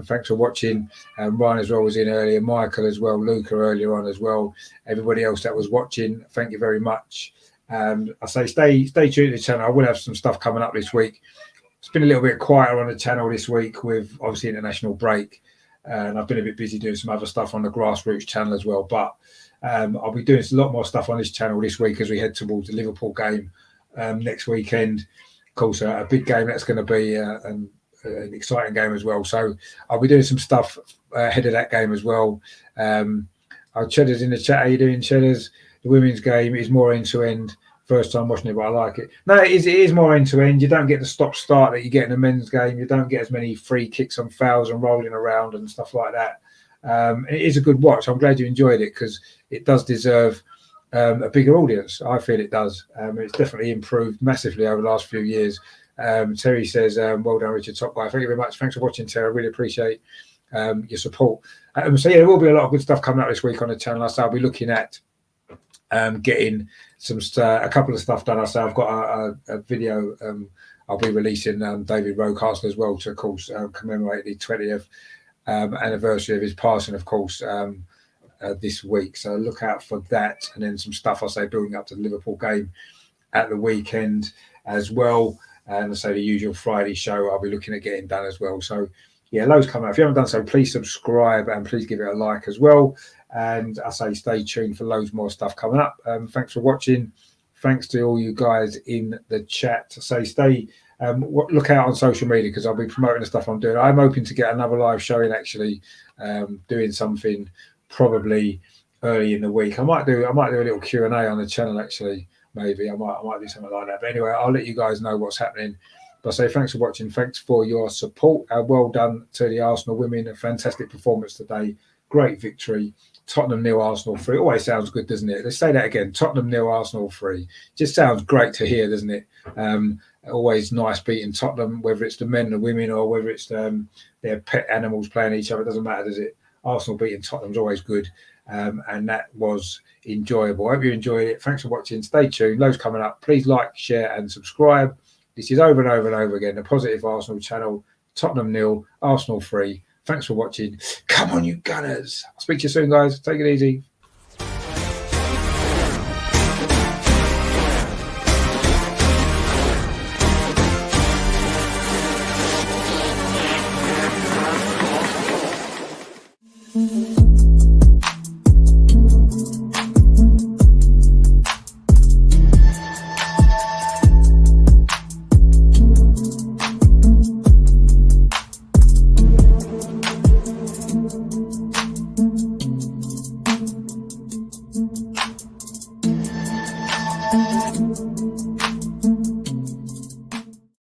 Speaker 1: thanks for watching. Ryan as well was in earlier, Michael as well, Luca earlier on as well. Everybody else that was watching, thank you very much. I say stay tuned to the channel. I will have some stuff coming up this week. It's been a little bit quieter on the channel this week with obviously international break, and I've been a bit busy doing some other stuff on the grassroots channel as well. But I'll be doing a lot more stuff on this channel this week as we head towards the Liverpool game next weekend. Of course, a big game that's going to be an exciting game as well. So I'll be doing some stuff ahead of that game as well. Our Cheddar's in the chat. How you doing, Cheddar's? The women's game is more end-to-end. First time watching it, but I like it. No, it is more end-to-end. You don't get the stop-start that you get in the men's game. You don't get as many free kicks and fouls and rolling around and stuff like that. It is a good watch. I'm glad you enjoyed it because it does deserve a bigger audience. I feel it does. It's definitely improved massively over the last few years. Terry says, well done, Richard, top guy. Thank you very much. Thanks for watching, Terry. I really appreciate your support. So, yeah, there will be a lot of good stuff coming up this week on the channel. So I'll be looking at getting a couple of stuff done. So I've got a video I'll be releasing David Rocastle as well to, of course, commemorate the 20th anniversary of his passing, of course, this week. So look out for that. And then some stuff, I say, building up to the Liverpool game at the weekend as well. And I say the usual Friday show I'll be looking at getting done as well. So, yeah, loads coming up. If you haven't done so, please subscribe and please give it a like as well. And I say stay tuned for loads more stuff coming up. Thanks for watching. Thanks to all you guys in the chat. So stay, look out on social media because I'll be promoting the stuff I'm doing. I'm hoping to get another live showing actually, doing something probably early in the week. I might do a little Q&A on the channel actually. Maybe I might do something like that. But anyway, I'll let you guys know what's happening. But I say thanks for watching. Thanks for your support. Well done to the Arsenal women. A fantastic performance today. Great victory. Tottenham 0, Arsenal 3. Always sounds good, doesn't it? Let's say that again. Tottenham 0, Arsenal 3. Just sounds great to hear, doesn't it? Always nice beating Tottenham, whether it's the men and the women or whether it's their pet animals playing each other. It doesn't matter, does it? Arsenal beating Tottenham's always good. And that was enjoyable. I hope you enjoyed it. Thanks for watching. Stay tuned. Loads coming up. Please like, share and subscribe. This is over and over and over again. The Positive Arsenal channel. Tottenham 0, Arsenal 3. Thanks for watching. Come on, you Gunners. I'll speak to you soon, guys. Take it easy.